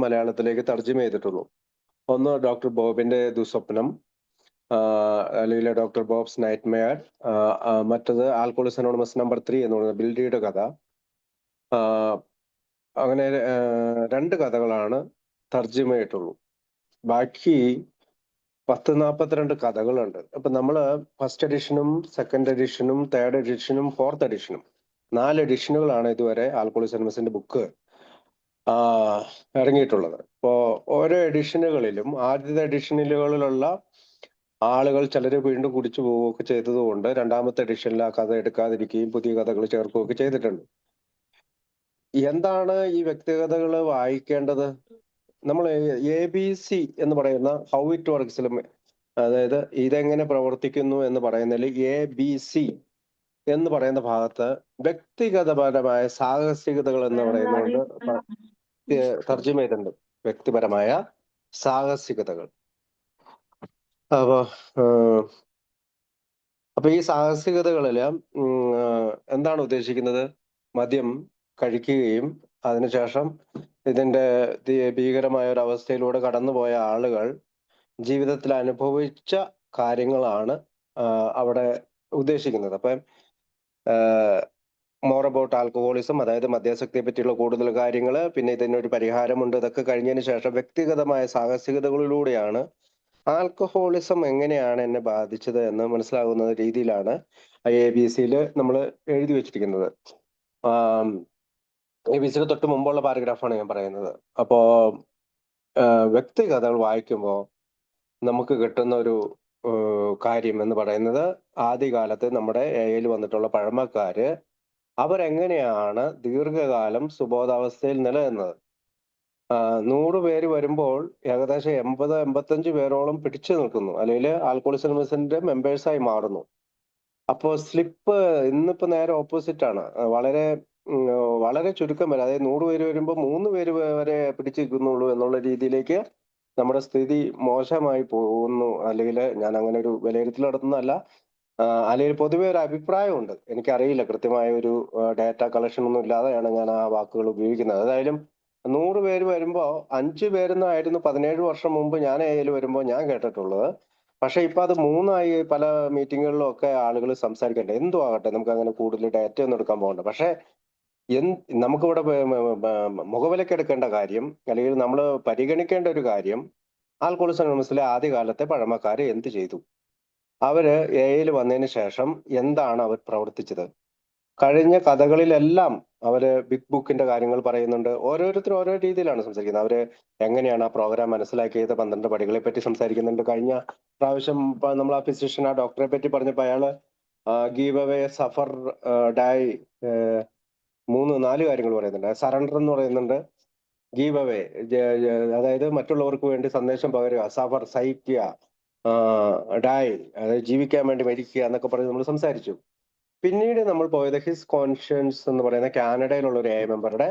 മലയാളത്തിലേക്ക് തർജ്ജമ ചെയ്തിട്ടുള്ളൂ. ഒന്ന് ഡോക്ടർ ബോബിന്റെ ദുസ്വപ്നം, അല്ലെങ്കിൽ ഡോക്ടർ ബോബ്സ് നൈറ്റ് മെയർ. മറ്റത് ആൽക്കോളിക്സ് അനോണിമസ് നമ്പർ 3 എന്ന് പറയുന്നത് ബിൽഡിയുടെ കഥ. അങ്ങനെ 2 കഥകളാണ് തർജ്ജമ ചെയ്തിട്ടുള്ളൂ. ബാക്കി 10-42 കഥകളുണ്ട്. അപ്പൊ നമ്മള് ഫസ്റ്റ് എഡിഷനും സെക്കൻഡ് എഡിഷനും തേർഡ് എഡിഷനും ഫോർത്ത് എഡിഷനും 4 എഡിഷനുകളാണ് ഇതുവരെ ആൽക്കോളിക്സ് അനോണിമസിന്റെ ബുക്ക് ഇറങ്ങിയിട്ടുള്ളത്. ഇപ്പോ ഓരോ എഡിഷനുകളിലും ആദ്യത്തെ എഡിഷനുകളിലുള്ള ആളുകൾ ചിലര് വീണ്ടും കുടിച്ചു പോവുകയൊക്കെ ചെയ്തതുകൊണ്ട് രണ്ടാമത്തെ എഡിഷനിൽ ആ കഥ എടുക്കാതിരിക്കുകയും പുതിയ കഥകൾ ചേർക്കുകയൊക്കെ ചെയ്തിട്ടുണ്ട്. എന്താണ് ഈ വ്യക്തിഗതകൾ വായിക്കേണ്ടത്? നമ്മൾ ABC എന്ന് പറയുന്ന ഹൗ ഇറ്റ് വർക്ക്സിലും, അതായത് ഇതെങ്ങനെ പ്രവർത്തിക്കുന്നു എന്ന് പറയുന്നതിൽ ABC എന്ന് പറയുന്ന ഭാഗത്ത് വ്യക്തിഗതപരമായ സാഹസികതകൾ എന്ന് പറയുന്നതുകൊണ്ട് തർജ്ജമ ചെയ്തിട്ടുണ്ട്. വ്യക്തിപരമായ സാഹസികതകൾ. അപ്പൊ ഈ സാഹസികതകളില് എന്താണ് ഉദ്ദേശിക്കുന്നത്? മദ്യം കഴിക്കുകയും അതിനുശേഷം ഇതിന്റെ ഭീകരമായ ഒരു അവസ്ഥയിലൂടെ കടന്നുപോയ ആളുകൾ ജീവിതത്തിൽ അനുഭവിച്ച കാര്യങ്ങളാണ് അവിടെ ഉദ്ദേശിക്കുന്നത്. അപ്പം മോർ അബൌട്ട് ആൽക്കഹോളിസം, അതായത് മദ്യാസക്തിയെ പറ്റിയുള്ള കൂടുതൽ കാര്യങ്ങൾ, പിന്നെ ഇതിനൊരു പരിഹാരമുണ്ട്. ഇതൊക്കെ കഴിഞ്ഞതിന് ശേഷം വ്യക്തിഗതമായ സാഹസികതകളിലൂടെയാണ് ആൽക്കഹോളിസം എങ്ങനെയാണ് എന്നെ ബാധിച്ചത് എന്ന് മനസ്സിലാകുന്ന രീതിയിലാണ് ABC നമ്മൾ എഴുതി വെച്ചിരിക്കുന്നത്. ABC തൊട്ട് മുമ്പുള്ള പാരഗ്രാഫാണ് ഞാൻ പറയുന്നത്. അപ്പോ വ്യക്തികഥകൾ വായിക്കുമ്പോൾ നമുക്ക് കിട്ടുന്ന ഒരു കാര്യം എന്ന് പറയുന്നത്, ആദ്യകാലത്ത് നമ്മുടെ AIയിൽ വന്നിട്ടുള്ള പഴമക്കാര് അവരെങ്ങനെയാണ് ദീർഘകാലം സുബോധാവസ്ഥയിൽ നിലനിന്നത്. 100 പേര് വരുമ്പോൾ ഏകദേശം 80-85 പേരോളം പിടിച്ചു നിൽക്കുന്നു, അല്ലെങ്കിൽ ആൽക്കോളിക്സ് അനോണിമസിന്റെ മെമ്പേഴ്സായി മാറുന്നു. അപ്പോൾ സ്ലിപ്പ് ഇന്നിപ്പോ നേരെ ഓപ്പോസിറ്റ് ആണ്. വളരെ ചുരുക്കം വരെ, അതായത് 100 പേര് വരുമ്പോൾ 3 പേര് വരെ പിടിച്ചു നിൽക്കുന്നുള്ളൂ എന്നുള്ള രീതിയിലേക്ക് നമ്മുടെ സ്ഥിതി മോശമായി പോകുന്നു. അല്ലെങ്കിൽ ഞാൻ അങ്ങനെ ഒരു വിലയിരുത്തൽ നടത്തുന്നതല്ല, അല്ലെങ്കിൽ പൊതുവെ ഒരു അഭിപ്രായമുണ്ട്. എനിക്കറിയില്ല, കൃത്യമായ ഒരു ഡാറ്റ കളക്ഷൻ ഒന്നും ഇല്ലാതെയാണ് ഞാൻ ആ വാക്കുകൾ ഉപയോഗിക്കുന്നത്. ഏതായാലും 100 പേര് വരുമ്പോൾ 5 പേരെന്നായിരുന്നു 17 വർഷം മുമ്പ് ഞാൻ AIയിൽ വരുമ്പോൾ ഞാൻ കേട്ടിട്ടുള്ളത്. പക്ഷെ ഇപ്പൊ അത് 3 ആയി. പല മീറ്റിങ്ങുകളിലും ഒക്കെ ആളുകൾ സംസാരിക്കട്ടെ, എന്തോ ആകട്ടെ, നമുക്ക് അങ്ങനെ കൂടുതൽ ഡാറ്റ ഒന്നും എടുക്കാൻ പോകണ്ട. പക്ഷെ നമുക്കിവിടെ മുഖവിലക്കെടുക്കേണ്ട കാര്യം, അല്ലെങ്കിൽ നമ്മൾ പരിഗണിക്കേണ്ട ഒരു കാര്യം, ആൽക്കോളിക്സ് അനോണിമസിലെ ആദ്യകാലത്തെ പഴമക്കാര് എന്ത് ചെയ്തു, അവര് AIയിൽ വന്നതിന് ശേഷം എന്താണ് അവർ പ്രവർത്തിച്ചത്. കഴിഞ്ഞ കഥകളിലെല്ലാം അവര് ബിഗ് ബുക്കിന്റെ കാര്യങ്ങൾ പറയുന്നുണ്ട്. ഓരോരുത്തരും ഓരോ രീതിയിലാണ് സംസാരിക്കുന്നത്. അവര് എങ്ങനെയാണ് ആ പ്രോഗ്രാം മനസ്സിലാക്കിയത്, 12 പടികളെ പറ്റി സംസാരിക്കുന്നുണ്ട്. കഴിഞ്ഞ പ്രാവശ്യം നമ്മൾ ആ ഫിസിഷ്യൻ, ആ ഡോക്ടറെ പറ്റി പറഞ്ഞപ്പോൾ അയാള് ഗീവ് അവേ, സഫർ, ഡൈ, 3-4 കാര്യങ്ങൾ പറയുന്നുണ്ട്. സറണ്ടർ എന്ന് പറയുന്നുണ്ട്, ഗീവ് അവേ അതായത് മറ്റുള്ളവർക്ക് വേണ്ടി സന്ദേശം പകരുക, സഫർ സഹിക്കുക, ഡൈ അതായത് ജീവിക്കാൻ വേണ്ടി മരിക്കുക എന്നൊക്കെ പറഞ്ഞ് നമ്മൾ സംസാരിച്ചു. പിന്നീട് നമ്മൾ പോയത് ഹിസ് കോൺഷ്യൻസ് എന്ന് പറയുന്ന കാനഡയിലുള്ള ഒരു AI മെമ്പറുടെ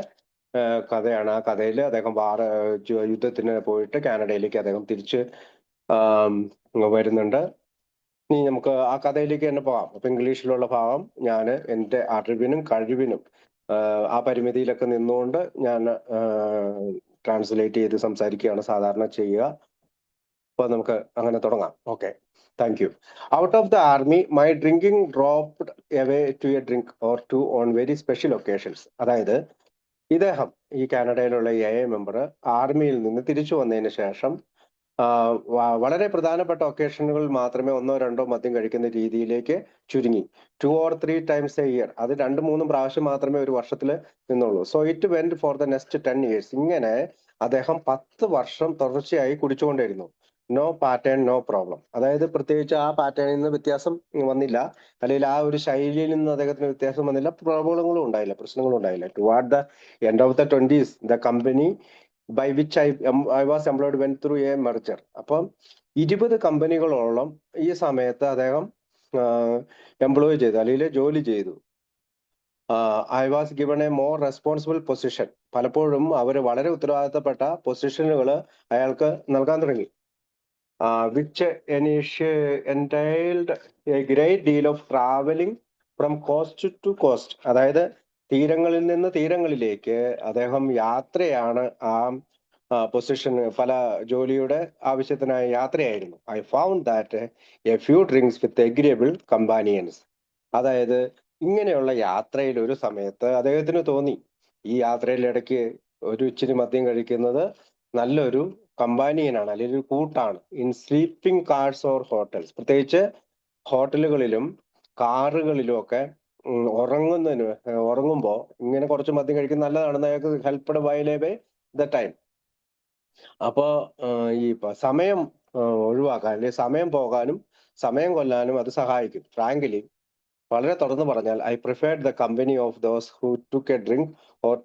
കഥയാണ്. ആ കഥയിൽ അദ്ദേഹം യുദ്ധത്തിന് പോയിട്ട് കാനഡയിലേക്ക് അദ്ദേഹം തിരിച്ച് വരുന്നുണ്ട്. ഇനി നമുക്ക് ആ കഥയിലേക്ക് തന്നെ പോകാം. അപ്പൊ ഇംഗ്ലീഷിലുള്ള ഭാഗം ഞാൻ എൻ്റെ അറിവിനും കഴിവിനും ആ പരിമിതിയിലൊക്കെ നിന്നുകൊണ്ട് ഞാൻ ട്രാൻസ്ലേറ്റ് ചെയ്ത് സംസാരിക്കുകയാണ് സാധാരണ ചെയ്യുക. അപ്പൊ നമുക്ക് അങ്ങനെ തുടങ്ങാം. Okay, thank you. Out of the army my drinking dropped away to a drink or two on very special occasions. അതായത് ഇദ്ദേഹം, ഈ കാനഡയിലുള്ള AI മെമ്പർ, ആർമിയിൽ നിന്ന് തിരിച്ചു വന്നതിന് ശേഷം വളരെ പ്രധാനപ്പെട്ട ഒക്കേഷനുകളിൽ മാത്രമേ 1-2 മദ്യം കഴിക്കുന്ന രീതിയിലേക്ക് ചുരുങ്ങി. 2 or 3 times a year, അത് 2-3 പ്രാവശ്യം മാത്രമേ ഒരു വർഷത്തിൽ നിന്നുള്ളൂ. So it went for the next 10 years. ഇങ്ങനെ അദ്ദേഹം 10 വർഷം തുടർച്ചയായി കുടിച്ചുകൊണ്ടിരുന്നു. No pattern, no problem. അതായത് പ്രത്യേകിച്ച് ആ പാറ്റേണിൽ നിന്ന് വ്യത്യാസം വന്നില്ല, അല്ലെങ്കിൽ ആ ഒരു ശൈലിയിൽ നിന്ന് അദ്ദേഹത്തിന് വ്യത്യാസം വന്നില്ല, പ്രോബ്ലങ്ങളും ഉണ്ടായില്ല, പ്രശ്നങ്ങളും ഉണ്ടായില്ല. Toward the end of the 20s the company by which I was employed went through a merger. അപ്പം 20 കമ്പനികളോളം ഈ സമയത്ത് അദ്ദേഹം എംപ്ലോയ് ചെയ്തു, അല്ലെങ്കിൽ ജോലി ചെയ്തു. I was given a more responsible position. പലപ്പോഴും അവർ വളരെ ഉത്തരവാദിത്തപ്പെട്ട പൊസിഷനുകൾ അയാൾക്ക് നൽകാൻ തുടങ്ങി. Which entitled a great deal of travelling from coast to coast. അതായത് തീരങ്ങളിൽ നിന്ന് തീരങ്ങളിലേക്ക് അദ്ദേഹം യാത്രയാണ് ആ പൊസിഷൻ, പല ജോലിയുടെ ആവശ്യത്തിനായി യാത്രയായിരുന്നു. I found that A few drinks with agreeable companions. അതായത് ഇങ്ങനെയുള്ള യാത്രയിൽ ഒരു സമയത്ത് അദ്ദേഹത്തിന് തോന്നി ഈ യാത്രയിലിടയ്ക്ക് ഒരു ഇച്ചിരി മദ്യം കഴിക്കുന്നത് നല്ലൊരു കമ്പാനിയനാണ്, അല്ലെങ്കിൽ ഒരു കൂട്ടാണ്. In sleeping cars or hotels, പ്രത്യേകിച്ച് ഹോട്ടലുകളിലും കാറുകളിലും ഒക്കെ ഉറങ്ങുമ്പോൾ ഇങ്ങനെ കുറച്ച് മദ്യം കഴിക്കുന്നത് നല്ലതാണെന്ന് അയാൾക്ക് ഹെൽപ്ഡ് വൈലേബേ ദ ടൈം. അപ്പോ ഈ സമയം ഒഴിവാക്കാൻ, അല്ലെങ്കിൽ സമയം പോകാനും സമയം കൊല്ലാനും അത് സഹായിക്കും. ഫ്രാങ്ക്ലി, വളരെ തുറന്നു പറഞ്ഞാൽ, I preferred the company of those who took a drink or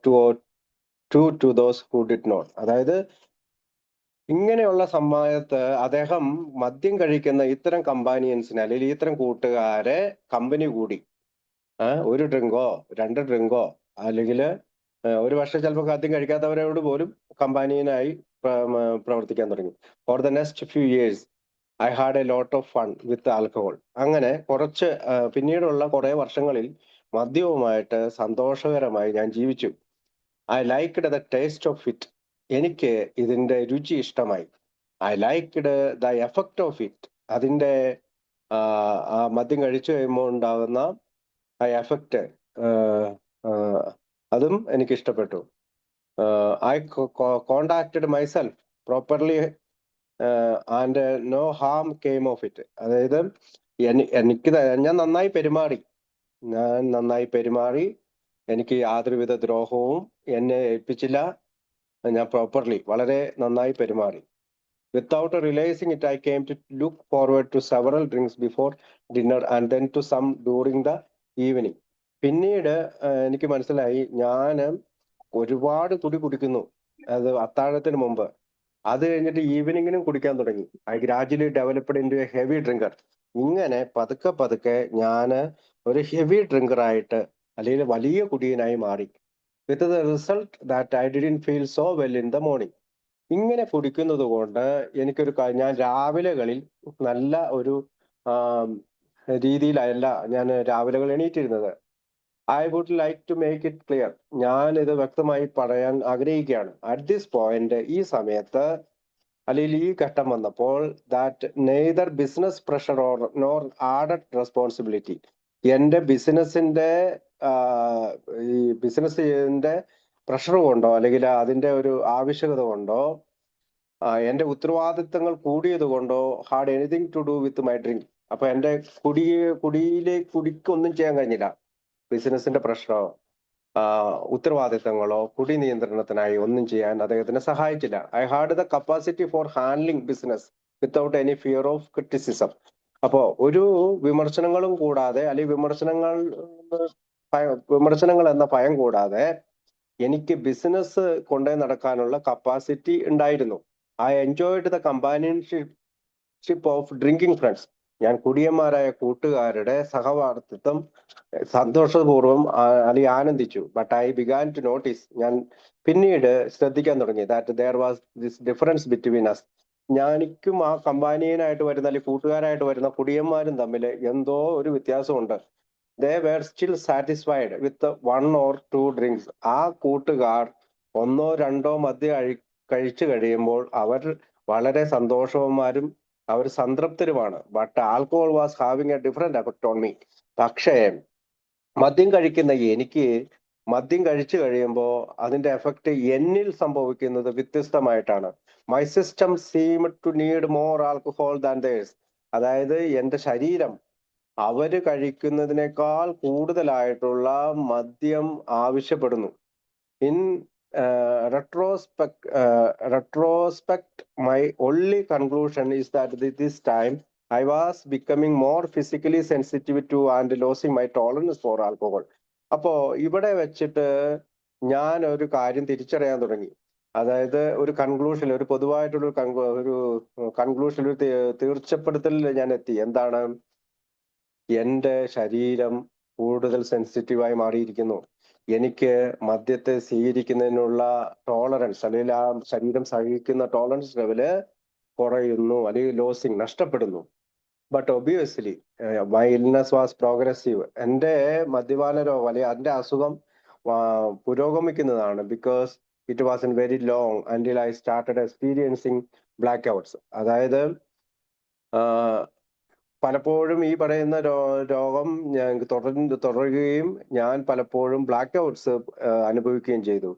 two those who did not. അതായത് ഇങ്ങനെയുള്ള സമയത്ത് അദ്ദേഹം മദ്യം കഴിക്കുന്ന ഇത്തരം കമ്പാനിയൻസിനെ, അല്ലെങ്കിൽ ഇത്തരം കൂട്ടുകാരെ കമ്പനി കൂടി ഒരു ഡ്രിങ്കോ 2 ഡ്രിങ്കോ, അല്ലെങ്കിൽ ഒരു വർഷം ചിലപ്പോൾ മദ്യം കഴിക്കാത്തവരോട് പോലും കമ്പാനിയനായി പ്രവർത്തിക്കാൻ തുടങ്ങി. Four the next few years I had a lot of fun with alcohol. അങ്ങനെ കുറച്ച് പിന്നീടുള്ള കുറെ വർഷങ്ങളിൽ മദ്യവുമായിട്ട് സന്തോഷകരമായി ഞാൻ ജീവിച്ചു. I liked the taste of it. എനിക്ക് ഇതിന്റെ രുചി ഇഷ്ടമായി. I liked the effect of it. അതിന്റെ ആ മദ്യം കഴിച്ചു കഴിയുമ്പോൾ ഉണ്ടാകുന്ന ആ എഫക്റ്റ്, അതും എനിക്ക് ഇഷ്ടപ്പെട്ടു. I contacted myself properly and no harm came of it. അതായത് ഞാൻ നന്നായി പെരുമാറി, എനിക്ക് യാതൊരുവിധ ദ്രോഹവും എന്നെ ഏൽപ്പിച്ചില്ല. ഞാൻ പ്രോപ്പർലി, വളരെ നന്നായി പെരുമാറി. Without realising it, I came to look forward to several drinks before dinner and then two some during the evening. പിന്നീട് എനിക്ക് മനസ്സിലായി, ഞാൻ ഒരുപാട് കുടിക്കുന്നു, അത് അത്താഴത്തിന് മുമ്പ്. അത് കഴിഞ്ഞിട്ട് ഈവനിങ്ങിനും കുടിക്കാൻ തുടങ്ങി. I gradually developed into a heavy drinker. ഇങ്ങനെ പതുക്കെ പതുക്കെ ഞാൻ ഒരു ഹെവി ഡ്രിങ്കർ ആയിട്ട്, അല്ലെങ്കിൽ വലിയ കുടിയനായി മാറി. With the result that I didn't feel so well in the morning. ഇങ്ങനെ കുടിക്കുന്നത് കൊണ്ട് ഞാൻ രാവിലെകളിൽ നല്ല ഒരു രീതിയിലല്ല ഞാൻ രാവിലെകൾ എണീറ്റിരുന്നത്. I would like to make it clear. ഞാൻ ഇത് വ്യക്തമായി പറയാൻ ആഗ്രഹിക്കുകയാണ്. അറ്റ് ദിസ് പോയിന്റ്, ഈ സമയത്ത്, അല്ലെങ്കിൽ ഈ ഘട്ടം വന്നപ്പോൾ, that neither business pressure or nor added responsibility, എന്റെ ഈ ബിസിനസിന്റെ പ്രഷർ കൊണ്ടോ, അല്ലെങ്കിൽ അതിന്റെ ഒരു ആവശ്യകത കൊണ്ടോ, എന്റെ ഉത്തരവാദിത്തങ്ങൾ കൂടിയത് കൊണ്ടോ, had anything to do with my drink. അപ്പൊ എന്റെ കുടിക്കൊന്നും ചെയ്യാൻ കഴിഞ്ഞില്ല. ബിസിനസിന്റെ പ്രശ്നമോ ഉത്തരവാദിത്തങ്ങളോ കുടി നിയന്ത്രണത്തിനായി ഒന്നും ചെയ്യാൻ അദ്ദേഹത്തിനെ സഹായിച്ചില്ല. I had the capacity for handling business without any fear of criticism. അപ്പോ ഒരു വിമർശനങ്ങളും കൂടാതെ, അല്ലെങ്കിൽ വിമർശനങ്ങൾ എന്ന ഭയം കൂടാതെ എനിക്ക് ബിസിനസ് കൊണ്ടേ നടക്കാനുള്ള കപ്പാസിറ്റി ഉണ്ടായിരുന്നു. I enjoyed the companionship of drinking friends. ഞാൻ കുടിയന്മാരായ കൂട്ടുകാരുടെ സഹവർത്തിത്വം സന്തോഷപൂർവ്വം അല്ലെങ്കിൽ ആനന്ദിച്ചു. But I began to notice, ഞാൻ പിന്നീട് ശ്രദ്ധിക്കാൻ തുടങ്ങി, that there was this difference between us. ഞാനിക്കും ആ കമ്പാനിയനായിട്ട് വരുന്ന, അല്ലെങ്കിൽ കൂട്ടുകാരായിട്ട് വരുന്ന കുടിയന്മാരും തമ്മിൽ എന്തോ ഒരു വ്യത്യാസമുണ്ട്. They were still satisfied with 1 or 2 drinks. ആ കൂട്ടുകാർ 1 or 2 മദ്യം കഴിച്ചു കഴിയുമ്പോൾ അവർ വളരെ സന്തോഷവന്മാരും അവർ സംതൃപ്തരുമാണ്. But alcohol was having a different effect on me. പക്ഷേ മദ്യം കഴിക്കുന്ന എനിക്ക് മദ്യം കഴിച്ചു കഴിയുമ്പോൾ അതിന്റെ എഫക്ട് എന്നിൽ സംഭവിക്കുന്നത് വ്യത്യസ്തമായിട്ടാണ്. My system seemed to need more alcohol than others. അതായത് എന്റെ ശരീരം അവര് കഴിക്കുന്നതിനേക്കാൾ കൂടുതലായിട്ടുള്ള മദ്യം ആവശ്യപ്പെടുന്നു. In retrospect, my only conclusion is that this time I was becoming more physically sensitive to and losing my tolerance for alcohol. അപ്പോ ഇവിടെ വെച്ചിട്ട് ഞാൻ ഒരു കാര്യം തിരിച്ചറിയാൻ തുടങ്ങി. അതായത് ഒരു കൺക്ലൂഷൻ, ഒരു പൊതുവായിട്ടുള്ള ഒരു കൺക്ലൂഷൻ, ഒരു തീർച്ചപ്പെടുത്തലിൽ ഞാൻ എത്തി. എന്താണ്? എന്റെ ശരീരം കൂടുതൽ സെൻസിറ്റീവായി മാറിയിരിക്കുന്നു. എനിക്ക് മദ്യത്തെ സ്വീകരിക്കുന്നതിനുള്ള ടോളറൻസ്, അല്ലെങ്കിൽ ആ ശരീരം സഹിക്കുന്ന ടോളറൻസ് ലെവല് കുറയുന്നു, അല്ലെങ്കിൽ ലോസിങ്, നഷ്ടപ്പെടുന്നു. But obviously my illness was progressive. എന്റെ മദ്യപാന രോഗം, അല്ലെങ്കിൽ അതിന്റെ അസുഖം പുരോഗമിക്കുന്നതാണ്. Because it was very long until I started experiencing blackouts. അതായത് പലപ്പോഴും ഈ പറയുന്ന രോഗം ഞാൻ തുടരുകയും ഞാൻ പലപ്പോഴും ബ്ലാക്ക് ഔട്ട്സ് അനുഭവിക്കുകയും ചെയ്തു.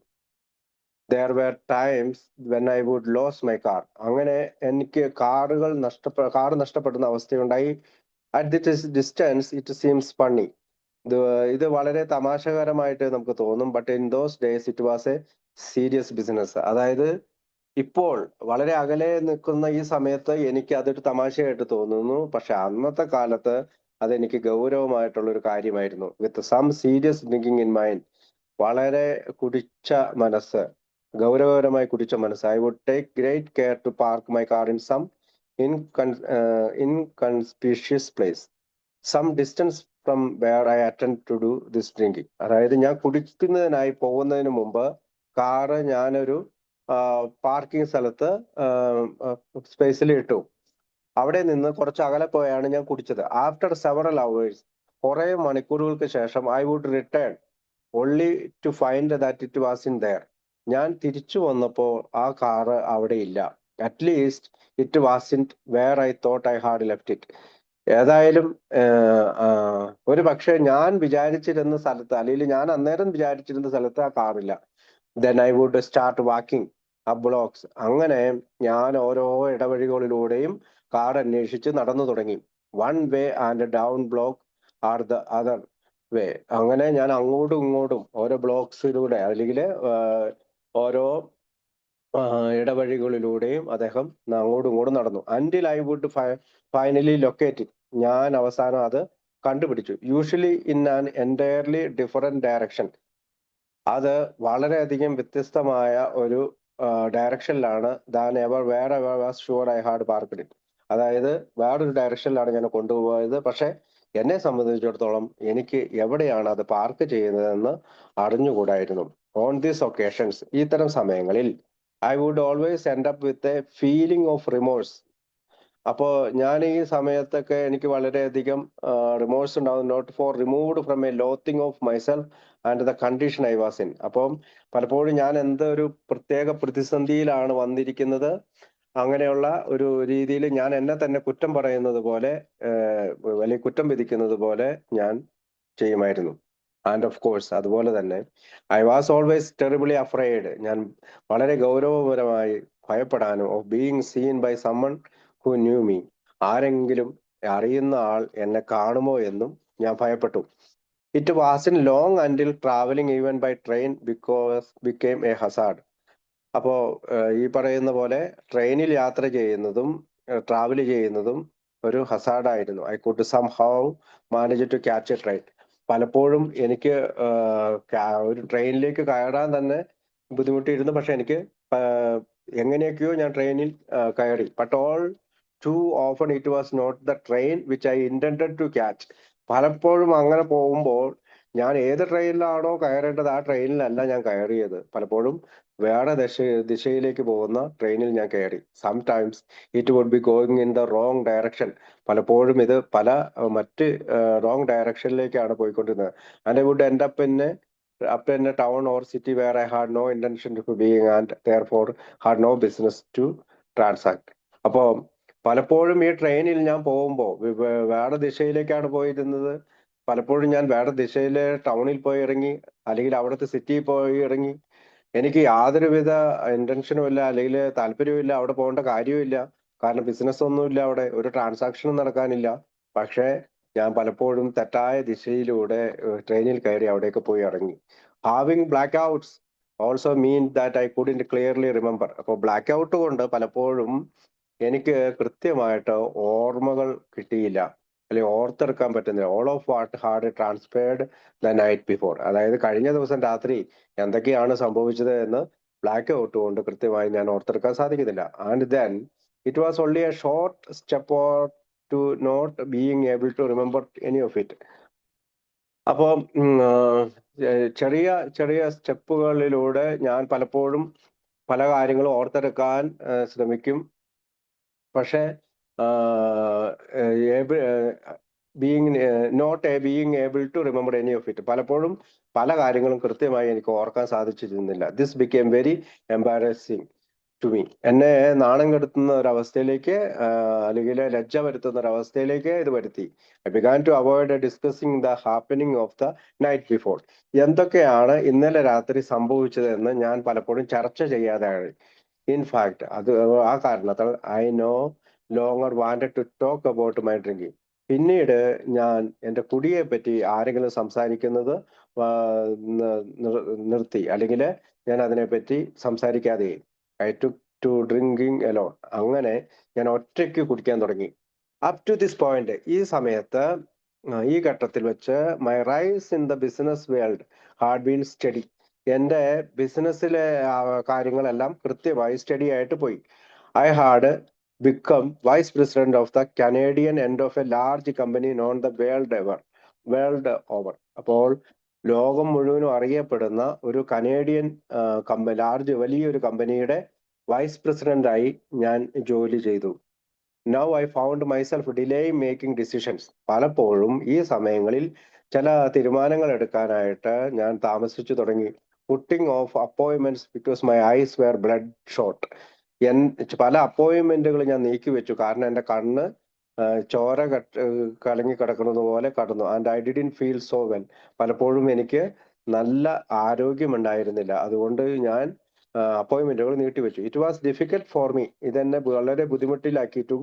There were times when I would lose my car. അങ്ങനെ എനിക്ക് കാർ നഷ്ടപ്പെടുന്ന അവസ്ഥയുണ്ടായി. At this distance it seems funny. ഇത് വളരെ തമാശകരമായിട്ട് നമുക്ക് തോന്നും. But in those days it was a serious business. അതായത് ഇപ്പോൾ വളരെ അകലെ നിൽക്കുന്ന ഈ സമയത്ത് എനിക്ക് അതൊരു തമാശയായിട്ട് തോന്നുന്നു. പക്ഷെ അന്നത്തെ കാലത്ത് അതെനിക്ക് ഗൗരവമായിട്ടുള്ള ഒരു കാര്യമായിരുന്നു. With some serious thinking in mind. വളരെ കുടിച്ച മനസ്സ്, ഗൗരവകരമായി കുടിച്ച മനസ്സ്. I would take great care to park my car in some inconspicuous place some distance from where I attend to do this drinking. അതായത് ഞാൻ കുടിക്കുന്നതിനായി പോകുന്നതിന് മുമ്പ് കാറ് ഞാനൊരു പാർക്കിംഗ് സ്ഥലത്ത് സ്പേസിൽ ഇട്ടു. അവിടെ നിന്ന് കുറച്ച് അകലെ പോയാണ് ഞാൻ കുടിച്ചത്. ആഫ്റ്റർ സെവറൽ അവേഴ്സ്, കുറെ മണിക്കൂറുകൾക്ക് ശേഷം I would return only to find that it was in there. ഞാൻ തിരിച്ചു വന്നപ്പോൾ ആ കാറ് അവിടെ ഇല്ല. At least it wasn't where I thought I had left it. ഏതായാലും ഒരു പക്ഷേ ഞാൻ വിചാരിച്ചിരുന്ന സ്ഥലത്ത്, അല്ലെങ്കിൽ ഞാൻ അന്നേരം വിചാരിച്ചിരുന്ന സ്ഥലത്ത് ആ കാറില്ല. Then I would start walking up blocks. അങ്ങനെ ഞാൻ ഓരോ ഇടവഴികളിലൂടെയും കാർ അന്വേഷിച്ച് നടന്നു തുടങ്ങി. One way and down block or the other way. അങ്ങനെ ഞാൻ അങ്ങോട്ടും ഇങ്ങോട്ടും ഓരോ ബ്ലോക്സിലൂടെ അല്ലെങ്കിൽ ഓരോ ഇടവഴികളിലൂടെയും അദ്ദേഹം അങ്ങോട്ടും ഇങ്ങോട്ടും നടന്നു. Until I would finally locate. ഞാൻ അവസാനം അത് കണ്ടുപിടിച്ചു. Usually in an entirely different direction. അത് വളരെയധികം വ്യത്യസ്തമായ ഒരു ഡയറക്ഷനിലാണ് than ever wherever was sure I had parked it. അതായത് വേറൊരു ഡയറക്ഷനിലാണ് ഞാൻ കൊണ്ടുപോയത്. പക്ഷെ എന്നെ സംബന്ധിച്ചിടത്തോളം എനിക്ക് എവിടെയാണ് അത് പാർക്ക് ചെയ്യുന്നതെന്ന് അറിഞ്ഞുകൂടായിരുന്നു. ഓൺ ദീസ് ഒക്കേഷൻസ്, ഇത്തരം സമയങ്ങളിൽ I would always end up with a feeling of remorse. അപ്പോ ഞാൻ ഈ സമയത്തൊക്കെ എനിക്ക് വളരെയധികം റിമോഴ്സ് ഉണ്ടാവും. Not for removed from a loathing of myself and the condition I was in. അപ്പം പലപ്പോഴും ഞാൻ എന്തൊരു പ്രത്യേക പ്രതിസന്ധിയിലാണ് വന്നിരിക്കുന്നത്, അങ്ങനെയുള്ള ഒരു രീതിയിൽ ഞാൻ എന്നെ തന്നെ കുറ്റം പറയുന്നത് പോലെ, അല്ലെങ്കിൽ കുറ്റം വിധിക്കുന്നത് പോലെ ഞാൻ ചെയ്യുമായിരുന്നു. ആൻഡ് ഓഫ് കോഴ്സ് അതുപോലെ തന്നെ I was always terribly afraid. ഞാൻ വളരെ ഗൗരവപരമായി ഭയപ്പെടാനും of being seen by someone who knew me. ആരെങ്കിലും അറിയുന്ന ആൾ എന്നെ കാണുമോ എന്നും ഞാൻ ഭയപ്പെട്ടു. It was in long until travelling even by train became a hazard. അപ്പോ ഈ പറയുന്ന പോലെ ട്രെയിനിൽ യാത്ര ചെയ്യുന്നതും ട്രാവൽ ചെയ്യുന്നതും ഒരു ഹസാർഡായിരുന്നു. I could somehow manage to catch a train. പലപ്പോഴും എനിക്ക് ഒരു ട്രെയിനിലേക്ക് കയറാൻ തന്നെ ബുദ്ധിമുട്ടിയിരുന്നു. പക്ഷെ എനിക്ക് എങ്ങനെയൊക്കെയോ ഞാൻ ട്രെയിനിൽ കയറി. But all too often it was not the train which I intended to catch. പലപ്പോഴും അങ്ങനെ പോകുമ്പോൾ ഞാൻ ഏത് ട്രെയിനിലാണോ കയറേണ്ടത് ആ ട്രെയിനിലല്ല ഞാൻ കയറിയത്. പലപ്പോഴും വേറെ ദിശയിലേക്ക് പോകുന്ന ട്രെയിനിൽ ഞാൻ കയറി. Sometimes it would be going in the wrong direction. പലപ്പോഴും ഇത് മറ്റ് റോങ് ഡയറക്ഷനിലേക്കാണ് പോയിക്കൊണ്ടിരുന്നത്. And I would end up in a town or city where I had no intention to being and therefore had no business to transact. അപ്പോൾ പലപ്പോഴും ഈ ട്രെയിനിൽ ഞാൻ പോകുമ്പോൾ വേറെ ദിശയിലേക്കാണ് പോയിരുന്നത്. പലപ്പോഴും ഞാൻ വേറെ ദിശയിലെ ടൗണിൽ പോയി ഇറങ്ങി, അല്ലെങ്കിൽ അവിടുത്തെ സിറ്റിയിൽ പോയി ഇറങ്ങി. എനിക്ക് യാതൊരുവിധ ഇന്റൻഷനും ഇല്ല, അല്ലെങ്കിൽ താല്പര്യവും അവിടെ പോകേണ്ട കാര്യവുമില്ല. കാരണം ബിസിനസ് ഒന്നുമില്ല, അവിടെ ഒരു ട്രാൻസാക്ഷനും നടക്കാനില്ല. പക്ഷേ ഞാൻ പലപ്പോഴും തെറ്റായ ദിശയിലൂടെ ട്രെയിനിൽ കയറി അവിടേക്ക് പോയി ഇറങ്ങി. Having blackouts also mean that I couldn't clearly remember. അപ്പോൾ ബ്ലാക്ക് ഔട്ട് കൊണ്ട് പലപ്പോഴും എനിക്ക് കൃത്യമായിട്ട് ഓർമ്മകൾ കിട്ടിയില്ല, അല്ലെങ്കിൽ ഓർത്തെടുക്കാൻ പറ്റുന്നില്ല. All of what had transpired the night before. അതായത് കഴിഞ്ഞ ദിവസം രാത്രി എന്തൊക്കെയാണ് സംഭവിച്ചത് എന്ന് ബ്ലാക്ക് ഔട്ട് കൊണ്ട് കൃത്യമായി ഞാൻ ഓർത്തെടുക്കാൻ സാധിക്കുന്നില്ല. And then it was only a short step to not being able to remember any of it. അപ്പോൾ ചെറിയ ചെറിയ സ്റ്റെപ്പുകളിലൂടെ ഞാൻ പലപ്പോഴും പല കാര്യങ്ങളും ഓർത്തെടുക്കാൻ ശ്രമിക്കും. പക്ഷെ being able to remember any of it. പലപ്പോഴും പല കാര്യങ്ങളും കൃത്യമായി എനിക്ക് ഓർക്കാൻ സാധിച്ചിരുന്നില്ല. This became very embarrassing to me. എന്നെ നാണം കെടുത്തുന്ന ഒരവസ്ഥയിലേക്ക്, അല്ലെങ്കിൽ ലജ്ജ വരുത്തുന്ന ഒരവസ്ഥയിലേക്ക് ഇത് വരുത്തി. I began to avoid discussing the happening of the night before. എന്തൊക്കെയാണ് ഇന്നലെ രാത്രി സംഭവിച്ചതെന്ന് ഞാൻ പലപ്പോഴും ചർച്ച ചെയ്യാതെയായി. ഇൻഫാക്ട് ആ കാരണത്താൽ I no longer wanted to talk about my drinking. പിന്നീട് ഞാൻ എൻ്റെ കുടിയെ പറ്റി ആരെങ്കിലും സംസാരിക്കുന്നത് നിർത്തി, അല്ലെങ്കിൽ ഞാൻ അതിനെപ്പറ്റി സംസാരിക്കാതെ ഐ ടു ഡ്രിങ്കിങ് എലോൺ. അങ്ങനെ ഞാൻ ഒറ്റയ്ക്ക് കുടിക്കാൻ തുടങ്ങി. അപ് ടു ദിസ് പോയിന്റ്, ഈ സമയത്ത്, ഈ ഘട്ടത്തിൽ വെച്ച് my rise in the business world had been steady. എൻ്റെ ബിസിനസ്സിലെ കാര്യങ്ങളെല്ലാം കൃത്യമായി സ്റ്റഡി ആയിട്ട് പോയി. I had become vice president of the Canadian end of a large company known the world over. അപ്പോൾ ലോകം മുഴുവനും അറിയപ്പെടുന്ന ഒരു കനേഡിയൻ വലിയൊരു കമ്പനിയുടെ വൈസ് പ്രസിഡന്റായി ഞാൻ ജോലി ചെയ്തു. Now I found myself delaying making decisions. പലപ്പോഴും ഈ സമയങ്ങളിൽ ചില തീരുമാനങ്ങൾ എടുക്കാനായിട്ട് ഞാൻ താമസിച്ചു തുടങ്ങി. Putting off appointments because my eyes were bloodshot. പല അപ്പോയിന്റ്മെന്റുകൾ ഞാൻ നീക്കി വെച്ചു, കാരണം എൻ്റെ കണ്ണ് ചോര കലങ്ങി കിടക്കുന്നത് പോലെ കടന്നു. And I didn't feel so well. പലപ്പോഴും എനിക്ക് നല്ല ആരോഗ്യമുണ്ടായിരുന്നില്ല, അതുകൊണ്ട് ഞാൻ അപ്പോയിന്റ്മെന്റുകൾ നീട്ടിവെച്ചു. It was difficult for me. ഇതെന്നെ വളരെ ബുദ്ധിമുട്ടിലാക്കി to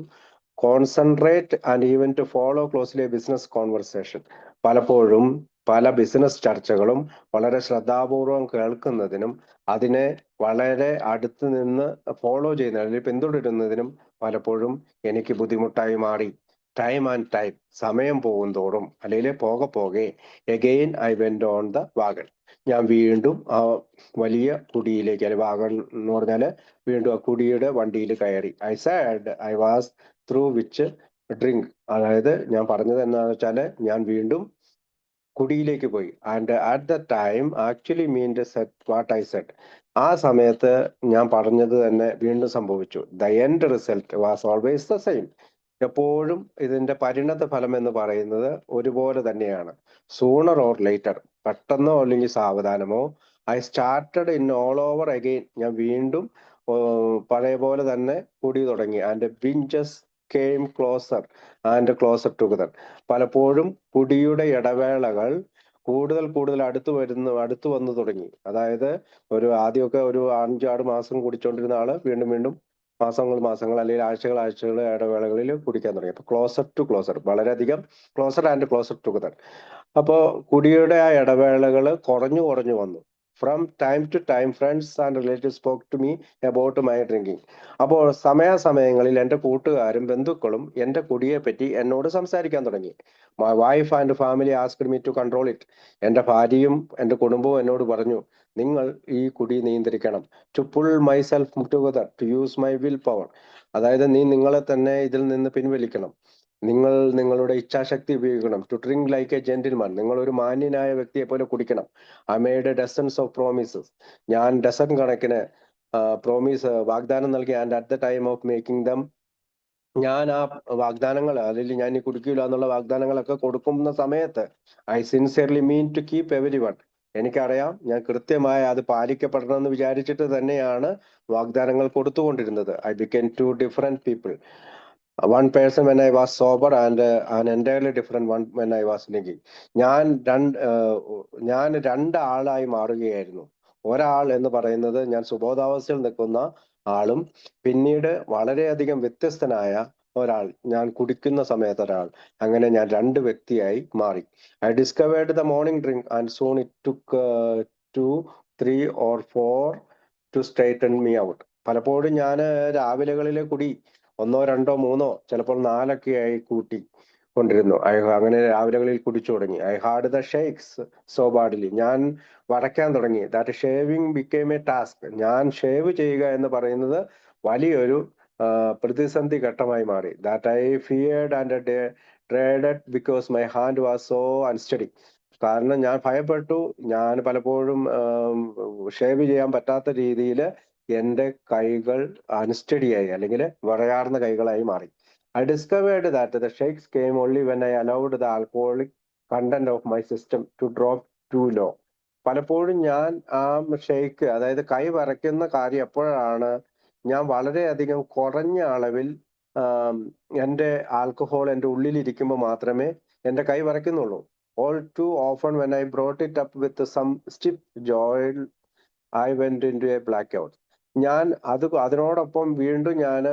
concentrate and even to follow closely a business conversation. പലപ്പോഴും പല ബിസിനസ് ചർച്ചകളും വളരെ ശ്രദ്ധാപൂർവം കേൾക്കുന്നതിനും അതിനെ വളരെ അടുത്ത് നിന്ന് ഫോളോ ചെയ്യുന്ന അല്ലെങ്കിൽ പിന്തുടരുന്നതിനും പലപ്പോഴും എനിക്ക് ബുദ്ധിമുട്ടായി മാറി. ടൈം ആൻഡ് ടൈം, സമയം പോകും തോറും, അല്ലെങ്കിൽ പോകെ again I went on the wagon. ഞാൻ വീണ്ടും ആ വലിയ കുടിയിലേക്ക്, അല്ലെങ്കിൽ വാഗൺ എന്ന് പറഞ്ഞാല് വീണ്ടും ആ കുടിയുടെ വണ്ടിയിൽ കയറി. I said I was through which drink. അതായത് ഞാൻ പറഞ്ഞത് എന്താണെന്ന് വെച്ചാല് ഞാൻ വീണ്ടും കുടിയിലേക്ക് പോയി. And at the time actually meant set what I said. ആ സമയത്ത് ഞാൻ പറഞ്ഞത് തന്നെ വീണ്ടും സംഭവിച്ചു. The end result was always the same. എപ്പോഴും ഇതിന്റെ പരിണത ഫലം എന്ന് പറയുന്നത് ഒരുപോലെ തന്നെയാണ്. സൂണർ ഓർ ലേറ്റർ, പെട്ടെന്നോ അല്ലെങ്കിൽ സാവധാനമോ, I started in all over again. ഞാൻ വീണ്ടും പഴയ പോലെ തന്നെ കുടി തുടങ്ങി. And binges came closer and closer together. പലപ്പോഴും കുടിയുടെ ഇടവേളകൾ കൂടുതൽ അടുത്തു വന്നു തുടങ്ങി. അതായത് ആദ്യമൊക്കെ ഒരു 5-6 മാസം കുടിച്ചോണ്ടിരുന്ന ആള് വീണ്ടും മാസങ്ങൾ അല്ലെങ്കിൽ ആഴ്ചകൾ ഇടവേളകളിൽ കുടിക്കാൻ തുടങ്ങി. അപ്പൊ ക്ലോസർ ടു ക്ലോസർ, വളരെയധികം ക്ലോസർ ആൻഡ് ക്ലോസർ ടുഗദർ. അപ്പോ കുടിയുടെ ആ ഇടവേളകൾ കുറഞ്ഞു വന്നു. From time to time friends and relative spoke to me about my drinking. അപ്പോൾ സമയാസമയങ്ങളിൽ എൻ്റെ കൂട്ടുകാരും ബന്ധുക്കളും എൻ്റെ കുടിയെ പറ്റി എന്നോട് സംസാരിക്കാൻ തുടങ്ങി. My wife and family asked me to control it. എൻ്റെ ഭാര്യയും എൻ്റെ കുടുംബവും എന്നോട് പറഞ്ഞു, നിങ്ങൾ ഈ കുടി നിയന്ത്രിക്കണം. To pull myself together, to use my will power. അതായത് നീ നിങ്ങളെ തന്നെ ഇതിൽ നിന്ന് പിൻവലിക്കണം, നിങ്ങൾ നിങ്ങളുടെ ഇച്ഛാശക്തി ഉപയോഗിക്കണം. To drink like a gentleman, നിങ്ങൾ ഒരു മാന്യനായ വ്യക്തിയെ പോലെ കുടിക്കണം. I made dozens of promises, ഞാൻ ഡസൻ കണക്കിന് വാഗ്ദാനം നൽകി. And at the time of making them, ഞാൻ ആ വാഗ്ദാനങ്ങൾ, അല്ലെങ്കിൽ ഞാൻ ഈ കുടിക്കില്ല എന്നുള്ള വാഗ്ദാനങ്ങളൊക്കെ കൊടുക്കുന്ന സമയത്ത് I sincerely mean to keep every one. എനിക്കറിയാം, ഞാൻ കൃത്യമായി അത് പാലിക്കപ്പെടണമെന്ന് വിചാരിച്ചിട്ട് തന്നെയാണ് വാഗ്ദാനങ്ങൾ കൊടുത്തുകൊണ്ടിരുന്നത്. I became two different people. One person when I was sober and an entirely different one when I was drinking. ഞാൻ രണ്ടാളായി മാറുകയായിരുന്നു. ഒരാൾ എന്ന് പറയുന്നത് ഞാൻ സുബോധാവസ്ഥയിൽ നിൽക്കുന്ന ആളും, പിന്നീട് വളരെയധികം വ്യത്യസ്തനായ ഒരാൾ ഞാൻ കുടിക്കുന്ന സമയത്ത് ഒരാൾ. അങ്ങനെ ഞാൻ 2 വ്യക്തിയായി മാറി. I discovered the morning drink and soon it took 2, 3 or 4 to straighten me out. പലപ്പോഴും ഞാൻ രാവിലെകളിലെ കുടി 1, 2, 3, ചിലപ്പോൾ 4 ആയി കൂട്ടി കൊണ്ടിരുന്നു. അങ്ങനെ രാവിലെകളിൽ കുടിച്ചു തുടങ്ങി. I had the shakes so badly. ഞാൻ വരയ്ക്കാൻ തുടങ്ങി. That shaving became a task. ഞാൻ ഷേവ് ചെയ്യുക എന്ന് പറയുന്നത് വലിയൊരു പ്രതിസന്ധി ഘട്ടമായി മാറി. That I feared and dreaded because my hand was so unsteady. കാരണം ഞാൻ ഭയപ്പെട്ടു. ഞാൻ പലപ്പോഴും ഷേവ് ചെയ്യാൻ പറ്റാത്ത രീതിയിൽ എൻ്റെ കൈകൾ അൺസ്റ്റഡിയായി, അല്ലെങ്കിൽ വിറയാർന്ന കൈകളായി മാറി. I discovered that the shakes came only when I allowed the alcoholic content of my system to drop too low. പലപ്പോഴും ഞാൻ ആ ഷെയ്ക്ക്, അതായത് കൈ വരയ്ക്കുന്ന കാര്യം എപ്പോഴാണ് ഞാൻ വളരെയധികം കുറഞ്ഞ അളവിൽ എൻ്റെ ആൽക്കഹോൾ എൻ്റെ ഉള്ളിലിരിക്കുമ്പോൾ മാത്രമേ എൻ്റെ കൈ വരയ്ക്കുന്നുള്ളൂ. All too often when I brought it up with some stiff jowl I went into a blackout. ഞാൻ അതിനോടൊപ്പം വീണ്ടും ഞാൻ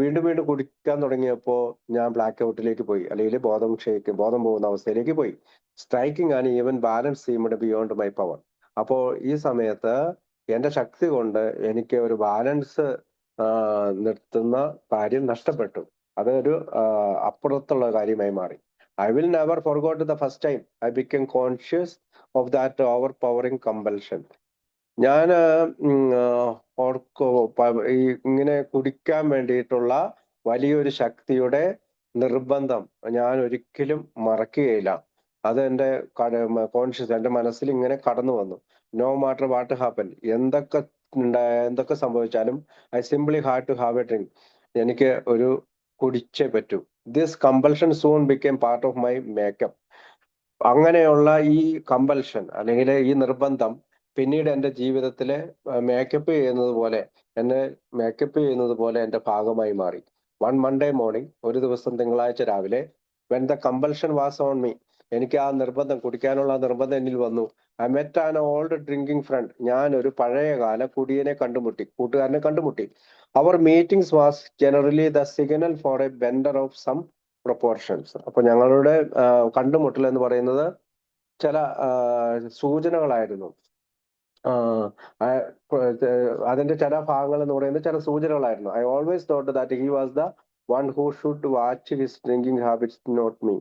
വീണ്ടും വീണ്ടും കുടിക്കാൻ തുടങ്ങിയപ്പോൾ ഞാൻ ബ്ലാക്ക് ഔട്ടിലേക്ക് പോയി, അല്ലെങ്കിൽ ബോധം പോകുന്ന അവസ്ഥയിലേക്ക് പോയി. Striking and even balance seemed beyond my power. അപ്പോൾ ഈ സമയത്ത് എന്റെ ശക്തി കൊണ്ട് എനിക്ക് ഒരു ബാലൻസ് നിർത്തുന്ന കാര്യം നഷ്ടപ്പെട്ടു. അതൊരു അപ്പുറത്തുള്ള കാര്യമായി മാറി. I will never forgot the first time I become conscious of that over powering compulsion. ഞാൻ ഇങ്ങനെ കുടിക്കാൻ വേണ്ടിയിട്ടുള്ള വലിയൊരു ശക്തിയുടെ നിർബന്ധം ഞാൻ ഒരിക്കലും മറക്കുകയില്ല. അത് എൻ്റെ കോൺഷ്യസ്, എൻ്റെ മനസ്സിൽ ഇങ്ങനെ കടന്നു വന്നു. നോ മാറ്റർ വാട്ട് ഹാപ്പൻ, എന്തൊക്കെ സംഭവിച്ചാലും I simply had to have a drink. എനിക്ക് ഒരു കുടിച്ചേ പറ്റൂ. This compulsion soon became part of my makeup. അങ്ങനെയുള്ള ഈ കമ്പൽഷൻ അല്ലെങ്കിൽ ഈ നിർബന്ധം പിന്നീട് എൻ്റെ ജീവിതത്തിലെ മേക്കപ്പ് ചെയ്യുന്നത് പോലെ എൻ്റെ ഭാഗമായി മാറി. വൺ മൺഡേ മോർണിംഗ്, ഒരു ദിവസം തിങ്കളാഴ്ച രാവിലെ, when the compulsion was on me, എനിക്ക് ആ നിർബന്ധം, കുടിക്കാനുള്ള നിർബന്ധം എന്നിൽ വന്നു. I met an old drinking friend. ഞാൻ ഒരു പഴയകാല കൂട്ടുകാരനെ കണ്ടുമുട്ടി. Our meetings was generally the signal for a bender of some proportions. അപ്പൊ ഞങ്ങളുടെ കണ്ടുമുട്ടൽ എന്ന് പറയുന്നത് ചില സൂചനകളായിരുന്നു. അതിന്റെ ചില ഭാഗങ്ങൾ എന്ന് പറയുന്നത് ചില സൂചനകളായിരുന്നു. I always thought that he was the one who should watch his drinking habits, not me.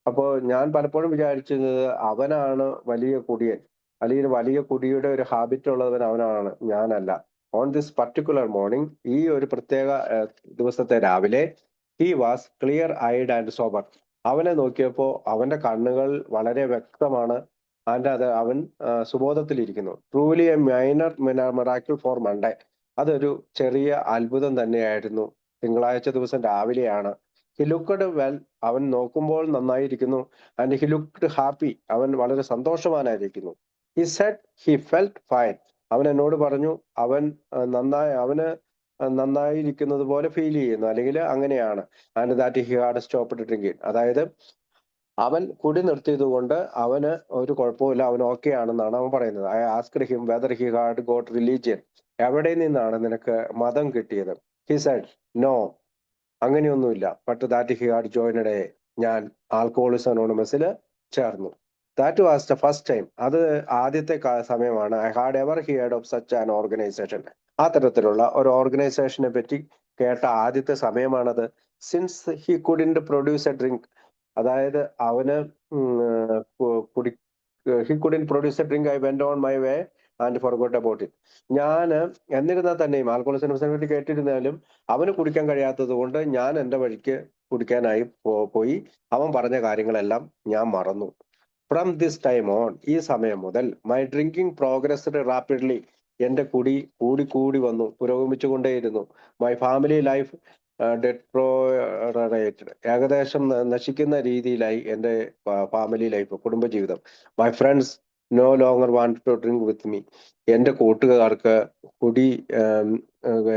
അപ്പോൾ ഞാൻ പലപ്പോഴും വിചാരിച്ചിരുന്നത് അവനാണ് വലിയ കുടിയൻ, അല്ലെങ്കിൽ വലിയ കുടിയുടെ ഒരു ഹാബിറ്റ് ഉള്ളവൻ അവനാണ്, ഞാനല്ല. ഓൺ ദിസ് പർട്ടിക്കുലർ മോർണിംഗ്, ഈ ഒരു പ്രത്യേക ദിവസത്തെ രാവിലെ, he was clear eyed and sober. അവനെ നോക്കിയപ്പോൾ അവന്റെ കണ്ണുകൾ വളരെ വ്യക്തമാണ്, അവൻ സുബോധത്തിലിരിക്കുന്നു. Truly a minor miracle for Monday. അതൊരു ചെറിയ അത്ഭുതം തന്നെയായിരുന്നു. തിങ്കളാഴ്ച ദിവസം രാവിലെയാണ്. ഹി ലുക്ക്ഡ് വെൽ, അവൻ നോക്കുമ്പോൾ നന്നായിരിക്കുന്നു. ആൻഡ് ഹി ലുക്ക്ഡ് ഹാപ്പി, അവൻ വളരെ സന്തോഷവാനായിരിക്കുന്നു. He said he felt fine. അവൻ എന്നോട് പറഞ്ഞു അവന് നന്നായിരിക്കുന്നത് പോലെ ഫീൽ ചെയ്യുന്നു, അല്ലെങ്കിൽ അങ്ങനെയാണ്. And that he had stopped drinking. അതായത് അവൻ കുടി നിർത്തിയത് കൊണ്ട് അവന് ഒരു കുഴപ്പമില്ല, അവൻ ഓക്കെ ആണെന്നാണ് അവൻ പറയുന്നത്. I asked him whether he had got religion. എവിടെ നിന്നാണ് നിനക്ക് മതം കിട്ടിയത്? ഹി സെഡ് നോ, അങ്ങനെയൊന്നുമില്ല. But that he had joined ഞാൻ ആൽക്കഹോളിക്സ് അനോണിമസിൽ ചേർന്നു. That was the first time. അത് ആദ്യത്തെ സമയമാണ്. I had ever heard of such an organisation. ആ തരത്തിലുള്ള ഒരു ഓർഗനൈസേഷനെ പറ്റി കേട്ട ആദ്യത്തെ സമയമാണത്. Since he couldn't produce a drink, അതായത് അവന് he couldn't produce a drink, I went on my way and forgot about it. ഞാൻ എന്നിരുന്നാൽ തന്നെയും ആൽക്കഹോളിക്സിനെ പറ്റി കേട്ടിരുന്നാലും അവന് കുടിക്കാൻ കഴിയാത്തത് കൊണ്ട് ഞാൻ എൻ്റെ വഴിക്ക് കുടിക്കാനായി പോയി. അവൻ പറഞ്ഞ കാര്യങ്ങളെല്ലാം ഞാൻ മറന്നു. ഫ്രം ദിസ് ടൈം ഓൺ, ഈ സമയം മുതൽ, മൈ ഡ്രിങ്കിങ് പ്രോഗ്രസ്ഡ് റാപ്പിഡ്ലി. എൻ്റെ കുടി കൂടി വന്നു, പുരോഗമിച്ചുകൊണ്ടേയിരുന്നു. മൈ ഫാമിലി ലൈഫ് ഡെട്രോറേറ്റഡ്, ഏകദേശം നശിക്കുന്ന രീതിയിലായി എൻ്റെ ഫാമിലി ലൈഫ്, കുടുംബജീവിതം. My friends no longer want to drink with me. എൻ്റെ കൂട്ടുകാർക്ക്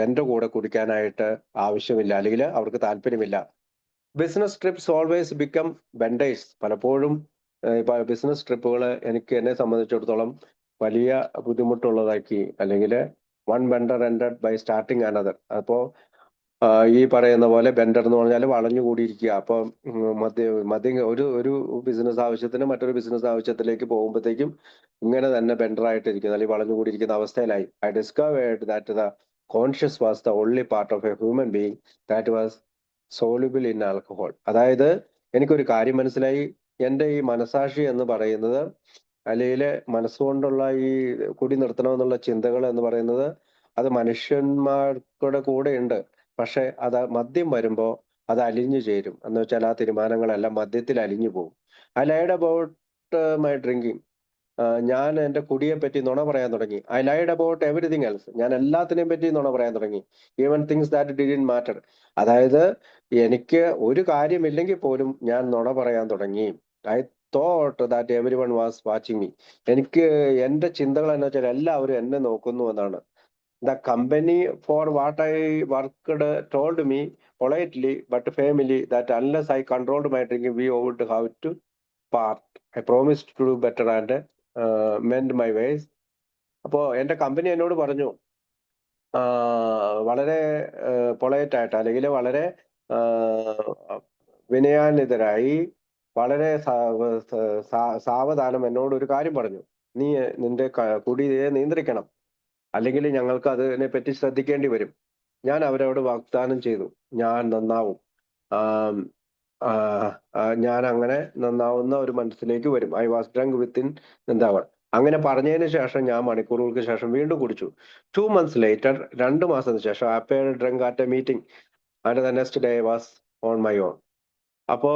എൻ്റെ കൂടെ കുടിക്കാനായിട്ട് ആവശ്യമില്ല, അല്ലെങ്കിൽ അവർക്ക് താല്പര്യമില്ല. Business trips always become benders. പലപ്പോഴും ബിസിനസ് ട്രിപ്പുകൾ എന്നെ സംബന്ധിച്ചിടത്തോളം വലിയ ബുദ്ധിമുട്ടുള്ളതാക്കി, അല്ലെങ്കിൽ one bender ended by starting another. അപ്പോൾ ഈ പറയുന്ന പോലെ ബെൻഡർ എന്ന് പറഞ്ഞാൽ വളഞ്ഞുകൂടിയിരിക്കുക. അപ്പോൾ ഒരു ബിസിനസ് ആവശ്യത്തിന് മറ്റൊരു ബിസിനസ് ആവശ്യത്തിലേക്ക് പോകുമ്പോഴത്തേക്കും ഇങ്ങനെ തന്നെ ബെൻഡർ ആയിട്ടിരിക്കുന്നു, അല്ലെങ്കിൽ വളഞ്ഞുകൂടിയിരിക്കുന്ന അവസ്ഥയിലായി. I discovered that the conscious was the only part of a human being that was soluble in alcohol. അതായത് എനിക്കൊരു കാര്യം മനസ്സിലായി, എൻ്റെ ഈ മനസാക്ഷി എന്ന് പറയുന്നത്, അല്ലെങ്കിൽ മനസ്സുകൊണ്ടുള്ള ഈ കുടി നിർത്തണമെന്നുള്ള ചിന്തകൾ എന്ന് പറയുന്നത്, അത് മനുഷ്യന്മാർക്കുടെ കൂടെ ഉണ്ട്. പക്ഷെ അത് മദ്യം വരുമ്പോൾ അത് അലിഞ്ഞു ചേരും. എന്ന് വെച്ചാൽ ആ തീരുമാനങ്ങളെല്ലാം മദ്യത്തിൽ അലിഞ്ഞു പോകും. I laid about my drinking. ഞാൻ എൻ്റെ കുടിയെ പറ്റി നുണ പറയാൻ തുടങ്ങി. I laid about everything else. ഞാൻ എല്ലാത്തിനെയും പറ്റി നുണ പറയാൻ തുടങ്ങി. Even things that didn't matter. അതായത് എനിക്ക് ഒരു കാര്യമില്ലെങ്കിൽ പോലും ഞാൻ നുണ പറയാൻ തുടങ്ങി. I thought that every one was watching me. എനിക്ക് എന്റെ ചിന്തകൾ എന്ന് വെച്ചാൽ എല്ലാവരും എന്നെ നോക്കുന്നു എന്നാണ്. The company for what I worked told me politely but firmly that unless I controlled my drinking, we would have to part. I promised to do better and mend my ways. അപ്പോൾ എൻ്റെ company എന്നോട് പറഞ്ഞു, വളരെ polite ആയിട്ട് അല്ലെങ്കിൽ വളരെ വിനയാന്വിതരായി വളരെ സാവധാനം എന്നോട് ഒരു കാര്യം പറഞ്ഞു. നീ നിന്റെ കുടിയെ നിയന്ത്രിക്കണം, അല്ലെങ്കിൽ ഞങ്ങൾക്ക് അതിനെ പറ്റി ശ്രദ്ധിക്കേണ്ടി വരും. ഞാൻ അവരോട് വാഗ്ദാനം ചെയ്തു, ഞാൻ നന്നാവും, ഞാൻ അങ്ങനെ നന്നാവുന്ന ഒരു മനസ്സിലേക്ക് വരും. I was drunk within an hour. അങ്ങനെ പറഞ്ഞതിന് ശേഷം ഞാൻ മണിക്കൂറുകൾക്ക് ശേഷം വീണ്ടും കുടിച്ചു. 2 months later, 2 മാസത്തിന് ശേഷം I appeared drunk at a meeting and the next day I was on my own. അപ്പോ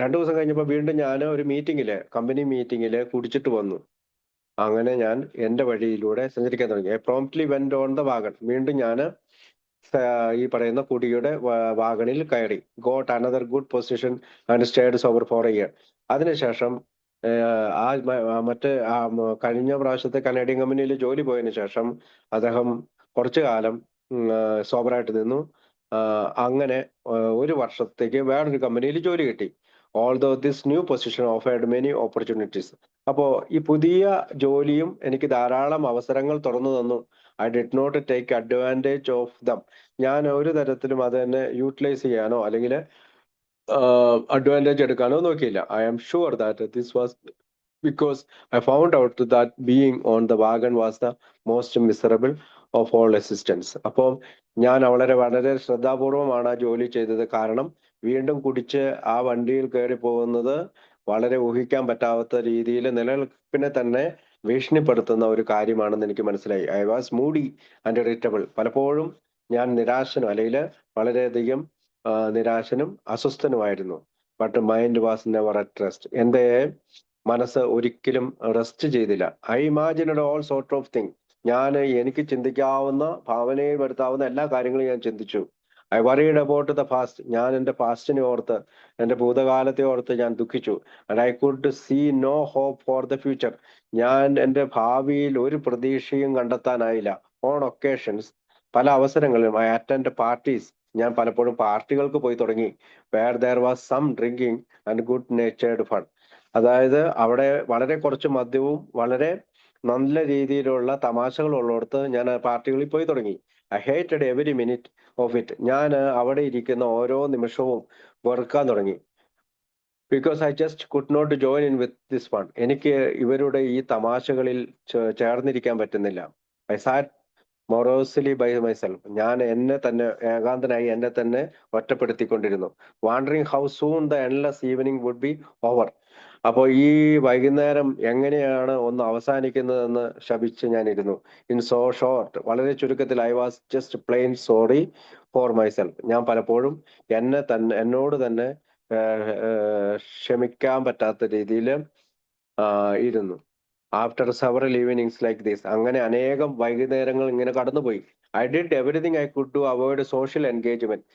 2 ദിവസം കഴിഞ്ഞപ്പോൾ വീണ്ടും ഞാൻ ഒരു കമ്പനി മീറ്റിങ്ങില് കുടിച്ചിട്ട് വന്നു. അങ്ങനെ ഞാൻ എന്റെ വഴിയിലൂടെ സഞ്ചരിക്കാൻ തുടങ്ങി. I promptly went on the wagon. വീണ്ടും ഞാൻ ഈ പറയുന്ന കുടിയുടെ വാഗണിൽ കയറി. Got another good position and stayed sober for a year. അതിനുശേഷം കഴിഞ്ഞ പ്രാവശ്യത്തെ കനേഡിയൻ കമ്പനിയിൽ ജോലി പോയതിനു ശേഷം അദ്ദേഹം കുറച്ചു കാലം സോബറായിട്ട് നിന്നു. അങ്ങനെ 1 വർഷത്തേക്ക് വേറൊരു കമ്പനിയിൽ ജോലി കിട്ടി. Although this new position offered many opportunities. അപ്പോ ഈ പുതിയ ജോലിയും എനിക്ക് ധാരാളം അവസരങ്ങൾ തുറന്നു തന്നു. I did not take advantage of them. ഞാൻ ഒരു തരത്തിലും അത് തന്നെ യൂട്ടിലൈസ് ചെയ്യാനോ അല്ലെങ്കിൽ അഡ്വാൻറ്റേജ് എടുക്കാനോ നോക്കിയില്ല. I am sure that this was because I found out that being on the wagon was the most miserable of all assistance. അപ്പോൾ ഞാൻ വളരെ വളരെ ശ്രദ്ധാപൂർവമാണ് ആ ജോലി ചെയ്തത്. കാരണം വീണ്ടും കുടിച്ച് ആ വണ്ടിയിൽ കയറി പോകുന്നത് വളരെ ഊഹിക്കാൻ പറ്റാത്ത രീതിയിൽ നിലനിൽപ്പിനെ തന്നെ ഭീഷണിപ്പെടുത്തുന്ന ഒരു കാര്യമാണെന്ന് എനിക്ക് മനസ്സിലായി. I was moody and irritable. പലപ്പോഴും ഞാൻ നിരാശനും അല്ലെങ്കിൽ വളരെയധികം നിരാശനും അസ്വസ്ഥനുമായിരുന്നു. But mind was never at rest. എൻ്റെ മനസ്സ് ഒരിക്കലും റെസ്റ്റ് ചെയ്തില്ല. I imagined all sort of thing. ഞാൻ എനിക്ക് ചിന്തിക്കാവുന്ന ഭാവനയിൽ വരുത്താവുന്ന എല്ലാ കാര്യങ്ങളും ഞാൻ ചിന്തിച്ചു. I worried about the past. ഞാൻ എൻ്റെ പാസ്റ്റിനെ ഓർത്ത്, എൻ്റെ ഭൂതകാലത്തെ ഓർത്ത് ഞാൻ ദുഃഖിച്ചു. And I could see no hope for the future. ഞാൻ എൻ്റെ ഭാവിയിൽ ഒരു പ്രതീക്ഷയും കണ്ടെത്താനായില്ല. ഓൺ ഒക്കേഷൻസ്, പല അവസരങ്ങളിലും ഐ അറ്റൻഡ് പാർട്ടീസ്. ഞാൻ പലപ്പോഴും പാർട്ടികൾക്ക് പോയി തുടങ്ങി. Where there was some drinking and good natured fun. അതായത് അവിടെ വളരെ കുറച്ച് മദ്യവും വളരെ നല്ല രീതിയിലുള്ള തമാശകൾ ഉള്ളിടത്ത് ഞാൻ പാർട്ടികളിൽ പോയി തുടങ്ങി. I hated every minute of it. ഞാൻ അവിടെ ഇരിക്കുന്ന ഓരോ നിമിഷവും വെറുക്കാൻ തുടങ്ങി. Because I just could not join in with this one. എനിക്ക് ഇവരുടെ ഈ തമാശകളിൽ ചേർന്നിരിക്കാൻ പറ്റുന്നില്ല. I sat morosely by myself. ഞാൻ എന്നെ തന്നെ ഏകാന്തനായി എന്നെ തന്നെ ഒറ്റപ്പെടുത്തിക്കൊണ്ടിരുന്നു. Wondering how soon the endless evening would be over. അപ്പോൾ ഈ വൈകുന്നേരം എങ്ങനെയാണ് ഒന്ന് അവസാനിക്കുന്നതെന്ന് ശപിച്ച് ഞാനിരുന്നു. ഇൻ സോ ഷോർട്ട്, വളരെ ചുരുക്കത്തിൽ, I was just plain sorry for myself. ഞാൻ പലപ്പോഴും എന്നോട് തന്നെ ക്ഷമിക്കാൻ പറ്റാത്ത രീതിയിൽ ഇരുന്നു. After several evenings like this, അങ്ങനെ അനേകം വൈകുന്നേരങ്ങൾ ഇങ്ങനെ കടന്നുപോയി. I did everything I could to avoid social engagement.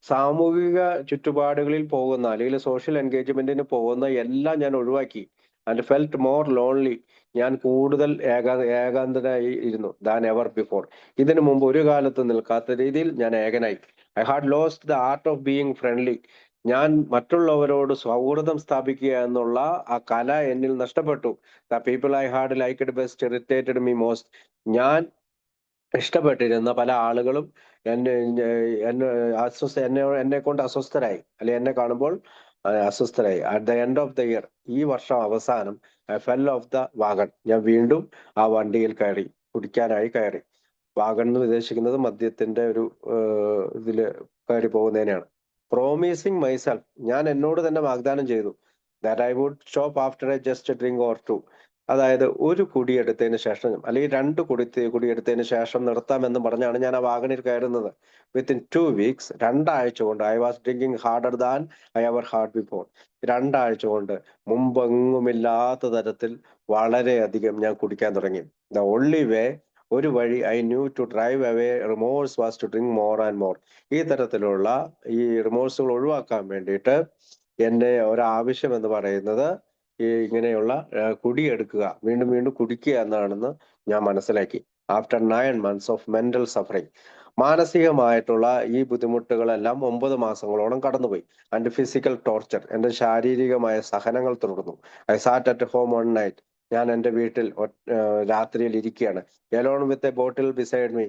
സാമൂഹിക ചുറ്റുപാടുകളിൽ പോകുന്ന അല്ലെങ്കിൽ സോഷ്യൽ എൻഗേജ്മെന്റിന് പോകുന്ന എല്ലാം ഞാൻ ഒഴിവാക്കി. And felt more lonely. ഞാൻ കൂടുതൽ ഏകാന്തനായി ഇരുന്നു ദാൻ എവർ ബിഫോർ. ഇതിനു മുമ്പ് ഒരു കാലത്ത് നിൽക്കാത്ത രീതിയിൽ ഞാൻ ഏകനായി. I had lost the art of being friendly. ഞാൻ മറ്റുള്ളവരോട് സൗഹൃദം സ്ഥാപിക്കുക എന്നുള്ള ആ കല എന്നിൽ നഷ്ടപ്പെട്ടു. The people I had liked best irritated me most. ഞാൻ ഇഷ്ടപ്പെട്ടിരുന്ന പല ആളുകളും എന്നെ എന്നെ കൊണ്ട് അസ്വസ്ഥരായി, അല്ലെ എന്നെ കാണുമ്പോൾ അസ്വസ്ഥരായി. At the end of the year, ഈ വർഷം അവസാനം, I fell off the wagon. ഞാൻ വീണ്ടും ആ വണ്ടിയിൽ കുടിക്കാനായി കയറി. വാഗൺ എന്ന് ഉദ്ദേശിക്കുന്നത് മദ്യത്തിന്റെ ഒരു ഇതില് കയറി പോകുന്നതിനെയാണ്. പ്രോമിസിങ് മൈസെൽഫ്, ഞാൻ എന്നോട് തന്നെ വാഗ്ദാനം ചെയ്തു, that I would stop after a just drink or two. അതായത് ഒരു കുടിയെടുത്തതിന് ശേഷം അല്ലെങ്കിൽ രണ്ട് കുടിയെടുത്തതിന് ശേഷം നിർത്താമെന്ന് പറഞ്ഞാണ് ഞാൻ ആ വാഗണിൽ കയറുന്നത്. വിത്തിൻ 2 വീക്സ്, 2 ആഴ്ച കൊണ്ട് I was drinking harder than I ever hard before. 2 ആഴ്ച കൊണ്ട് മുമ്പെങ്ങുമില്ലാത്ത തരത്തിൽ വളരെയധികം ഞാൻ കുടിക്കാൻ തുടങ്ങി. ദ ഓൺലി വേ, ഒരു വഴി, I knew to drive away remorse was to drink more and more. ഈ തരത്തിലുള്ള ഈ റിമോഴ്സുകൾ ഒഴിവാക്കാൻ വേണ്ടിയിട്ട് എന്റെ ഒരാവശ്യം എന്ന് പറയുന്നത് ഈ ഇങ്ങനെയുള്ള കുടിയെടുക്കുക, വീണ്ടും വീണ്ടും കുടിക്കുക എന്നാണെന്ന് ഞാൻ മനസ്സിലാക്കി. After 9 months of mental suffering, മാനസികമായിട്ടുള്ള ഈ ബുദ്ധിമുട്ടുകളെല്ലാം 9 മാസങ്ങളോളം കടന്നുപോയി. ആൻഡ് ഫിസിക്കൽ ടോർച്ചർ, എന്റെ ശാരീരികമായ സഹനങ്ങൾ തുടർന്നു. I sat at home one night, ഞാൻ എന്റെ വീട്ടിൽ രാത്രിയിൽ ഇരിക്കുകയാണ്. Alone with a bottle beside me,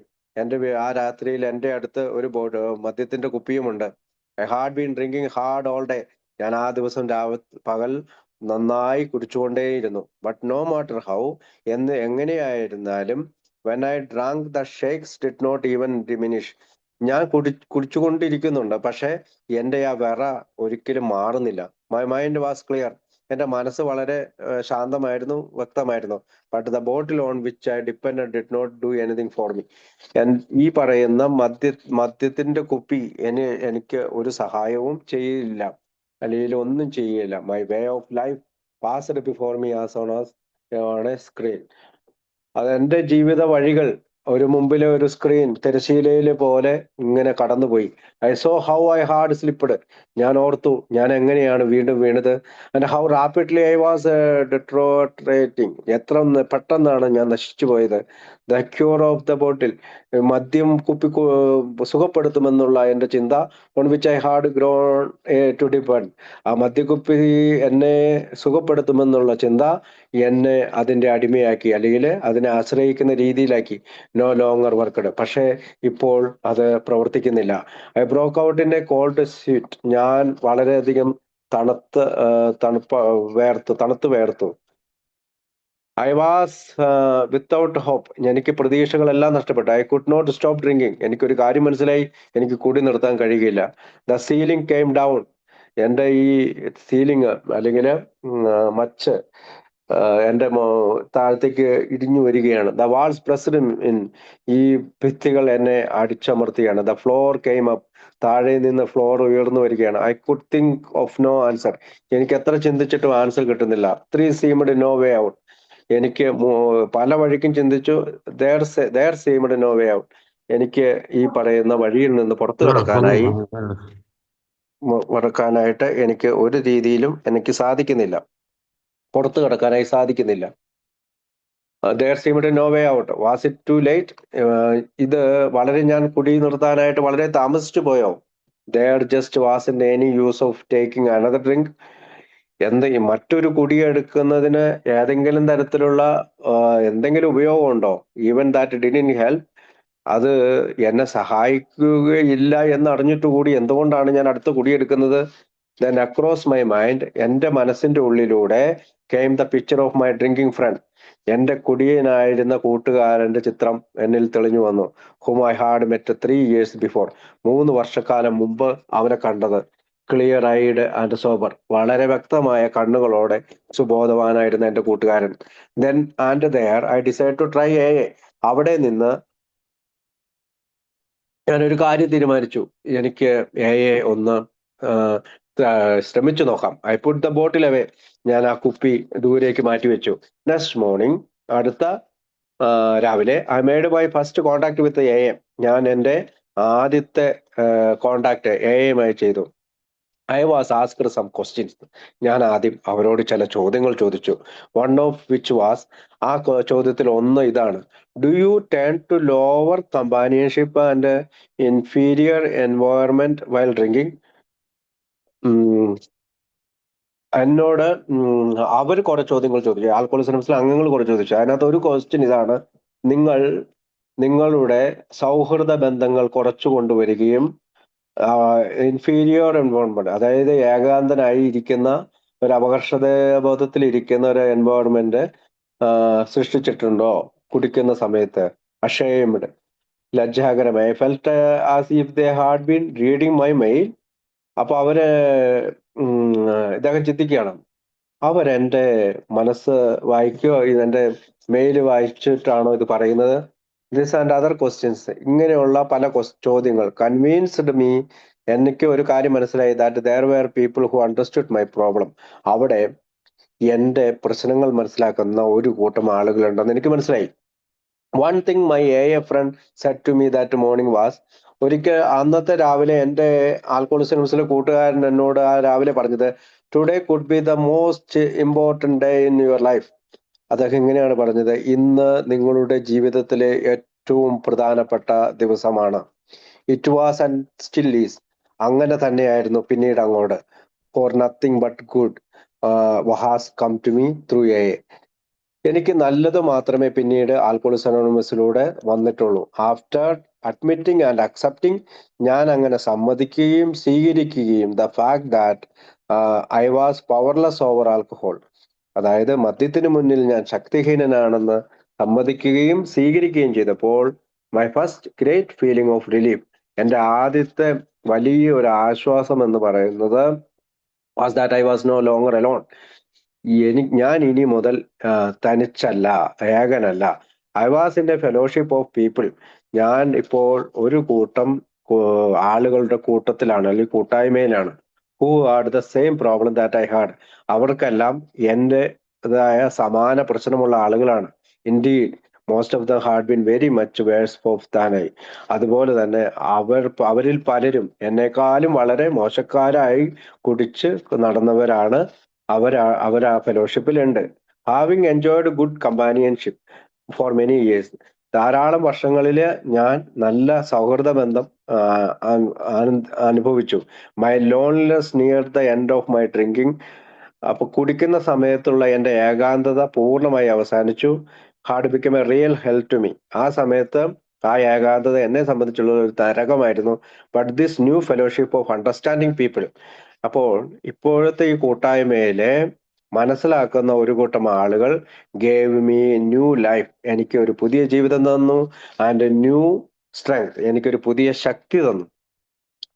ആ രാത്രിയിൽ എന്റെ അടുത്ത് ഒരു മദ്യത്തിന്റെ കുപ്പിയുമുണ്ട്. I had been drinking hard all day, ഞാൻ ആ ദിവസം പകൽ നന്നായി കുടിച്ചുകൊണ്ടേയിരുന്നു. ബട്ട് നോ മാറ്റർ ഹൗ, എങ്ങനെയായിരുന്നാലും when I drank the shakes did not even diminish, ഞാൻ കുടിച്ചുകൊണ്ടിരിക്കുന്നുണ്ട്, പക്ഷെ എന്റെ ആ വിറ ഒരിക്കലും മാറുന്നില്ല. മൈ മൈൻഡ് വാസ് ക്ലിയർ, എന്റെ മനസ്സ് വളരെ ശാന്തമായിരുന്നു, വ്യക്തമായിരുന്നു. But the bottle on which I depend did not do anything for me. ഈ പറയുന്ന മദ്യത്തിന്റെ കുപ്പി എനിക്ക് ഒരു സഹായവും ചെയ്യില്ല, അല്ലെങ്കിൽ ഒന്നും ചെയ്യില്ല. My way of life passed before me as on A screen. അതെന്റെ ജീവിത വഴികൾ ഒരു മുമ്പിലെ ഒരു സ്ക്രീൻ, തിരശീലയിലെ പോലെ ഇങ്ങനെ കടന്നുപോയി. I saw how I had slipped, ഞാൻ ഓർത്തു ഞാൻ എങ്ങനെയാണ് വീണ്ടും വീണത്. And how rapidly I was deteriorating, എത്ര പെട്ടെന്നാണ് ഞാൻ നശിച്ചു പോയത്. The cure of the bottle, മദ്യം കുപ്പി സുഖപ്പെടുത്തുമെന്നുള്ള എന്റെ ചിന്ത, on which I had grown to depend, ആ മദ്യക്കുപ്പി എന്നെ സുഖപ്പെടുത്തുമെന്നുള്ള ചിന്ത എന്നെ അതിന്റെ അടിമയാക്കി, അല്ലെങ്കിൽ അതിനെ ആശ്രയിക്കുന്ന രീതിയിലാക്കി. നോ ലോങ്ങർ വർക്കഡ്, പക്ഷേ ഇപ്പോൾ അത് പ്രവർത്തിക്കുന്നില്ല. I broke out in a cold sweat, ഞാൻ വളരെയധികം തണുത്ത് വേർത്തു. ഐ വാസ് വിത്തൗട്ട് ഹോപ്പ്, എനിക്ക് പ്രതീക്ഷകളെല്ലാം നഷ്ടപ്പെട്ടു. I could not stop drinking, എനിക്കൊരു കാര്യം മനസ്സിലായി, എനിക്ക് കൂടി നിർത്താൻ കഴിയുകയില്ല. ദ സീലിംഗ് കെയിം ഡൗൺ, എന്റെ ഈ സീലിംഗ് അല്ലെങ്കിൽ മച്ച് എന്റെ താഴത്തേക്ക് ഇടിഞ്ഞു വരികയാണ്. ദ വാൾസ് പ്രസ്ഡ് ഇൻ, ഈ ഭിത്തികൾ എന്നെ അടിച്ചമർത്തുകയാണ്. ദ ഫ്ലോർ കെയിം അപ്പ്, താഴെ നിന്ന് ഫ്ലോർ ഉയർന്നു വരികയാണ്. I could think of no answer, എനിക്ക് എത്ര ചിന്തിച്ചിട്ടും ആൻസർ കിട്ടുന്നില്ല. There seemed no way out, എനിക്ക് പല വഴിക്കും ചിന്തിച്ചു. There seemed no way out, എനിക്ക് ഈ പറയുന്ന വഴിയിൽ നിന്ന് പുറത്തു കടക്കാനായിട്ട് എനിക്ക് ഒരു രീതിയിലും എനിക്ക് സാധിക്കുന്നില്ല, പുറത്തു കടക്കാനായി സാധിക്കുന്നില്ല. There seemed no way out, was it too late, ഇത് വളരെ ഞാൻ കുടി നിർത്താനായിട്ട് വളരെ താമസിച്ചു പോയോ? There just was in any use of taking another drink, മറ്റൊരു കുടിയെടുക്കുന്നതിന് ഏതെങ്കിലും തരത്തിലുള്ള എന്തെങ്കിലും ഉപയോഗമുണ്ടോ? ഈവൻ ദാറ്റ് ഡിഡിൻ ഹെൽപ്പ്, അത് എന്നെ സഹായിക്കുകയില്ല എന്നറിഞ്ഞിട്ട് കൂടി എന്തുകൊണ്ടാണ് ഞാൻ അടുത്ത കുടിയെടുക്കുന്നത്? ദെൻ അക്രോസ് മൈ മൈൻഡ്, എന്റെ മനസ്സിന്റെ ഉള്ളിലൂടെ came the picture of my drinking friend, എന്റെ കുടിയനായിരുന്ന കൂട്ടുകാരന്റെ ചിത്രം എന്നിൽ തെളിഞ്ഞു വന്നു. Hmm I had met 3 years before, 3 വർഷക്കാലം മുമ്പ് അവനെ കണ്ടത്. ക്ലിയർ ഐഡ് ആൻഡ് സോബർ, വളരെ വ്യക്തമായ കണ്ണുകളോടെ സുബോധവാനായിരുന്ന എന്റെ കൂട്ടുകാരൻ. Then and there I decide to try A, അവിടെ നിന്ന് ഞാനൊരു കാര്യം തീരുമാനിച്ചു, എനിക്ക് ഒന്ന് ശ്രമിച്ചു നോക്കാം. I put the bottle away, ഞാൻ ആ കുപ്പി ദൂരേക്ക് മാറ്റി വെച്ചു. നെക്സ്റ്റ് മോർണിംഗ്, അടുത്ത രാവിലെ, I made my first contact with A M, ഞാൻ എൻ്റെ ആദ്യത്തെ കോണ്ടാക്ട് എ എമ്മായി ചെയ്തു. I was asked some questions, ഞാൻ ആദ്യം അവരോട് ചില ചോദ്യങ്ങൾ ചോദിച്ചു. വൺ ഓഫ് വിച്ച് വാസ്, ആ ചോദ്യത്തിൽ ഒന്ന് ഇതാണ്: do you turn to lower companionship and inferior environment while drinking? എന്നോട് അവർ കുറെ ചോദ്യങ്ങൾ ചോദിച്ചു, ആൽക്കോളിസംസിലെ അംഗങ്ങൾ കുറെ ചോദിച്ചു. അതിനകത്ത് ഒരു ക്വസ്റ്റ്യൻ ഇതാണ്: നിങ്ങളുടെ സൗഹൃദ ബന്ധങ്ങൾ കുറച്ചു കൊണ്ടുവരികയും ഇൻഫീരിയർ എൻവയോൺമെന്റ്, അതായത് ഏകാന്തനായി ഇരിക്കുന്ന ഒരു അപകർഷതാബോധത്തിൽ ഇരിക്കുന്ന ഒരു എൻവയോൺമെന്റ് സൃഷ്ടിച്ചിട്ടുണ്ടോ കുടിക്കുന്ന സമയത്ത്? അഷേംഡ്, ലജ്ജാകരമായി. Felt as if they had been reading my mail. അപ്പൊ അവര് ഇദ്ദേഹം ചിന്തിക്കുകയാണ്, അവരെന്റെ മനസ്സ് വായിക്കുകയോ എന്റെ മെയിൽ വായിച്ചിട്ടാണോ ഇത് പറയുന്നത്? ദിസ് ആൻഡ് അതർ ക്വസ്റ്റ്യൻസ്, ഇങ്ങനെയുള്ള പല ചോദ്യങ്ങൾ കൺവീൻസ്ഡ് മീ. എനിക്ക് ഒരു കാര്യം മനസ്സിലായി, that there were people who understood my problem. അവിടെ എന്റെ പ്രശ്നങ്ങൾ മനസ്സിലാക്കുന്ന ഒരു കൂട്ടം ആളുകളുണ്ടെന്ന് എനിക്ക് മനസ്സിലായി. One thing my A friend said to me that morning was, ഒരിക്കൽ അന്നത്തെ രാവിലെ എൻ്റെ ആൽക്കോളിക്സ് അനോണിമസിലെ കൂട്ടുകാരൻ എന്നോട് ആ രാവിലെ പറഞ്ഞത്, today could be the most important day in your life. അദ്ദേഹം ഇങ്ങനെയാണ് പറഞ്ഞത്, ഇന്ന് നിങ്ങളുടെ ജീവിതത്തിലെ ഏറ്റവും പ്രധാനപ്പെട്ട ദിവസമാണ്. It was and still is. അങ്ങനെ തന്നെയായിരുന്നു പിന്നീട് അങ്ങോട്ട്. For nothing but good has come to me through A. എനിക്ക് നല്ലത് മാത്രമേ പിന്നീട് ആൽക്കോളിക്സ് അനോണിമസിലൂടെ വന്നിട്ടുള്ളൂ. ആഫ്റ്റർ അഡ്മിറ്റിംഗ് ആൻഡ് അക്സെപ്റ്റിംഗ്, ഞാൻ അങ്ങനെ സമ്മതിക്കുകയും സ്വീകരിക്കുകയും the fact that I was powerless over alcohol, അതായത് മദ്യത്തിന് മുന്നിൽ ഞാൻ ശക്തിഹീനനാണെന്ന് സമ്മതിക്കുകയും സ്വീകരിക്കുകയും ചെയ്തപ്പോൾ, my first great feeling of relief, എൻ്റെ ആദ്യത്തെ വലിയ ഒരു ആശ്വാസം എന്ന് പറയുന്നത് was that I was no longer alone. ഞാൻ ഇനി മുതൽ തനിച്ചല്ല, ഏകനല്ല. I was in a fellowship of people. ഞാൻ ഇപ്പോൾ ഒരു കൂട്ടം ആളുകളുടെ കൂട്ടത്തിലാണ്, അല്ലെങ്കിൽ കൂട്ടായ്മയിലാണ്. Who had the same problem that I had. അവർക്കെല്ലാം എന്റേതായ സമാന പ്രശ്നമുള്ള ആളുകളാണ്. Indeed most of the had been very much worse off than I. അതുപോലെ തന്നെ അവരിൽ പലരും എന്നെക്കാളും വളരെ മോശക്കാരായി കുടിച്ച് നടന്നവരാണ്. അവർ ആ ഫെലോഷിപ്പിലുണ്ട്. Having enjoyed good companionship for many years. ധാരാളം വർഷങ്ങളില് ഞാൻ നല്ല സൗഹൃദ ബന്ധം അനുഭവിച്ചു. My loneliness near the end of my drinking. അപ്പൊ കുടിക്കുന്ന സമയത്തുള്ള എൻ്റെ ഏകാന്തത പൂർണ്ണമായി അവസാനിച്ചു. Had become a real help to me. ആ സമയത്ത് ആ ഏകാന്തത എന്നെ സംബന്ധിച്ചുള്ള ഒരു നരകമായിരുന്നു. But this new fellowship of understanding people, അപ്പോൾ ഇപ്പോഴത്തെ ഈ കൂട്ടായ്മയിലെ മനസ്സിലാക്കുന്ന ഒരു കൂട്ടം ആളുകൾ ഗേവ് മീ ന്യൂ ലൈഫ്, എനിക്ക് ഒരു പുതിയ ജീവിതം തന്നു. ആൻഡ് ന്യൂ സ്ട്രെങ്ത്, എനിക്കൊരു പുതിയ ശക്തി തന്നു.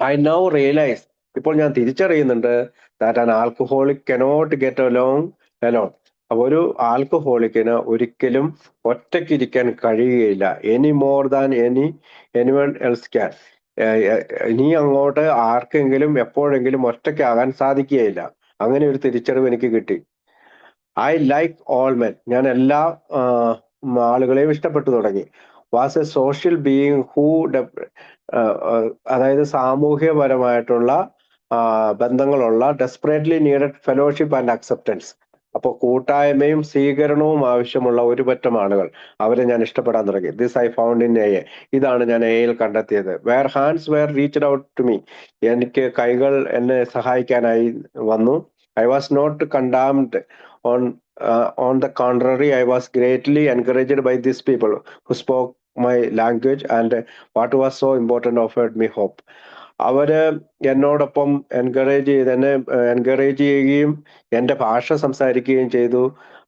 ഐ നൗ റിയലൈസ്, ഇപ്പോൾ ഞാൻ തിരിച്ചറിയുന്നുണ്ട്, that an alcoholic cannot get along alone. അപ്പൊ ഒരു ആൽക്കഹോളിക്കിന് ഒരിക്കലും ഒറ്റയ്ക്കിരിക്കാൻ കഴിയുകയില്ല. Any more than anyone else can. ഇനി അങ്ങോട്ട് ആർക്കെങ്കിലും എപ്പോഴെങ്കിലും ഒറ്റയ്ക്കാകാൻ സാധിക്കുകയില്ല. അങ്ങനെ ഒരു തിരിച്ചറിവ് എനിക്ക് കിട്ടി. ഐ ലൈക്ക് ഓൾ മെൻ, ഞാൻ എല്ലാ ആളുകളെയും ഇഷ്ടപ്പെട്ടു തുടങ്ങി. Was a social being who, അതായത് സാമൂഹ്യപരമായിട്ടുള്ള ബന്ധങ്ങളുള്ള, desperately needed fellowship and acceptance. അപ്പോൾ കൂട്ടായ്മയും സ്വീകരണവും ആവശ്യമുള്ള ഒരു പറ്റം ആളുകൾ, അവരെ ഞാൻ ഇഷ്ടപ്പെടാൻ തുടങ്ങി. This I found in A. ഇതാണ് ഞാൻ എയിൽ കണ്ടെത്തിയത്. Where hands were reached out to me, എനിക്ക് കൈകൾ എന്നെ സഹായിക്കാനായി വന്നു. I was not condemned. On the contrary, I was greatly encouraged by these people who spoke my language, and what was so important offered me hope. അവര് എന്നോടൊപ്പം എന്നെ encourage ചെയ്യുകയും എൻ്റെ ഭാഷ സംസാരിക്കുകയും ചെയ്തു.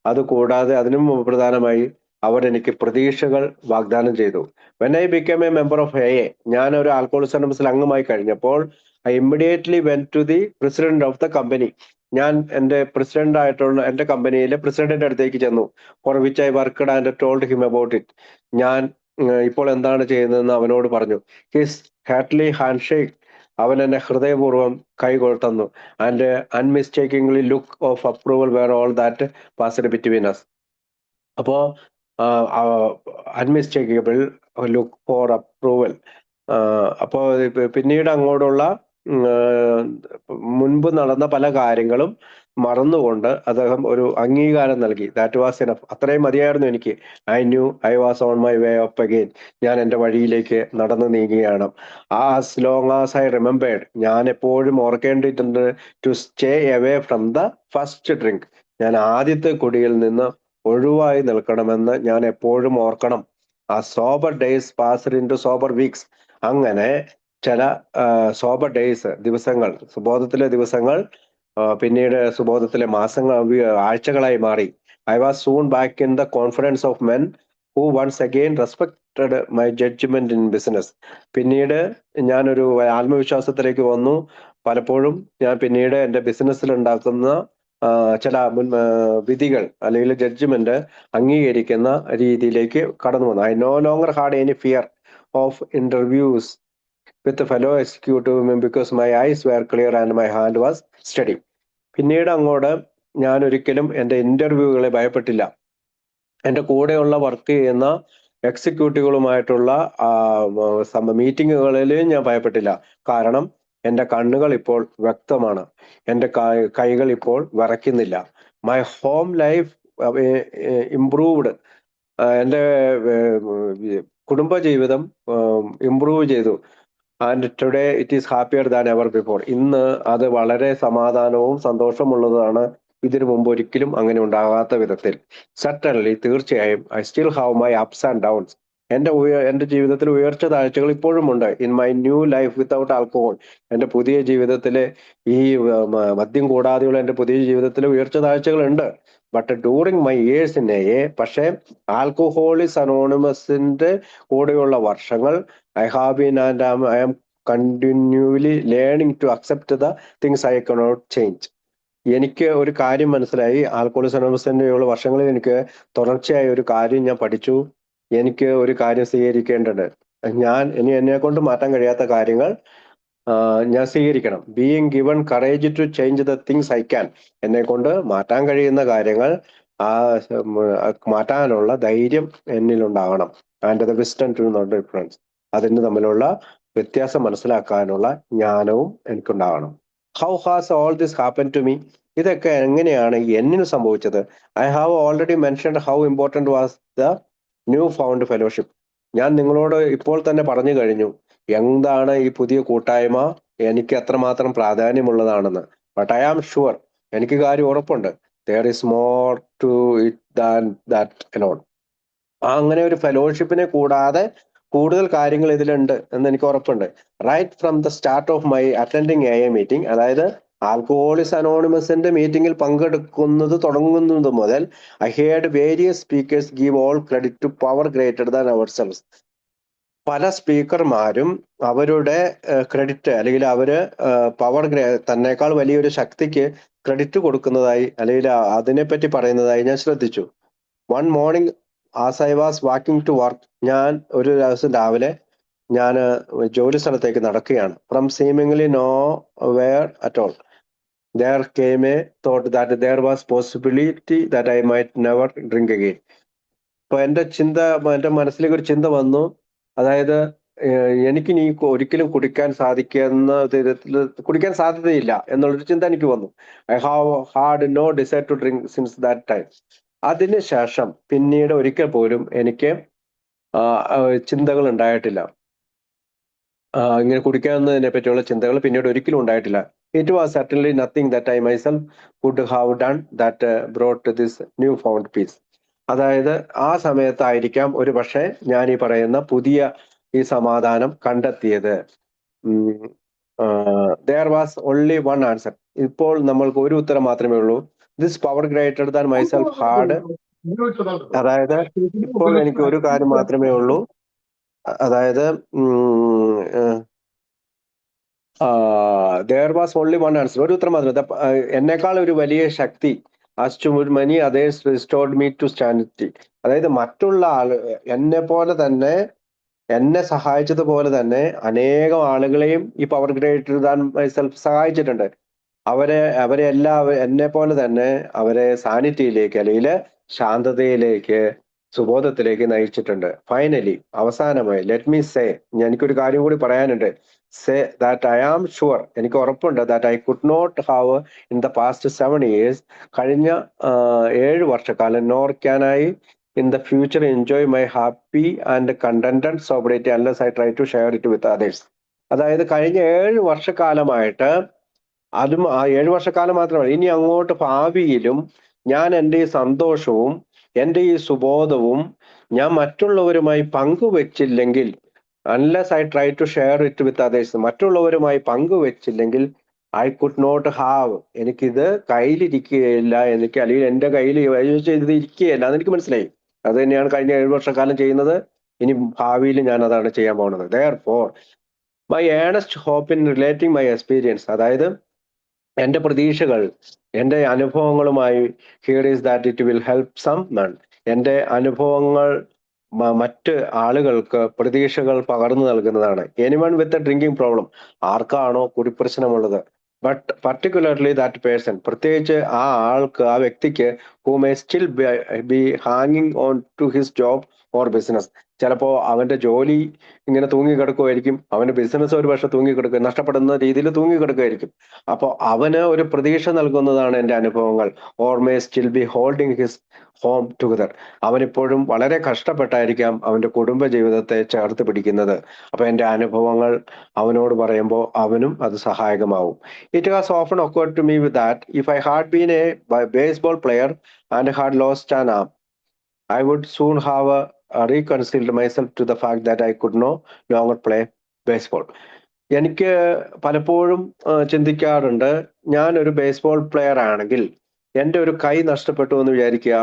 അതുകൂടാതെ അതിനും പ്രധാനമായി അവരെനിക്ക് പ്രതീക്ഷകൾ വാഗ്ദാനം ചെയ്തു. When I become a member of A, ഞാൻ ഒരു ആൽക്കോളിക്സ് അനോണിമസിൽ അംഗമായി കഴിഞ്ഞപ്പോൾ, I immediately went to the president of the company. ഞാൻ എൻ്റെ പ്രസിഡന്റ് ആയിട്ടുള്ള എൻ്റെ കമ്പനിയിലെ പ്രസിഡന്റിന്റെ അടുത്തേക്ക് ചെന്നു. For which I worked and told him about it. ഞാൻ ഇപ്പോൾ എന്താണ് ചെയ്യുന്നതെന്ന് അവനോട് പറഞ്ഞു. ഹിസ് ഹാർട്ട്ലി ഹാൻഡ് ഷേക്ക്, അവൻ എന്നെ ഹൃദയപൂർവ്വം കൈകൊട്ടുന്നു. And unmistakably look of approval where all that passed between us. അപ്പോ അൺമിസ്റ്റേക്കബിൾ ലുക്ക് ഫോർ അപ്രൂവൽ. അപ്പോ പിന്നീട് അങ്ങോട്ടുള്ള മുൻപ് നടന്ന പല കാര്യങ്ങളും മറന്നുകൊണ്ട് അദ്ദേഹം ഒരു അംഗീകാരം നൽകി. That was enough. അത്രയും മതിയായിരുന്നു എനിക്ക്. I knew I was on my way up again. ഞാൻ എൻ്റെ വഴിയിലേക്ക് നടന്നു നീങ്ങുകയാണ്. As long as I remembered, ഞാൻ എപ്പോഴും ഓർക്കേണ്ടിയിട്ടുണ്ട്, to stay away from the first drink, ഞാൻ ആദ്യത്തെ കുടിയിൽ നിന്ന് ഒഴിവായി നിൽക്കണമെന്ന് ഞാൻ എപ്പോഴും ഓർക്കണം. ആ sober days passed into sober weeks. അങ്ങനെ ചില സോബർ ഡേയ്സ്, ദിവസങ്ങൾ, സുബോധത്തിലെ ദിവസങ്ങൾ പിന്നീട് സുബോധത്തിലെ മാസങ്ങൾ, ആഴ്ചകളായി മാറി. I was soon back in the confidence of men who once again respected my judgment in business. പിന്നീട് ഞാനൊരു ആത്മവിശ്വാസത്തിലേക്ക് വന്നു. പലപ്പോഴും ഞാൻ പിന്നീട് എൻ്റെ ബിസിനസ്സിൽ ഉണ്ടാക്കുന്ന ചില വിധികൾ അല്ലെങ്കിൽ ജഡ്ജ്മെന്റ് അംഗീകരിക്കുന്ന രീതിയിലേക്ക് കടന്നു വന്നു. I no longer had any fear of interviews with fellow executive because my eyes were clear and my hand was steady. പിന്നീട് അങ്ങോട്ട് ഞാൻ ഒരിക്കലും എൻ്റെ ഇന്റർവ്യൂകളെ ഭയപ്പെട്ടില്ല. എൻ്റെ കൂടെയുള്ള വർക്ക് ചെയ്യുന്ന എക്സിക്യൂട്ടീവുകളുമായിട്ടുള്ള മീറ്റിങ്ങുകളിൽ ഞാൻ ഭയപ്പെട്ടില്ല. കാരണം എൻ്റെ കണ്ണുകൾ ഇപ്പോൾ വ്യക്തമാണ്, എൻ്റെ കൈകൾ ഇപ്പോൾ വിറയ്ക്കുന്നില്ല. My home life improved. എൻ്റെ കുടുംബജീവിതം ഇംപ്രൂവ് ചെയ്തു. And today it is happier than ever before. ഇന്ന് അത് വളരെ സമാധാനവും സന്തോഷമുള്ളതാണ്, ഇതിനു മുമ്പ് ഒരിക്കലും അങ്ങനെ ഉണ്ടാകാത്ത വിധത്തിൽ. സർട്ടൻലി, തീർച്ചയായും, I still have my ups and downs. എൻ്റെ ജീവിതത്തിൽ ഉയർച്ച താഴ്ചകൾ ഇപ്പോഴും ഉണ്ട്. In my new life without alcohol. എൻ്റെ പുതിയ ജീവിതത്തിലെ ഈ മദ്യം കൂടാതെയുള്ള എൻ്റെ പുതിയ ജീവിതത്തിലെ ഉയർച്ച താഴ്ചകൾ ഉണ്ട്. But during my years in A, പക്ഷേ ആൽക്കഹോളിക്സ് അനോണിമസിന്റെ കൂടെയുള്ള വർഷങ്ങൾ, I have been and I am continually learning to accept the things I cannot change. എനിക്ക് ഒരു കാര്യം മനസ്സിലായി. ആൽക്കഹോളിക്സ് അനോണിമസിന്റെയുള്ള വർഷങ്ങളിൽ എനിക്ക് തുടർച്ചയായ ഒരു കാര്യം ഞാൻ പഠിച്ചു. എനിക്ക് ഒരു കാര്യം സ്വീകരിക്കേണ്ടത്, ഇനി എന്നെ കൊണ്ട് മാറ്റാൻ കഴിയാത്ത കാര്യങ്ങൾ ഞാൻ സ്വീകരിക്കണം. Being given courage to change the things I can. എന്നെ കൊണ്ട് മാറ്റാൻ കഴിയുന്ന കാര്യങ്ങൾ മാറ്റാനുള്ള ധൈര്യം എന്നിലുണ്ടാകണം. And the wisdom to know difference. അതിന് തമ്മിലുള്ള വ്യത്യാസം മനസ്സിലാക്കാനുള്ള ജ്ഞാനവും എനിക്കുണ്ടാകണം. How has all this happen to me? ഇതൊക്കെ എങ്ങനെയാണ് എന്നിന് സംഭവിച്ചത്? I have already mentioned how important was the new found fellowship. ഞാൻ നിങ്ങളോട് ഇപ്പോൾ തന്നെ പറഞ്ഞു കഴിഞ്ഞു എന്താണ് ഈ പുതിയ കൂട്ടായ്മ എനിക്ക് എത്രമാത്രം പ്രാധാന്യമുള്ളതാണെന്ന്. ബട്ട് ഐ ആം ഷുവർ, എനിക്ക് കാര്യം ഉറപ്പുണ്ട്, there is more to it than that alone. അങ്ങനെ ഒരു ഫെലോഷിപ്പിനെ കൂടാതെ കൂടുതൽ കാര്യങ്ങൾ ഇതിലുണ്ട് എന്ന് എനിക്ക് ഉറപ്പുണ്ട്. Right from the start of my attending A meeting, അതായത് ആൽക്കഹോളിക്സ് അനോണിമസിന്റെ മീറ്റിംഗിൽ തുടങ്ങുന്നത് മുതൽ, I heard various speakers give all credit to power greater than ourselves. പല സ്പീക്കർമാരും അവരുടെ ക്രെഡിറ്റ്, അല്ലെങ്കിൽ അവര് പവർ തന്നേക്കാൾ വലിയൊരു ശക്തിക്ക് ക്രെഡിറ്റ് കൊടുക്കുന്നതായി, അല്ലെങ്കിൽ അതിനെപ്പറ്റി പറയുന്നതായി ഞാൻ ശ്രദ്ധിച്ചു. One morning as I was walking to work, ഞാൻ ഒരു ദിവസം രാവിലെ ഞാൻ ജോലി സ്ഥലത്തേക്ക് നടക്കുകയാണ്. From seemingly nowhere at all there came a thought that there was possibility that I might never drink again. അപ്പൊ എൻ്റെ മനസ്സിലേക്ക് ഒരു ചിന്ത വന്നു, അതായത് എനിക്ക് നീ ഒരിക്കലും കുടിക്കാൻ സാധ്യതയില്ല എന്നുള്ളൊരു ചിന്ത എനിക്ക് വന്നു. I have had no desire to drink since that time. അതിനുശേഷം പിന്നീട് ഒരിക്കൽ പോലും എനിക്ക് ചിന്തകൾ ഉണ്ടായിട്ടില്ല, ഇങ്ങനെ കുടിക്കാവുന്നതിനെ പറ്റിയുള്ള ചിന്തകൾ പിന്നീട് ഒരിക്കലും ഉണ്ടായിട്ടില്ല. It was certainly nothing that I myself could have done that brought this new found peace. അതായത് ആ സമയത്തായിരിക്കാം ഒരു പക്ഷേ ഞാൻ ഈ പറയുന്ന പുതിയ ഈ സമാധാനം കണ്ടെത്തിയത്. there was only one answer. ഇപ്പോൾ നമ്മൾക്ക് ഒരു ഉത്തരം മാത്രമേ ഉള്ളൂ. This power greater than myself had, അതായത് ഇപ്പോൾ എനിക്ക് ഒരു കാര്യം മാത്രമേ ഉള്ളൂ, അതായത് there was only one answer. ഒരു ഉത്തരം മാത്രം. എന്നേക്കാൾ ഒരു വലിയ ശക്തി, as to many others restored me to sanity. അതായത് മറ്റുള്ള എന്നെ പോലെ തന്നെ, എന്നെ സഹായിച്ചതുപോലെ തന്നെ അനേകം ആളുകളെയും ഈ പവർ ഗ്രേറ്റർ ദാൻ മൈസെൽഫ് സഹായിച്ചിട്ടുണ്ട്. അവരെ എല്ലാം എന്നെ പോലെ തന്നെ അവരെ സാനിറ്റിയിലേക്ക്, അല്ലെങ്കിൽ ശാന്തതയിലേക്ക്, സുബോധത്തിലേക്ക് നയിച്ചിട്ടുണ്ട്. ഫൈനലി, അവസാനമായി, ലെറ്റ് മീ സേ, എനിക്കൊരു കാര്യം കൂടി പറയാനുണ്ട്. Say that I am sure, എനിക്ക് ഉറപ്പുണ്ട്, that I could not have in the past 7 years, കഴിഞ്ഞ 7 വർഷക്കാലം, nor can I in the future enjoy my happy and contented sobriety unless I try to share it with others. അതായത് കഴിഞ്ഞ 7 വർഷക്കാലമായിട്ട്, അതും ആ 7 വർഷക്കാലം മാത്രമല്ല, ഇനി അങ്ങോട്ട് ഭാവിയിലും ഞാൻ എൻ്റെ ഈ സന്തോഷവും എൻ്റെ ഈ സുബോധവും ഞാൻ മറ്റുള്ളവരുമായി പങ്കുവെച്ചില്ലെങ്കിൽ, unless I try to share it with others, മറ്റുള്ളവരുമായി പങ്കുവെച്ചില്ലെങ്കിൽ ഐ കുഡ് നോട്ട് ഹാവ്, എനിക്കിത് കയ്യിലിരിക്കുകയില്ല, അല്ലെങ്കിൽ എൻ്റെ കയ്യിൽ ഇത് ഇരിക്കുകയില്ല അതെനിക്ക് മനസ്സിലായി. അത് തന്നെയാണ് കഴിഞ്ഞ 7 വർഷക്കാലം ചെയ്യുന്നത്, ഇനി ഭാവിയിൽ ഞാൻ അതാണ് ചെയ്യാൻ പോകുന്നത്. Therefore, my earnest hope in relating my experience, അതായത് എന്റെ പ്രതീക്ഷകൾ എന്റെ അനുഭവങ്ങളുമായി here is that it will help someone. എന്റെ അനുഭവങ്ങൾ മറ്റ് ആളുകൾക്ക് പ്രതീക്ഷകൾ പകർന്നു നൽകുന്നതാണ്. Anyone with a drinking problem, ആർക്കാണോ കുടിപ്രശ്നമുള്ളത്, ബട്ട് പർട്ടിക്കുലർലി ദാറ്റ് പേഴ്സൺ, പ്രത്യേകിച്ച് ആ ആൾക്ക്, ആ വ്യക്തിക്ക്, ഹൂ മേ സ്റ്റിൽ ബി ഹാങ്ങിങ് on to his job or business. ചിലപ്പോ അവന്റെ ജോലി ഇങ്ങനെ തൂങ്ങിക്കിടക്കുമായിരിക്കും, അവന്റെ ബിസിനസ് ഒരു പക്ഷെ തൂങ്ങിക്കിടക്കുക, നഷ്ടപ്പെടുന്ന രീതിയിൽ തൂങ്ങിക്കിടക്കുമായിരിക്കും. അപ്പോൾ അവന് ഒരു പ്രതീക്ഷ നൽകുന്നതാണ് എൻ്റെ അനുഭവങ്ങൾ. Or may still be holding his home together, അവനിപ്പോഴും വളരെ കഷ്ടപ്പെട്ടായിരിക്കാം അവന്റെ കുടുംബ ജീവിതത്തെ ചേർത്ത് പിടിക്കുന്നത്. അപ്പൊ എൻ്റെ അനുഭവങ്ങൾ അവനോട് പറയുമ്പോൾ അവനും അത് സഹായകമാവും. It has often occurred to me with that if I had been a baseball player and had lost an arm, I would soon have reconciled myself to the fact that I could no longer play baseball. എനിക്ക് പലപ്പോഴും ചിന്തിക്കാറുണ്ട്, ഞാൻ ഒരു baseball player ആണെങ്കിൽ എൻ്റെ ഒരു കൈ നഷ്ടപ്പെട്ടു എന്ന് വിചാരിക്കുക,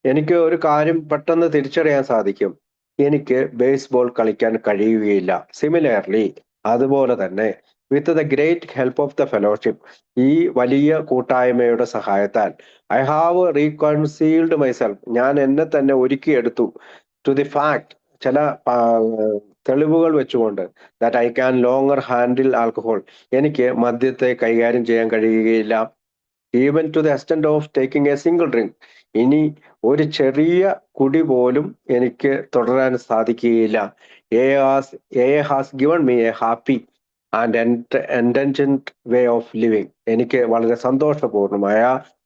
എനിക്ക് ഒരു കാര്യം പെട്ടെന്ന് തിരിച്ചറിയാൻ സാധിക്കും, എനിക്ക് ബേസ്ബോൾ കളിക്കാൻ കഴിയുകയില്ല. സിമിലർലി, അതുപോലെ തന്നെ with the great help of the fellowship, ഈ വലിയ കൂട്ടായ്മയുടെ സഹായത്താൽ, ഐ ഹാവ് റീകൺസീൽഡ് മൈസെൽഫ്, ഞാൻ എന്നെ തന്നെ ഒരുക്കിയെടുത്തു, ടു ദി ഫാക്ട്, ചില തെളിവുകൾ വെച്ചുകൊണ്ട്, that I can longer handle alcohol, എനിക്ക് മദ്യത്തെ കൈകാര്യം ചെയ്യാൻ കഴിയുകയില്ല. Even to the extent of taking a single drink, ഇനി ഒരു ചെറിയ കുടി പോലും എനിക്ക് തുടരാൻ സാധിക്കുകയില്ല. A has given me a happy and independent way of living, എനിക്ക് വളരെ സന്തോഷപൂർണമായ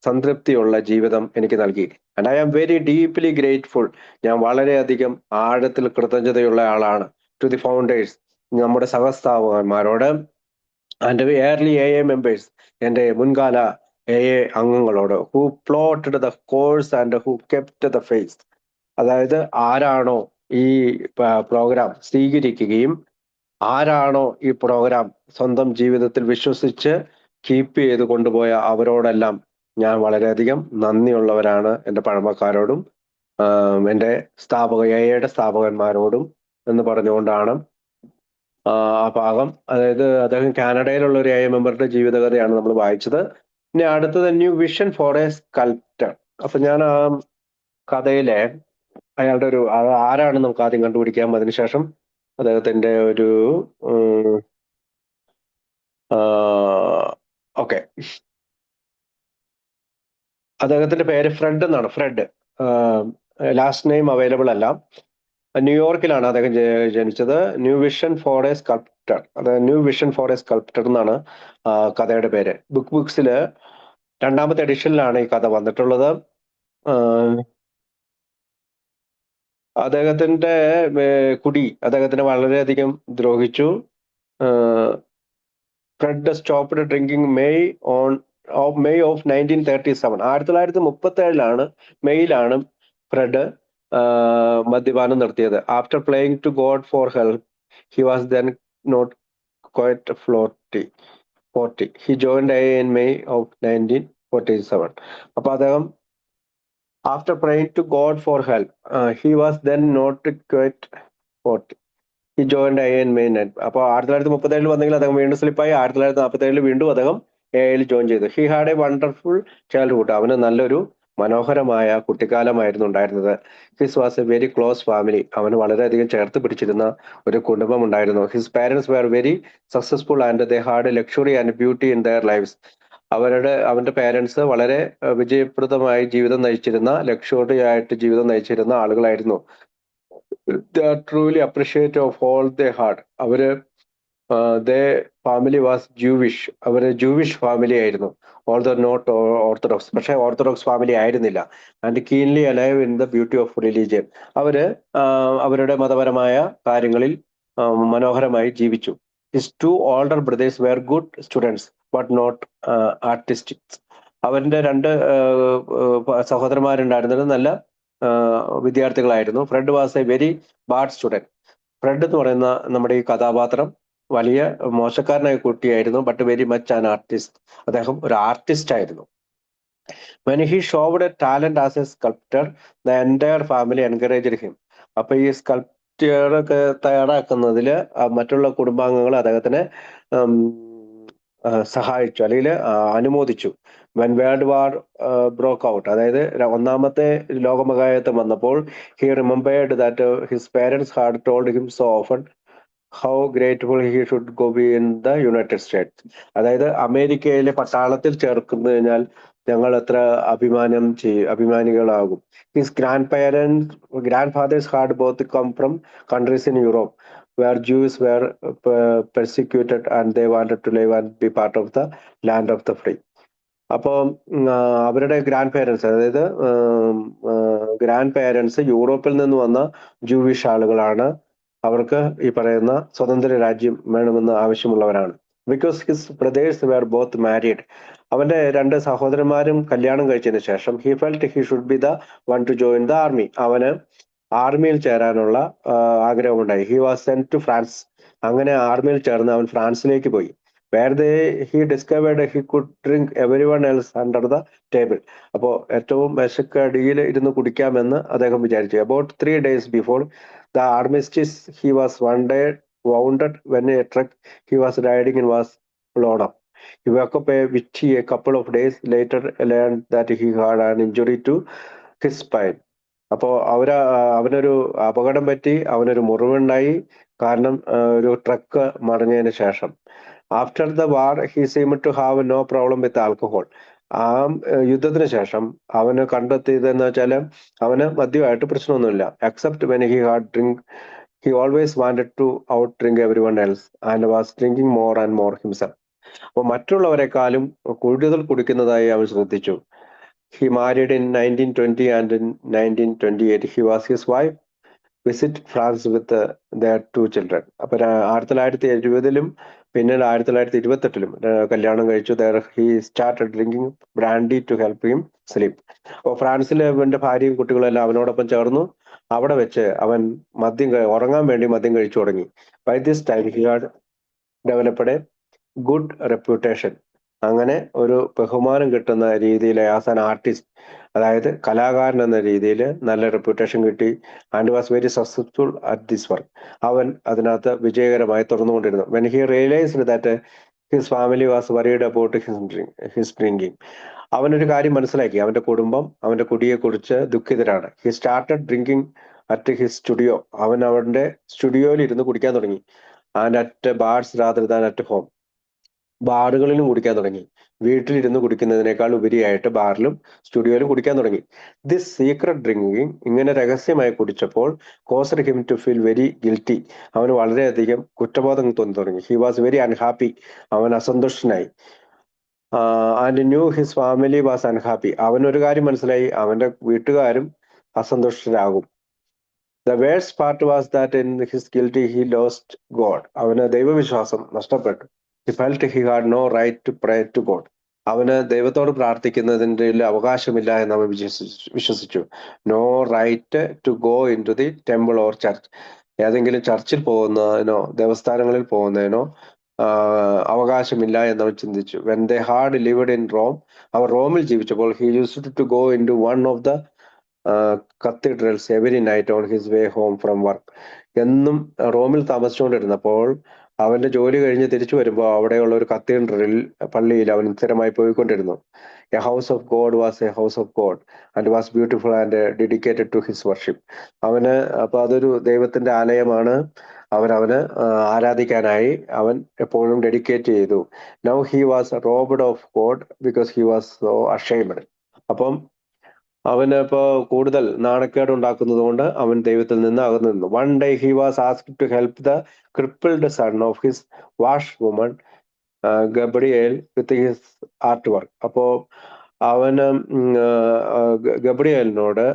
സംതൃപ്തിയുള്ള ജീവിതം എനിക്ക് നൽകി. And I am very deeply grateful, ഞാൻ വളരെയധികം ആഴത്തിൽ കൃതജ്ഞതയുള്ള ആളാണ്. ടു ദി ഫൗണ്ടേഴ്സ്, നമ്മുടെ സഹസ്ഥാപകന്മാരോട്, ആൻഡ് എയർലി AA മെമ്പേഴ്സ്, എൻ്റെ മുൻകാല AA അംഗങ്ങളോട്, who plotted the course and who kept the faith, അതായത് ആരാണോ ഈ പ്രോഗ്രാം സ്വീകരിക്കുകയും ആരാണോ ഈ പ്രോഗ്രാം സ്വന്തം ജീവിതത്തിൽ വിശ്വസിച്ച് കീപ്പ് ചെയ്ത് കൊണ്ടുപോയ അവരോടെല്ലാം ഞാൻ വളരെയധികം നന്ദിയുള്ളവരാണ്, എൻ്റെ പഴമക്കാരോടും എൻ്റെ AAയുടെ സ്ഥാപകന്മാരോടും എന്ന് പറഞ്ഞുകൊണ്ടാണ് ആ ഭാഗം, അതായത് അദ്ദേഹം കാനഡയിലുള്ള ഒരു AA മെമ്പറുടെ ജീവിതകഥയാണ് നമ്മൾ വായിച്ചത്. ഇനി അടുത്തത് new vision for a sculptor. അപ്പൊ ഞാൻ ആ കഥയിലെ അയാളുടെ ഒരു ആരാണ് നമുക്ക് ആദ്യം കണ്ടുപിടിക്കാം, അതിനുശേഷം അദ്ദേഹത്തിന്റെ ഒരു ഓക്കെ, അദ്ദേഹത്തിന്റെ പേര് ഫ്രെഡ് എന്നാണ്. ഫ്രെഡ്, ലാസ്റ്റ് നെയിം അവൈലബിൾ അല്ല. ന്യൂയോർക്കിലാണ് അദ്ദേഹം ജനിച്ചത്. New vision for a sculptor, അതായത് new vision for a sculptor എന്നാണ് കഥയുടെ പേര്. ബുക്സില് 2ാമത്തെ എഡിഷനിലാണ് ഈ കഥ വന്നിട്ടുള്ളത്. അദ്ദേഹത്തിന്റെ കുടി അദ്ദേഹത്തിനെ വളരെയധികം ദ്രോഹിച്ചു. Fred stopped drinking May of 1937, 1937 മെയ്യിലാണ് ഫ്രെഡ് മദ്യപാനം നടത്തിയത്. After praying to God for help, he was then not quite 40. He joined AA in May of 1947. അപ്പൊ അദ്ദേഹം after praying to God for help, he was then not quite 40. He joined AA in May 9. അപ്പോൾ 1937 വന്നെങ്കിൽ അദ്ദേഹം വീണ്ടും സ്ലിപ്പായി. 1947 വീണ്ടും അദ്ദേഹം AAയിൽ join ചെയ്തു. He had a wonderful childhood, അവന് നല്ലൊരു മനോഹരമായ കുട്ടിക്കാലമായിരുന്നു ഉണ്ടായിരുന്നത്. His was a very close family, അവന് വളരെയധികം ചേർത്ത് പിടിച്ചിരുന്ന ഒരു കുടുംബം ഉണ്ടായിരുന്നു. His parents were very successful and they had luxury and beauty in their lifes. അവന്റെ പാരന്റ്സ് വളരെ വിജയപ്രദമായി ജീവിതം നയിച്ചിരുന്ന, ലക്ഷറി ആയിട്ട് ജീവിതം നയിച്ചിരുന്ന ആളുകളായിരുന്നു. They are truly appreciative of all they had. അവര് ഫാമിലി വാസ് ജൂവിഷ്, അവര് ജൂവിഷ് ഫാമിലി ആയിരുന്നു. ഓൾദോ നോട്ട് ഓർത്തഡോക്സ്, പക്ഷെ ഓർത്തഡോക്സ് ഫാമിലി ആയിരുന്നില്ല. And keenly alive in the beauty of religion, അവര് അവരുടെ മതപരമായ കാര്യങ്ങളിൽ മനോഹരമായി ജീവിച്ചു. His 2 older brothers were good students but not artistic. അവന്റെ 2 സഹോദരന്മാരുണ്ടായിരുന്നത് നല്ല വിദ്യാർത്ഥികളായിരുന്നു. Fred was a very bad student. Fred എന്ന് പറയുന്ന നമ്മുടെ ഈ കഥാപാത്രം വലിയ മോശക്കാരനായ കുട്ടിയായിരുന്നു, but very much an artist. അദ്ദേഹം ഒരു ആർട്ടിസ്റ്റ് ആയിരുന്നു. When he showed a talent as a sculptor, the entire family encouraged him. അപ്പൊ ഈ സ്കൾപ്റ്ററൊക്കെ തയ്യാറാക്കുന്നതിൽ മറ്റുള്ള കുടുംബാംഗങ്ങൾ അദ്ദേഹത്തിനെ സഹായിച്ചു, അല്ലെങ്കിൽ അനുമോദിച്ചു. When world war broke out, അതായത് ഒന്നാമത്തെ ലോകമഹായുദ്ധം വന്നപ്പോൾ, he remembered that his parents had told him so often how grateful he should go be in the United States. അതായത് അമേരിക്കയിലെ പട്ടാളത്തിൽ ചേർക്കുന്നു കഴിഞ്ഞാൽ ഞങ്ങൾ എത്ര അഭിമാനികളാകും. His grandfathers had both come from countries in Europe where Jews were persecuted and they wanted to live and be part of the land of the free. അപ്പോൾ അവരുടെ ഗ്രാൻഡ് പേരൻസ്, അതായത് ഗ്രാൻഡ് പേരൻസ് യൂറോപ്പിൽ നിന്ന് വന്ന Jewish ആളുകളാണ്. അവർക്ക് ഈ പറയുന്ന സ്വതന്ത്ര രാജ്യം വേണമെന്ന് ആവശ്യമുള്ളവരാണ്. Because his brothers were both married. അവന്റെ രണ്ട് സഹോദരന്മാരും കല്യാണം കഴിച്ചതിന് ശേഷം he felt he should be the one to join the army. അവന് ആർമിയിൽ ചേരാനുള്ള ആഗ്രഹമുണ്ടായി. He was sent to France. അങ്ങനെ ആർമിയിൽ ചേർന്ന് അവൻ ഫ്രാൻസിലേക്ക് പോയി. Where he discovered he could drink everyone else under the table. അപ്പോൾ ഏറ്റവും മേശക്കടിയിൽ ഇരുന്ന് കുടിക്കാമെന്ന് അദ്ദേഹം വിചാരിച്ചു. About 3 days before the armistice he was one day wounded when a truck he was riding in was blown up. He woke up a couple of days later learned that he had an injury to his spine. അപ്പോൾ അവനൊരു അപകടം പറ്റി, അവനൊരു മുറിവുണ്ടായി, കാരണം ഒരു truck മറിഞ്ഞതിന് ശേഷം. After the war he seem to have no problem with alcohol. ആ യുദ്ധത്തിന് ശേഷം അവന് കണ്ടെത്തിയതെന്ന് വെച്ചാൽ അവന് മദ്യമായിട്ട് പ്രശ്നമൊന്നുമില്ല. Except when he had drink he always wanted to out drink everyone else and was drinking more and more himself. അപ്പോൾ മറ്റുള്ളവരെക്കാളും കൂടുതൽ കുടിക്കുന്നതായി അവൻ ശ്രദ്ധിച്ചു. He married in 1920 and in 1928 he was his wife visit France with their 2 children. അപ്പോൾ 1970-ലും പിന്നീട് 1928-ലും കല്യാണം കഴിച്ചു. There he started drinking brandy to help him sleep. അപ്പോൾ ഫ്രാൻസിൽ അവന്റെ ഭാര്യയും കുട്ടികളും എല്ലാം അവനോടൊപ്പം ചേർന്നു. അവിടെ വെച്ച് അവൻ ഉറങ്ങാൻ വേണ്ടി മദ്യം കഴിച്ചു തുടങ്ങി. By this time he had developed a good reputation. അങ്ങനെ ഒരു ബഹുമാനം കിട്ടുന്ന രീതിയിൽ ആസ് ആൻ ആർട്ടിസ്റ്റ്, അതായത് കലാകാരൻ എന്ന രീതിയിൽ നല്ല റെപ്യൂട്ടേഷൻ കിട്ടി. And was very successful at this work. അവൻ അതിനകത്ത് വിജയകരമായി തുറന്നുകൊണ്ടിരുന്നു. When he realized that his family was worried about his drinking. അവനൊരു കാര്യം മനസ്സിലാക്കി, അവന്റെ കുടുംബം അവന്റെ കുടിയെക്കുറിച്ച് ദുഃഖിതരാണ്. He started drinking at his studio. അവൻ അവന്റെ സ്റ്റുഡിയോയിൽ ഇരുന്ന് കുടിക്കാൻ തുടങ്ങി. And at bars rather than at home. ബാറുകളിലും കുടിക്കാൻ തുടങ്ങി. വീട്ടിലിരുന്ന് കുടിക്കുന്നതിനേക്കാൾ ഉപരിയായിട്ട് ബാറിലും സ്റ്റുഡിയോയിലും കുടിക്കാൻ തുടങ്ങി. ദിസ് സീക്രട്ട് ഡ്രിങ്കിങ്, ഇങ്ങനെ രഹസ്യമായി കുടിച്ചപ്പോൾ, caused him to feel very guilty. അവന് വളരെയധികം കുറ്റബോധം തോന്നി തുടങ്ങി. He was very unhappy. അവൻ അസന്തുഷ്ടനായി. And knew his family was unhappy. അവനൊരു കാര്യം മനസ്സിലായി, അവന്റെ വീട്ടുകാരും അസന്തുഷ്ടരാകും. The worst part was that in his guilty he lost God. അവന് ദൈവവിശ്വാസം നഷ്ടപ്പെട്ടു. He felt he had no right to pray to God. അവന് ദൈവത്തോട് പ്രാർത്ഥിക്കുന്നതിൻ്റെ അവകാശമില്ല എന്ന് അവൻ വിശ്വസിച്ചു. No right to go in to the temple or church. ഏതെങ്കിലും ചർച്ചിൽ പോകുന്നതിനോ ദേവസ്ഥാനങ്ങളിൽ പോകുന്നതിനോ അവകാശമില്ല എന്നവൻ ചിന്തിച്ചു. When they had lived in Rome, അവർ റോമിൽ ജീവിച്ചപ്പോൾ, he used to go in to one of the cathedrals every night on his way home from work. എന്നും റോമിൽ താമസിച്ചുകൊണ്ടിരുന്നപ്പോൾ അവന്റെ ജോലി കഴിഞ്ഞ് തിരിച്ചു വരുമ്പോൾ അവിടെയുള്ള ഒരു കത്തീഡ്രലിൽ, പള്ളിയിൽ അവൻ സ്ഥിരമായി പോയിക്കൊണ്ടിരുന്നു. A house of God was a house of God and was beautiful and dedicated to his worship. അപ്പൊ അതൊരു ദൈവത്തിന്റെ ആലയമാണ്. അവന് ആരാധിക്കാനായി അവൻ എപ്പോഴും ഡെഡിക്കേറ്റ് ചെയ്തു. Now he was robbed of God because he was so ashamed. അപ്പം അവന് ഇപ്പോ കൂടുതൽ നാണക്കേട് ഉണ്ടാക്കുന്നത് കൊണ്ട് അവൻ ദൈവത്തിൽ നിന്ന് അകന്നു നിന്നു. One day he was asked to help the crippled son of his wash woman Gabriel with his art work. അപ്പോ അവന് ഗബ്രിയേലിനോട്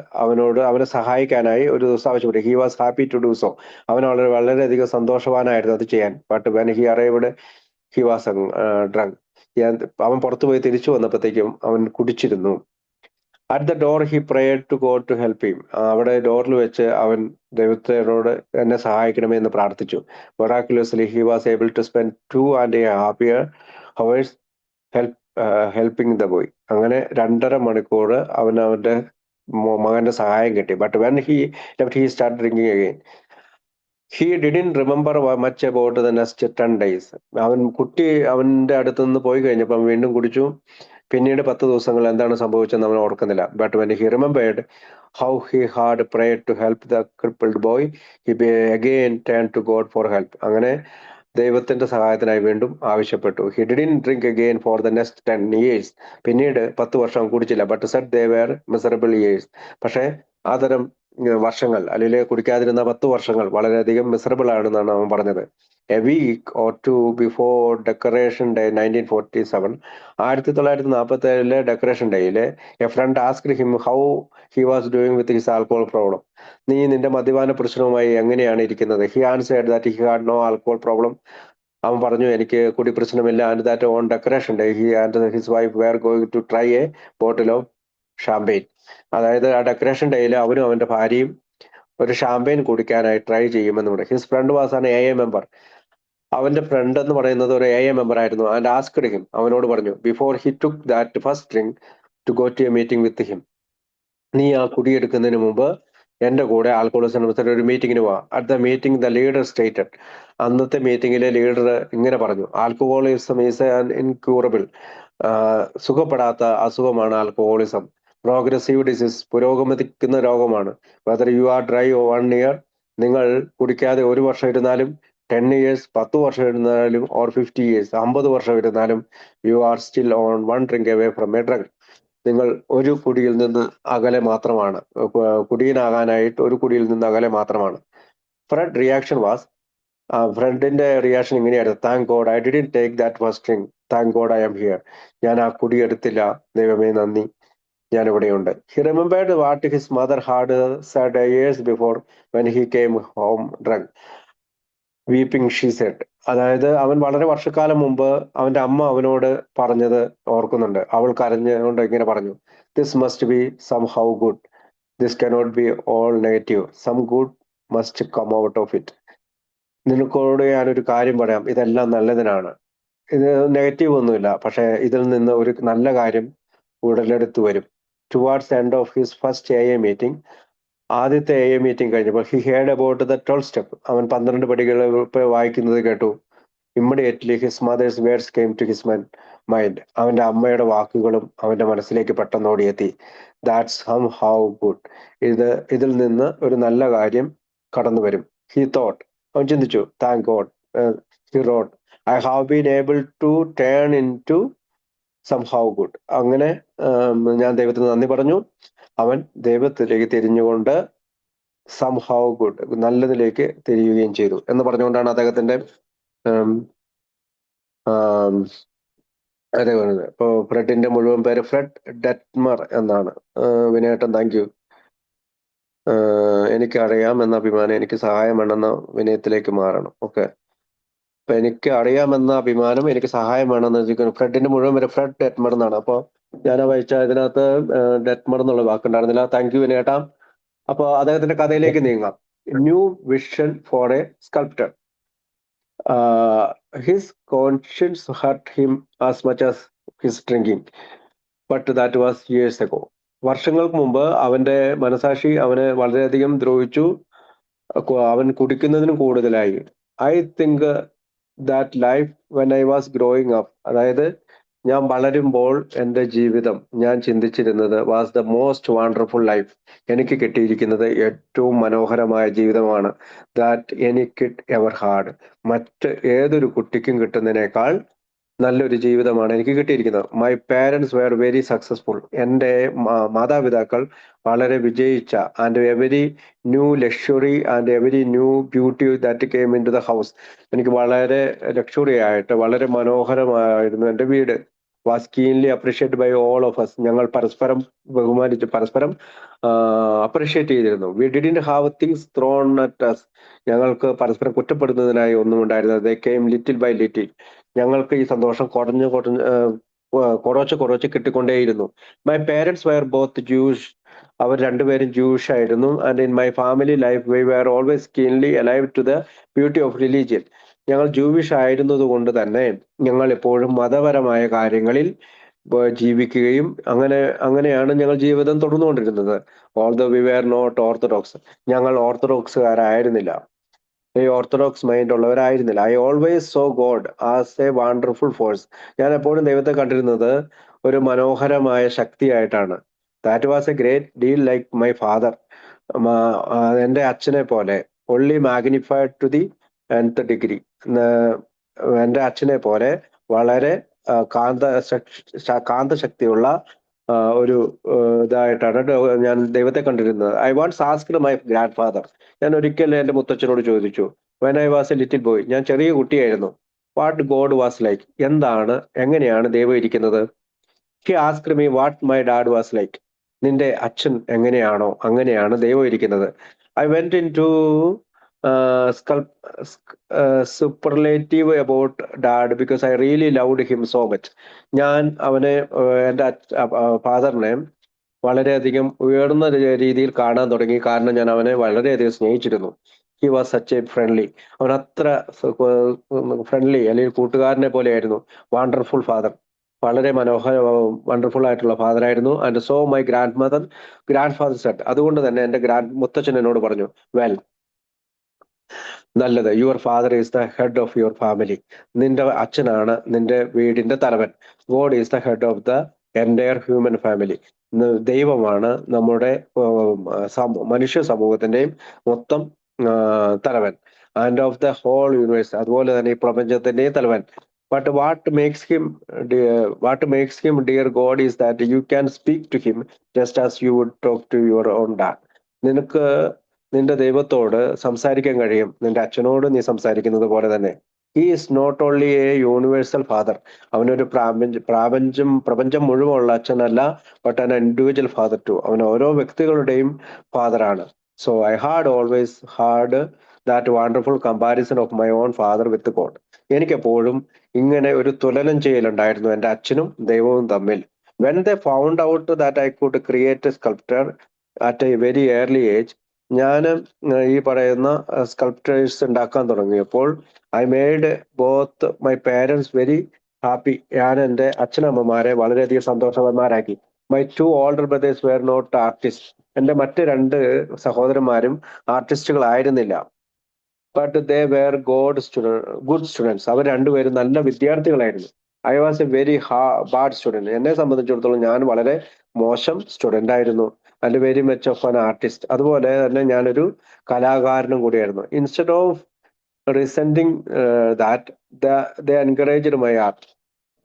അവനെ സഹായിക്കാനായി ഒരു ദിവസം ആവശ്യപ്പെട്ടു. He was happy to do so. അവൻ വളരെയധികം സന്തോഷവാനായിരുന്നു അത് ചെയ്യാൻ. But when he arrived he was drunk. അവൻ പുറത്തുപോയി തിരിച്ചു വന്നപ്പോഴത്തേക്കും അവൻ കുടിച്ചിരുന്നു. At the door he prayed to God to help him. അവിടെ ഡോറിൽ വെച്ച് അവൻ ദൈവത്തോട് എന്നെ സഹായിക്കണമേ എന്ന് പ്രാർത്ഥിച്ചു. Miraculously he was able to spend 2.5 hours helping the boy. അങ്ങനെ 2.5 മണിക്കൂർ അവന്റെ മകന്റെ സഹായം കിട്ടി. But when he left he start drinking again. He didn't remember much about the next 10 days. കുട്ടി അവന്റെ അടുത്ത് നിന്ന് പോയി കഴിഞ്ഞപ്പം വീണ്ടും കുടിച്ചു. പിന്നീട് 10 ദിവസങ്ങൾ എന്താണ് സംഭവിച്ചതെന്ന് അവൻ ഓർക്കുന്നില്ല. But when he remembered how he had prayed to help the crippled boy, he again turn to God for help. അങ്ങനെ ദൈവത്തിന്റെ സഹായത്തിനായി വീണ്ടും ആവശ്യപ്പെട്ടു. He didn't drink again for the next 10 years. പിന്നീട് 10 വർഷം കുടിച്ചില്ല. But said they were miserable years. പക്ഷേ ആ തരം വർഷങ്ങൾ അല്ലെങ്കിൽ കുടിക്കാതിരുന്ന 10 വർഷങ്ങൾ വളരെയധികം മിസറബിൾ ആണെന്നാണ് അവൻ പറഞ്ഞത്. A week or two before decoration day 1947, 1947 decoration ഡേയില് a friend asked him how he was doing with his alcohol problem. നീ നിന്റെ മദ്യപാന പ്രശ്നവുമായി എങ്ങനെയാണ് ഇരിക്കുന്നത്? He answered that he had no alcohol problem. അവൻ പറഞ്ഞു, എനിക്ക് കുടി പ്രശ്നമില്ല. And that on decoration day he and his wife were going to try a bottle of champagne. അതായത് ആ ഡെക്കറേഷൻ ഡേയിൽ അവനും അവന്റെ ഭാര്യയും ഒരു ഷാമ്പെയിൻ കുടിക്കാനായി ട്രൈ ചെയ്യുമെന്ന് പറയും. His friend was an A member. അവന്റെ ഫ്രണ്ട് എന്ന് പറയുന്നത് ഒരു എ മെമ്പർ ആയിരുന്നു. ആൻഡ് ആസ്ക്ഡ് ഹിം, അവനോട് പറഞ്ഞു, before he took that first drink to go to a meeting with him. നീ ആ കുടിയെടുക്കുന്നതിന് മുമ്പ് എന്റെ കൂടെ ആൽക്കോളിസം ഒരു മീറ്റിംഗിന് പോവാ. At the meeting the leader stated. അന്നത്തെ മീറ്റിംഗിലെ ലീഡർ ഇങ്ങനെ പറഞ്ഞു, ആൽക്കഹോളിസം ഈസ് ആൻ ഇൻക്യൂറബിൾ. സുഖപ്പെടാത്ത അസുഖമാണ് ആൽക്കഹോളിസം. പ്രോഗ്രസീവ് ഡിസീസ്, പുരോഗമിക്കുന്ന രോഗമാണ്. Whether you are dry 1 year, നിങ്ങൾ കുടിക്കാതെ 1 വർഷം ഇരുന്നാലും, 10 years 10 വർഷം ഇരുന്നാലും, ഓർ 50 years 50 വർഷം ഇരുന്നാലും, you are still on 1 drink away from A drug. നിങ്ങൾ ഒരു കുടിയിൽ നിന്ന് അകലെ മാത്രമാണ്, കുടിയനാകാനായിട്ട് ഒരു കുടിയിൽ നിന്ന് അകലെ മാത്രമാണ്. ഫ്രണ്ട് റിയാക്ഷൻ വാസ്, ഫ്രണ്ടിന്റെ റിയാക്ഷൻ ഇങ്ങനെയായിരുന്നു, thank God I didn't take that first drink, thank God I am here. ഞാൻ ആ കുടി എടുത്തില്ല, ദൈവമേ നന്ദി, ഞാൻ ഇവിടെയുണ്ട്. He remembered what his mother had said years before when he came home drunk weeping she said. അതായത് അവൻ വളരെ വർഷക്കാലം മുമ്പ് അവന്റെ അമ്മ അവനോട് പറഞ്ഞത് ഓർക്കുന്നുണ്ട്. അവൾ കരഞ്ഞുകൊണ്ട് ഇങ്ങനെ പറഞ്ഞു, this must be somehow good, this cannot be all negative, some good must come out of it. നിനക്കോട് ഞാനൊരു കാര്യം പറയാം, ഇതെല്ലാം നല്ലതിനാണ്, ഇത് നെഗറ്റീവ് ഒന്നുമില്ല, പക്ഷെ ഇതിൽ നിന്ന് ഒരു നല്ല കാര്യം ഉടലെടുത്തു വരും. Towards end of his first A meeting, ആദ്യത്തെ എ മീറ്റിംഗ് കഴിഞ്ഞപ്പോൾ, he heard about the 12 step. അവൻ 12 പടികൾ വായിക്കുന്നത് കേട്ടു. Immediately his mother's words came to his mind. അവന്റെ അമ്മയുടെ വാക്കുകളും അവന്റെ മനസ്സിലേക്ക് പെട്ടെന്ന് ഓടിയെത്തി. ദാറ്റ്സ് സം ഹൗ ഗുഡ്, ഇതിൽ നിന്ന് ഒരു നല്ല കാര്യം കടന്നു വരും. ഹി തോട്ട്, അവൻ ചിന്തിച്ചു. Thank God, he wrote, I have been able to turn into somehow good. അങ്ങനെ ഞാൻ ദൈവത്തിന് നന്ദി പറഞ്ഞു. അവൻ ദൈവത്തിലേക്ക് തിരിഞ്ഞുകൊണ്ട് സം ഹൗ ഗുഡ്, നല്ലതിലേക്ക് തിരിയുകയും ചെയ്തു എന്ന് പറഞ്ഞുകൊണ്ടാണ് അദ്ദേഹത്തിന്റെ അതെ പറഞ്ഞത്. ഇപ്പോ ഫ്രെഡിന്റെ മുഴുവൻ പേര് ഫ്രെഡ് ഡെറ്റ്മർ എന്നാണ്. വിനയേട്ടൻ താങ്ക് യു. എനിക്കറിയാം എന്ന അഭിമാനം, എനിക്ക് സഹായം വേണമെന്ന വിനയത്തിലേക്ക് മാറണം. ഓക്കെ, അപ്പൊ എനിക്ക് അറിയാമെന്ന അഭിമാനം, എനിക്ക് സഹായം വേണമെന്ന് വെച്ചിരിക്കുന്നു. ഫ്രെഡിന്റെ മുഴുവൻ പേര് ഫ്രെഡ് ഡെറ്റ്മർ എന്നാണ്. അപ്പൊ ഞാൻ വായിച്ച ഇതിനകത്ത് ഡെറ്റ്മർ എന്നുള്ള വാക്കുണ്ടായിരുന്നില്ല. Thank you വിനയേട്ടാ. അപ്പൊ അദ്ദേഹത്തിന്റെ കഥയിലേക്ക് നീങ്ങാം. New vision for a sculptor. His conscience hurt him as much as his drinking, but that was years ago. വർഷങ്ങൾക്ക് മുമ്പ് അവന്റെ മനസാക്ഷി അവനെ വളരെയധികം ദ്രോഹിച്ചു. അവൻ കുടിക്കുന്നതിനും കൂടുതലായി. I think that life when I was growing up, അതായത് ഞാൻ വളരുമ്പോൾ എൻ്റെ ജീവിതം ഞാൻ ചിന്തിച്ചിരുന്നത് was the most wonderful life, എനിക്ക് കിട്ടിയിരിക്കുന്നത് ഏറ്റവും മനോഹരമായ ജീവിതമാണ്. That any kid ever had, മറ്റ് ഏതൊരു കുട്ടിക്കും കിട്ടുന്നതിനേക്കാൾ നല്ലൊരു ജീവിതമാണ് എനിക്ക് കിട്ടിയിരിക്കുന്നത്. My parents were very successful, എൻ്റെ മാതാപിതാക്കൾ വളരെ വിജയിച്ച, and every new luxury and every new beauty that came in to the house. എനിക്ക് വളരെ ലക്ഷറി ആയിട്ട് വളരെ മനോഹരമായിരുന്നു എൻ്റെ വീട്. Was keenly appreciate by all of us, ഞങ്ങൾ പരസ്പരം ബഹുമാനിച്ച് പരസ്പരം അപ്രീഷിയേറ്റ് ചെയ്തിരുന്നു. We didn't have things thrown at us, ഞങ്ങൾക്ക് പരസ്പരം കുറ്റപ്പെടുന്നതിനായി ഒന്നും ഉണ്ടായിരുന്നത്. They came little by little, ഞങ്ങൾക്ക് ഈ സന്തോഷം കുറച്ച് കിട്ടിക്കൊണ്ടേയിരുന്നു. My parents were both Jewish, അവർ രണ്ടുപേരും ജൂഷ് ആയിരുന്നു. And in my family life we were always keenly alive to the beauty of religion. ഞങ്ങൾ ജൂവിഷ് ആയിരുന്നത് കൊണ്ട് തന്നെ ഞങ്ങൾ എപ്പോഴും മതപരമായ കാര്യങ്ങളിൽ ജീവിക്കുകയും അങ്ങനെയാണ് ഞങ്ങൾ ജീവിതം തുടർന്നുകൊണ്ടിരുന്നത്. Although we were not orthodox, ഞങ്ങൾ ഓർത്തഡോക്സുകാരായിരുന്നില്ല. ഈ ഓർത്തഡോക്സ് മൈൻഡ് ഉള്ളവരായിരുന്നില്ല. I always saw God as a wonderful force. ഞാൻ എപ്പോഴും ദൈവത്തെ കണ്ടിരുന്നത് ഒരു മനോഹരമായ ശക്തിയായിട്ടാണ്. That was a great deal like my father. എൻ്റെ അച്ഛനെ പോലെ, only magnified to the nth degree. എൻ്റെ അച്ഛനെ പോലെ വളരെ കാന്തശക്തിയുള്ള ഒരു ഇതായിട്ടാണ് ഞാൻ ദൈവത്തെ കണ്ടിരുന്നത്. I once asked my grandfather. ഞാൻ ഒരിക്കൽ എൻ്റെ മുത്തച്ഛനോട് ചോദിച്ചു, when I was a little boy, ഞാൻ ചെറിയ കുട്ടിയായിരുന്നു, വാട്ട് ഗോഡ് വാസ് ലൈക്ക്, എങ്ങനെയാണ് ദൈവം ഇരിക്കുന്നത്. He asked me what my dad was like. നിന്റെ അച്ഛൻ എങ്ങനെയാണോ അങ്ങനെയാണ് ദൈവം ഇരിക്കുന്നത്. I went into superlative about dad because I really loved him so much. ഞാൻ അവനെ, എൻ്റെ ഫാദറിനെ വളരെയധികം ഉയർന്ന രീതിയിൽ കാണാൻ തുടങ്ങി. കാരണം ഞാൻ അവനെ വളരെയധികം സ്നേഹിച്ചിരുന്നു. He was such a friendly. അവൻ അത്ര ഫ്രണ്ട്ലി, അല്ലെങ്കിൽ കൂട്ടുകാരനെ പോലെയായിരുന്നു. വണ്ടർഫുൾ ഫാദർ, വളരെ വണ്ടർഫുൾ ആയിട്ടുള്ള ഫാദർ ആയിരുന്നു. And so my grandfather said. അതുകൊണ്ട് തന്നെ എൻ്റെ മുത്തച്ഛൻ എന്നോട് പറഞ്ഞു, വെൽ, നല്ലത്, your father is the head of your family. നിന്റെ അച്ഛനാണ് നിന്റെ വീടിന്റെ തലവൻ. God is the head of the entire human family. ദൈവമാണ് നമ്മുടെ മനുഷ്യ സമൂഹത്തിന്റെയും മൊത്തം തലവൻ. And of the whole universe, അതുപോലെ തന്നെ ഈ പ്രപഞ്ചത്തിന്റെയും തലവൻ. But what makes him dear God is that you can speak to him just as you would talk to your own dad. നിനക്ക് നിന്റെ ദൈവത്തോട് സംസാരിക്കാൻ കഴിയും നിന്റെ അച്ഛനോട് നീ സംസാരിക്കുന്നത് പോലെ തന്നെ. He is not only a universal father. അവനൊരു പ്രപഞ്ചം മുഴുവനുള്ള അച്ഛനല്ല, but an individual father too. അവൻ ഓരോ വ്യക്തികളുടെയും ഫാദറാണ്. So I had always had that wonderful comparison of my own father with God. എനിക്കെപ്പോഴും ഇങ്ങനെ ഒരു തുലനം ചെയ്യലുണ്ടായിരുന്നു എൻ്റെ അച്ഛനും ദൈവവും തമ്മിൽ. When they found out that I could create a sculptor at a very early age, ഞാൻ ഈ പറയുന്ന സ്കൾപ്റ്റേഴ്സ് ഉണ്ടാക്കാൻ തുടങ്ങിയപ്പോൾ I made both my parents very happy. ഞാൻ എൻ്റെ അച്ഛനമ്മമാരെ വളരെയധികം സന്തോഷവാന്മാരാക്കി. My two older brothers were not artist. എൻ്റെ മറ്റ് രണ്ട് സഹോദരന്മാരും ആർട്ടിസ്റ്റുകളായിരുന്നില്ല. But they were good students. അവർ രണ്ടുപേരും നല്ല വിദ്യാർത്ഥികളായിരുന്നു. I was a very bad student. എന്നെ സംബന്ധിച്ചിടത്തോളം ഞാൻ വളരെ മോശം സ്റ്റുഡൻ്റ് ആയിരുന്നു. And very much of an artist. അതുപോലെ തന്നെ ഞാനൊരു കലാകാരനും കൂടിയായിരുന്നു. Instead of resenting that, they encouraged my art.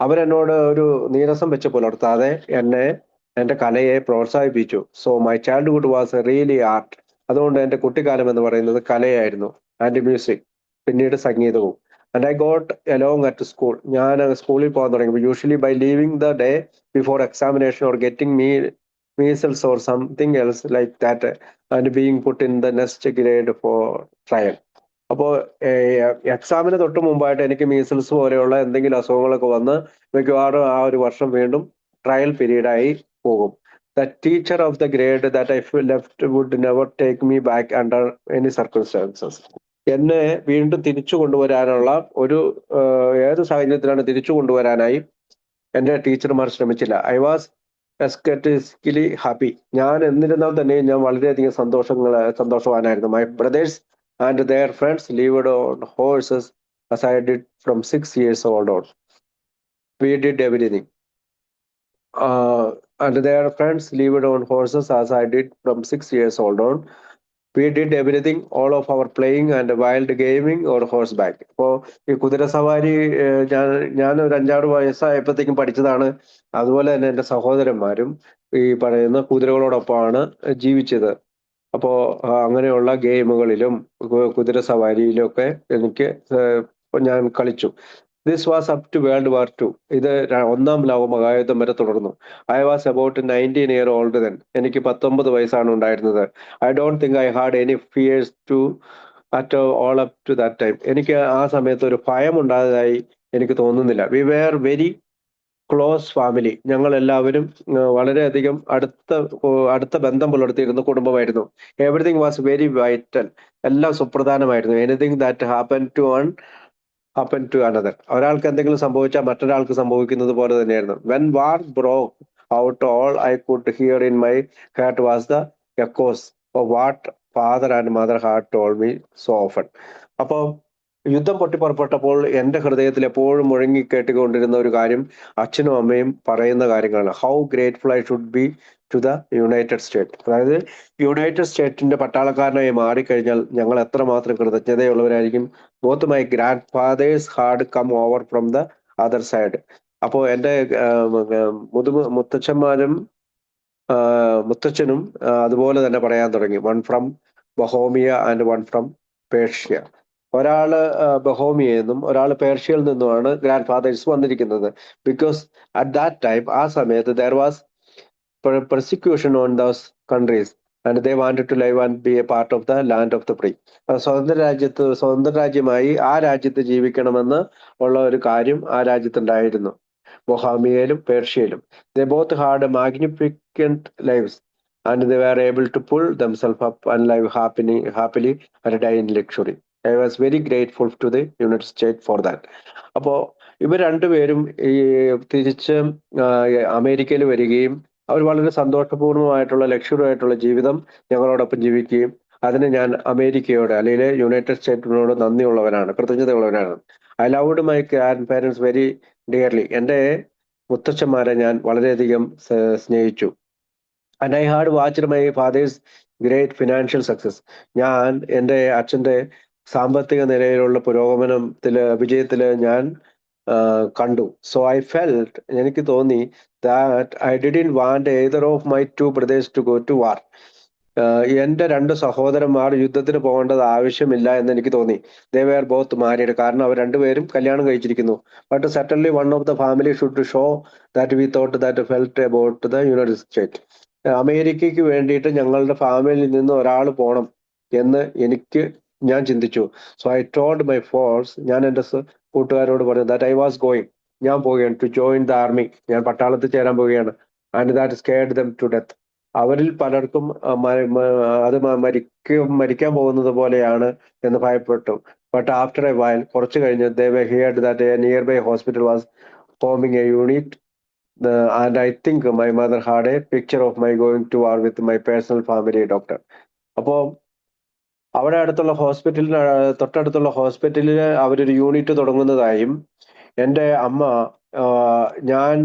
അവരെന്നോട് ഒരു നീരസം വെച്ച് പുലർത്താതെ എൻ്റെ കലയെ പ്രോത്സാഹിപ്പിച്ചു. So my childhood was really art. അതുകൊണ്ട് എൻ്റെ കുട്ടിക്കാലം എന്ന് പറയുന്നത് കലയായിരുന്നു. ആൻഡ് മ്യൂസിക്, പിന്നീട് സംഗീതവും. And I got along at school. ഞാൻ സ്കൂളിൽ പോകാൻ തുടങ്ങി. Usually by leaving the day before examination or getting measles or something else like that, and being put in the next grade for trial. അപ്പോൾ എക്സാമിന് തൊട്ട് മുമ്പായിട്ട് എനിക്ക് മീസിൽസ് പോലെയുള്ള എന്തെങ്കിലും അസുഖങ്ങളൊക്കെ വന്ന് മിക്കവാറും ആ ഒരു വർഷം വീണ്ടും ട്രയൽ പീരീഡായി പോകും. The teacher of the grade that I left would never take me back under any circumstances. എന്നെ വീണ്ടും തിരിച്ചു കൊണ്ടുവരാനുള്ള ഏത് സാഹചര്യത്തിലാണ് തിരിച്ചു കൊണ്ടുവരാനായി എൻ്റെ ടീച്ചർമാർ ശ്രമിച്ചില്ല. I was ecstatically happy. ഞാൻ എന്നിരുന്നാൽ തന്നെ ഞാൻ വളരെയധികം സന്തോഷവാനായിരുന്നു. My brothers and their friends lived on horses as I did from 6 years old on. We did everything. And their friends lived on horses as I did from 6 years old on. We did everything, all of our playing and wild gaming or horseback. അപ്പോൾ ഈ കുതിരസവാരി ഞാൻ ഒരു 5-6 വയസ്സായപ്പോഴത്തേക്കും പഠിച്ചതാണ്. അതുപോലെ തന്നെ എൻ്റെ സഹോദരന്മാരും ഈ പറയുന്ന കുതിരകളോടൊപ്പമാണ് ജീവിച്ചത്. അപ്പോ അങ്ങനെയുള്ള ഗെയിമുകളിലും കുതിരസവാരിയിലും ഒക്കെ ഞാൻ കളിച്ചു. This was up to World War 2. ഇത് ഒന്നാം ലോക മഹായുദ്ധം വരെ തുടർന്നു. I was about 19 years old then. എനിക്ക് 19 വയസ്സാണ് ഉണ്ടായിരുന്നത്. I don't think I had any fears to at all up to that time. എനിക്ക് ആ സമയത്ത് ഒരു ഭയം ഉണ്ടായതായി എനിക്ക് തോന്നുന്നില്ല. We were very close family. ഞങ്ങൾ എല്ലാവരും വളരെയധികം അടുത്ത ബന്ധം പുലർത്തിയിരുന്ന കുടുംബമായിരുന്നു. Everything was very vital. എല്ലാം സുപ്രധാനമായിരുന്നു. Anything that happen to another. ഒരാൾക്ക് എന്തെങ്കിലും സംഭവിച്ചാൽ മറ്റൊരാൾക്ക് സംഭവിക്കുന്നത് പോലെ തന്നെയായിരുന്നു. When war broke out, all I could hear in my heart was the echoes of what father and mother had told me so often. അപ്പോൾ യുദ്ധം പൊട്ടിപ്പുറപ്പെട്ടപ്പോൾ എൻ്റെ ഹൃദയത്തിൽ എപ്പോഴും മുഴങ്ങി കേട്ടുകൊണ്ടിരുന്ന ഒരു കാര്യം അച്ഛനും അമ്മയും പറയുന്ന കാര്യങ്ങളാണ്. How grateful I should be to the United State. അതായത് യുണൈറ്റഡ് സ്റ്റേറ്റിന്റെ പട്ടാളക്കാരനായി മാറിക്കഴിഞ്ഞാൽ ഞങ്ങൾ എത്രമാത്രം കൃതജ്ഞതയുള്ളവരായിരിക്കും. Both my grandfathers had come over from the other side. അപ്പോൾ എൻ്റെ മുത്തച്ഛന്മാരും മുത്തച്ഛനും അതുപോലെ തന്നെ പറയാൻ തുടങ്ങി. One from Bohemia and one from Persia. ഒരാള് ബഹോമിയയിൽ നിന്നും ഒരാൾ പേർഷ്യയിൽ നിന്നുമാണ് ഗ്രാൻഡ് ഫാദേഴ്സ് വന്നിരിക്കുന്നത്. ബിക്കോസ് അറ്റ് ദാറ്റ് ടൈം, ആ സമയത്ത് there was persecution on those countries and they wanted to live and be a part of the land of the free. സ്വതന്ത്ര രാജ്യമായി ആ രാജ്യത്ത് ജീവിക്കണമെന്ന് ഉള്ള ഒരു കാര്യം ആ രാജ്യത്തുണ്ടായിരുന്നു, ബൊഹാമിയയിലും പേർഷ്യയിലും. They both had magnificent lives and they were able to pull themselves up and live happily and die in luxury. I was very grateful to the United States for that. അപ്പോൾ ഇവർ രണ്ടുപേരും ഈ തിരിച്ച് അമേരിക്കയിൽ വരികയും അവർ വളരെ സന്തോഷപൂർണ്ണമായിട്ടുള്ള ലക്ഷറി ആയിട്ടുള്ള ജീവിതം ഞങ്ങളോടൊപ്പം ജീവിക്കുകയും അതിന് ഞാൻ അമേരിക്കയോട് അല്ലെങ്കിൽ യുണൈറ്റഡ് സ്റ്റേറ്റിനോട് നന്ദിയുള്ളവനാണ്, കൃതജ്ഞതയുള്ളവനാണ്. I loved my grandparents very dearly. എൻ്റെ മുത്തച്ഛന്മാരെ ഞാൻ വളരെയധികം സ്നേഹിച്ചു. And I had watched my father's great financial success. ഞാൻ എൻ്റെ അച്ഛൻ്റെ സാമ്പത്തിക നിലയിലുള്ള വിജയത്തില് ഞാൻ കണ്ടു. സോ ഐ ഫെൽറ്റ്, എനിക്ക് തോന്നി that I didn't want either of my two brothers to go to war. എൻ്റെ രണ്ട് സഹോദരന്മാർ യുദ്ധത്തിന് പോകേണ്ടത് ആവശ്യമില്ല എന്ന് എനിക്ക് തോന്നി. They were both married. കാരണം അവർ രണ്ടുപേരും കല്യാണം കഴിച്ചിരിക്കുന്നു. But certainly one of the family should show that we thought that felt about the United States. അമേരിക്കയ്ക്ക് വേണ്ടിയിട്ട് ഞങ്ങളുടെ ഫാമിലിയിൽ നിന്ന് ഒരാൾ പോകണം എന്ന് ഞാൻ ചിന്തിച്ചു. So I told my force, ഞാൻ എൻ്റെ കൂട്ടുകാരോട് പറഞ്ഞു that I was going, ഞാൻ പോവുകയാണ്, ടു ജോയിൻ ദ ആർമി, ഞാൻ പട്ടാളത്തിൽ ചേരാൻ പോവുകയാണ്. And that scared them to death. അവരിൽ പലർക്കും അത് മരിക്കാൻ പോകുന്നത് പോലെയാണ് എന്ന് ഭയപ്പെട്ടു. ബട്ട് ആഫ്റ്റർ എ വൈൽ, കുറച്ച് കഴിഞ്ഞ് they were heard that a nearby hospital was forming a unit and I think my mother had a picture of my going to war with my personal family doctor. അപ്പോൾ അവിടെ തൊട്ടടുത്തുള്ള ഹോസ്പിറ്റലിൽ അവരൊരു unit തുടങ്ങുന്നതായും എൻ്റെ അമ്മ ഞാൻ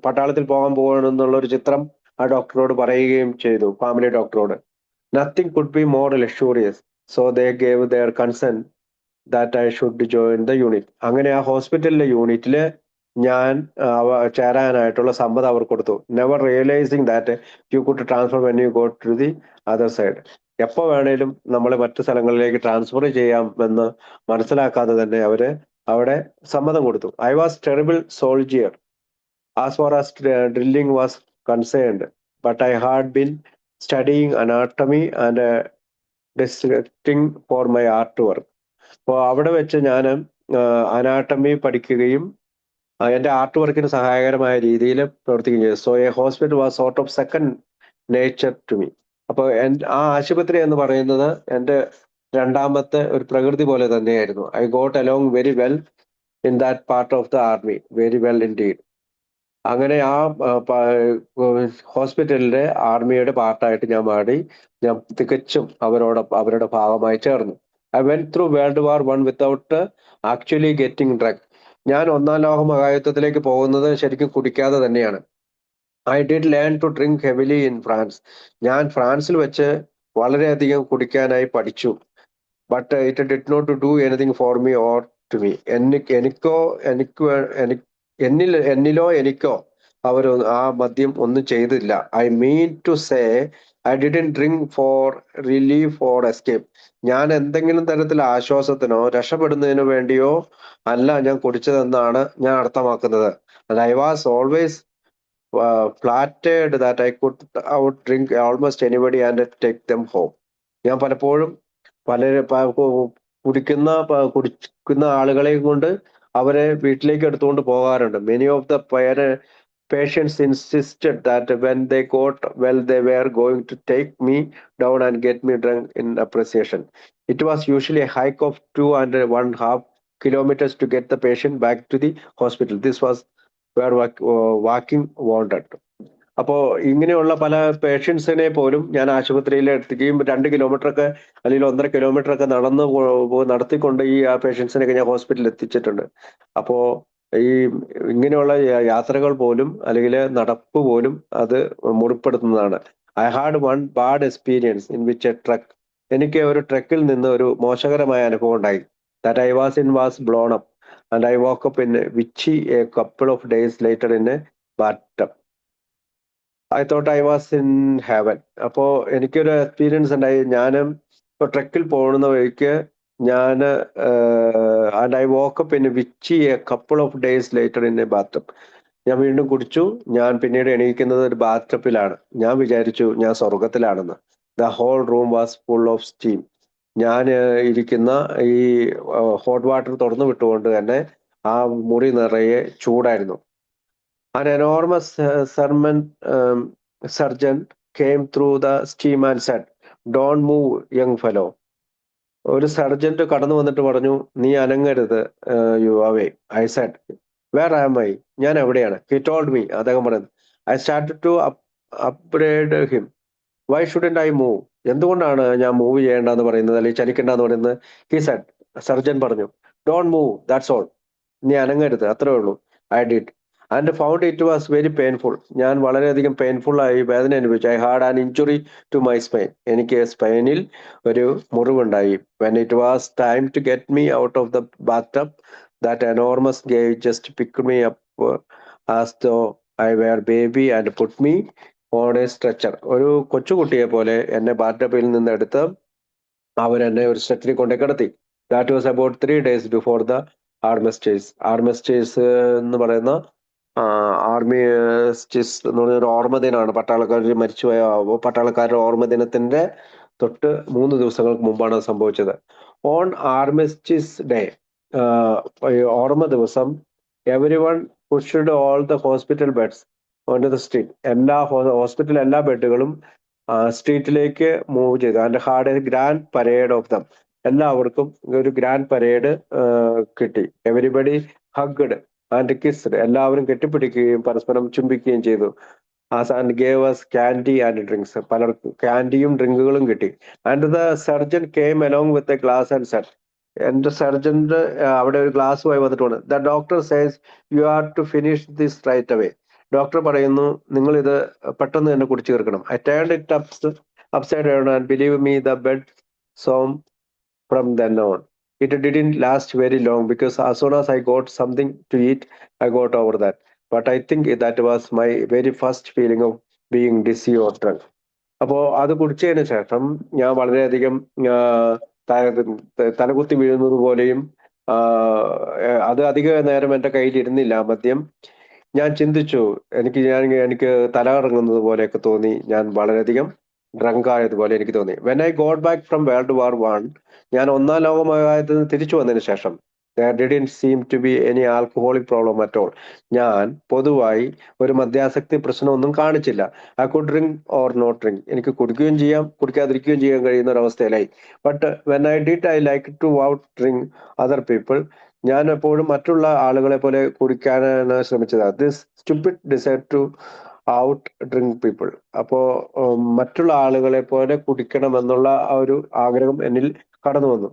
പട്ടാളത്തിൽ പോകാൻ പോകണമെന്നുള്ള ഒരു ചിത്രം ആ ഡോക്ടറോട് പറയുകയും ചെയ്തു, ഫാമിലി ഡോക്ടറോട്. Nothing could be more luxurious. So they gave their consent that I should join the unit. അങ്ങനെ ആ ഹോസ്പിറ്റലിലെ യൂണിറ്റില് ഞാൻ ചേരാനായിട്ടുള്ള സമ്മതം അവർ കൊടുത്തു. Never realizing that you could transfer when you go to the other side. എപ്പോൾ വേണേലും നമ്മളെ മറ്റു സ്ഥലങ്ങളിലേക്ക് ട്രാൻസ്ഫർ ചെയ്യാമെന്ന് മനസ്സിലാക്കാതെ തന്നെ അവര് അവിടെ സമ്മതം കൊടുത്തു. I was terrible soldier as far as drilling was concerned, but I had been studying anatomy and distracting for my art work. അപ്പോൾ അവിടെ വെച്ച് ഞാൻ അനാട്ടമി പഠിക്കുകയും എൻ്റെ ആർട്ട് വർക്കിന് സഹായകരമായ രീതിയിൽ പ്രവർത്തിക്കുകയും ചെയ്തു. So a hospital was sort of second nature to me. അപ്പോൾ ആ ആശുപത്രി എന്ന് പറയുന്നത് എൻ്റെ രണ്ടാമത്തെ ഒരു പ്രകൃതി പോലെ തന്നെയായിരുന്നു. I got along very well in that part of the army, very well indeed. അങ്ങനെ ആ ഹോസ്പിറ്റലിലെ ആർമിയുടെ പാർട്ടായിട്ട് ഞാൻ മാറി. ഞാൻ തികച്ചും അവരുടെ ഭാഗമായി ചേർന്നു. I went through world war 1 without actually getting drug. ഞാൻ ഒന്നാം ലോക മഹായുദ്ധത്തിലേക്ക് പോകുന്നത് ശരിക്കും കുടിക്കാതെ തന്നെയാണ്. I did learn to drink heavily in France. ഞാൻ ഫ്രാൻസിൽ വെച്ച് വളരെയധികം കുടിക്കാനായി പഠിച്ചു. But it did not do anything for me or to me. എനിക്കോ അവർ ആ മദ്യം ഒന്നും ചെയ്തില്ല. I mean to say I didn't drink for relief or escape. ഞാൻ എന്തെങ്കിലും തരത്തിൽ ആശ്വാസത്തിനോ രക്ഷപ്പെടുന്നതിനോ വേണ്ടിയോ അല്ല ഞാൻ കുടിച്ചതെന്നാണ് ഞാൻ അർത്ഥമാക്കുന്നത്. I was always flattered that I could out drink almost anybody and take them home. ഞാൻ പലപ്പോഴും കുടിക്കുന്ന ആളുകളെ കൊണ്ട് അവരെ വീട്ടിലേക്ക് എടുത്തുകൊണ്ട് പോകാറുണ്ട്. Many of the patients insisted that when they got well they were going to take me down and get me drunk in appreciation. It was usually a hike of 2.5 kilometers to get the patient back to the hospital. This was were walking wanted. അപ്പോ ഇങ്ങനെയുള്ള പല പേഷ്യൻസിനെ പോലും ഞാൻ ആശുപത്രിയിൽ എത്തിക്കുകയും 2 kilometre ഒക്കെ അല്ലെങ്കിൽ 1.5 kilometre ഒക്കെ നടത്തിക്കൊണ്ട് ഈ ആ പേഷ്യൻസിനെയൊക്കെ ഞാൻ ഹോസ്പിറ്റലിൽ എത്തിച്ചിട്ടുണ്ട്. അപ്പോ ഈ ഇങ്ങനെയുള്ള യാത്രകൾ പോലും അല്ലെങ്കിൽ നടപ്പ് പോലും അത് മുറിപ്പെടുത്തുന്നതാണ്. I had one bad experience in which a truck. എനിക്ക് ഒരു ട്രക്കിൽ നിന്ന് ഒരു മോശകരമായ അനുഭവം ഉണ്ടായി. That I was blown up and I woke up in which a couple of days later in a bath. I thought I was in heaven. അപ്പോ എനിക്കൊരു എക്സ്പീരിയൻസ് ഉണ്ടായി. ഞാനും ഇപ്പൊ ട്രക്കിൽ പോകുന്ന വഴിക്ക് ഞാൻ and I woke up in which a couple of days later in a bathtub. ഞാൻ വീണ്ടും കുടിച്ചു. ഞാൻ പിന്നീട് എണീക്കുന്നത് ഒരു ബാത്ടബിലാണ്. ഞാൻ വിചാരിച്ചു ഞാൻ സ്വർഗത്തിലാണെന്ന്. The whole room was full of steam. ഞാൻ ഇരിക്കുന്ന ഈ ഹോട്ട് വാട്ടർ തുറന്നു വിട്ടുകൊണ്ട് തന്നെ ആ മുറി നിറയെ ചൂടായിരുന്നു. An enormous surgeon came through the steam and said, "Don't move, young fellow." ഒരു സർജന്റ് കടന്നു വന്നിട്ട് പറഞ്ഞു, നീ അനങ്ങരുത്, you awake. I said, where am I? ഞാൻ എവിടെയാണ്? He told me. അദ്ദേഹം പറയുന്നു, I started to upgrade him. Why shouldn't I move? എന്തുകൊണ്ടാണ് ഞാൻ മൂവ് ചെയ്യേണ്ടെന്ന് പറയുന്നത്, അല്ലെങ്കിൽ ചലിക്കേണ്ടെന്ന് പറയുന്നത്? ഹി സെഡ്, സർജൻ പറഞ്ഞു, ഡോണ്ട് മൂവ്, ദാറ്റ്സ് ഓൾ. നീ അനങ്ങരുത്, അത്രേ ഉള്ളൂ. I did and found it was very painful. ഞാൻ വളരെയധികം പെയിൻഫുൾ ആയി, വേദന അനുഭവിച്ചു. I had an injury to my spine. എനിക്ക് സ്പൈനിൽ ഒരു മുറിവുണ്ടായി. When it was time to get me out of the bathtub, that enormous gave just pick me up as though I were baby and put me on a stretcher. ഒരു കൊച്ചുകുട്ടിയെ പോലെ എന്നെ ബാത്ടബിൽ നിന്ന് എടുത്ത് അവരെന്നെ ഒരു സ്ട്രെച്ചറിൽ കൊണ്ടേ കിടത്തി. That was about 3 days before the armistice. Armistice എന്ന് പറയുന്ന ആർമിസ്റ്റേഴ്സ് എന്ന് പറഞ്ഞ ഒരു ഓർമ്മ ദിനമാണ്. പട്ടാളക്കാർ മരിച്ചുപോയ പട്ടാളക്കാരുടെ ഓർമ്മ ദിനത്തിന്റെ തൊട്ട് 3 ദിവസങ്ങൾക്ക് മുമ്പാണ് അത് സംഭവിച്ചത്. ഓൺ ആർമിസ്റ്റീസ് ഡേ, ഓർമ്മ ദിവസം, every one pushed all the hospital beds on the street. എല്ലാ ഹോസ്പിറ്റൽ എല്ലാ ബെഡുകളും സ്ട്രീറ്റിലേക്ക് മൂവ് ചെയ്തു. And had a grand parade of them. എല്ലാവർക്കും ഒരു ഗ്രാൻഡ് പരേഡ് കിട്ടി. Everybody hugged and kissed. എല്ലാവരും കെട്ടിപ്പിടിക്കുകയും പരസ്പരം ചുംബിക്കുകയും ചെയ്തു. And gave us candy and drinks. പലർക്കും ക്യാൻഡിയും ഡ്രിങ്കുകളും കിട്ടി. And the surgeon came along with a glass and said. എന്റെ സർജന്റ് അവിടെ ഒരു ഗ്ലാസ്സുമായി വന്നിട്ടുണ്ട്. The doctor says you are to finish this right away. Doctor പറയുന്നു, നിങ്ങൾ ഇത് പെട്ടെന്ന് തന്നെ കുടിച്ചു തീർക്കണം. I turned it upside down and believe me, the bed soon from then on. It didn't last very long because as soon as I got something to eat, I got over that. But I think that was my very first feeling of being dizzy or drunk. അപ്പോ അത് കുടിച്ചതിന് ശേഷം ഞാൻ വളരെയധികം തലകുത്തി വീഴുന്നത് പോലെയും അത് അധിക നേരം എന്റെ കയ്യിൽ ഇരുന്നില്ല മദ്യം. ഞാൻ ചിന്തിച്ചു, എനിക്ക് തല കറങ്ങുന്നത് പോലെയൊക്കെ തോന്നി. ഞാൻ വളരെയധികം ഡ്രങ്ക് ആയതുപോലെ എനിക്ക് തോന്നി. When I got back from world war 1, ഞാൻ 1-ാം ലോകമഹായുദ്ധത്തിന് തിരിച്ചു വന്നതിന് ശേഷം, there didn't seem to be any alcoholic problem at all. ഞാൻ പൊതുവായി ഒരു മദ്യാസക്തി പ്രശ്നമൊന്നും കാണിച്ചില്ല. I could drink or not drink. എനിക്ക് കുടിക്കുകയും ചെയ്യാം, കുടിക്കാതിരിക്കുകയും ചെയ്യാൻ കഴിയുന്ന ഒരു അവസ്ഥയിലായി. But when I did, I like to out drink other people. ഞാൻ എപ്പോഴും മറ്റുള്ള ആളുകളെ പോലെ കുടിക്കാനാണ് ശ്രമിച്ചത്. This stupid desire to out drink people. അപ്പോ മറ്റുള്ള ആളുകളെ പോലെ കുടിക്കണം എന്നുള്ള ആ ഒരു ആഗ്രഹം എന്നിൽ കടന്നു വന്നു.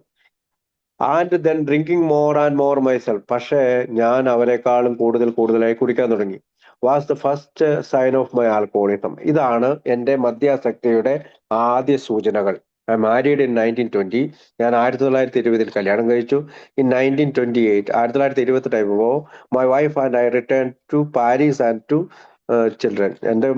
And then drinking more and more myself. പക്ഷേ ഞാൻ അവരെക്കാളും കൂടുതലായി കുടിക്കാൻ തുടങ്ങി. Was the first sign of my alcoholism. ഇതാണ് എന്റെ മദ്യാസക്തിയുടെ ആദ്യ സൂചനകൾ. I married in 1920. ഞാൻ 1920 കല്യാണം കഴിച്ചു. In 1928, 1928 my wife and I return to Paris and two children. എൻ്റെ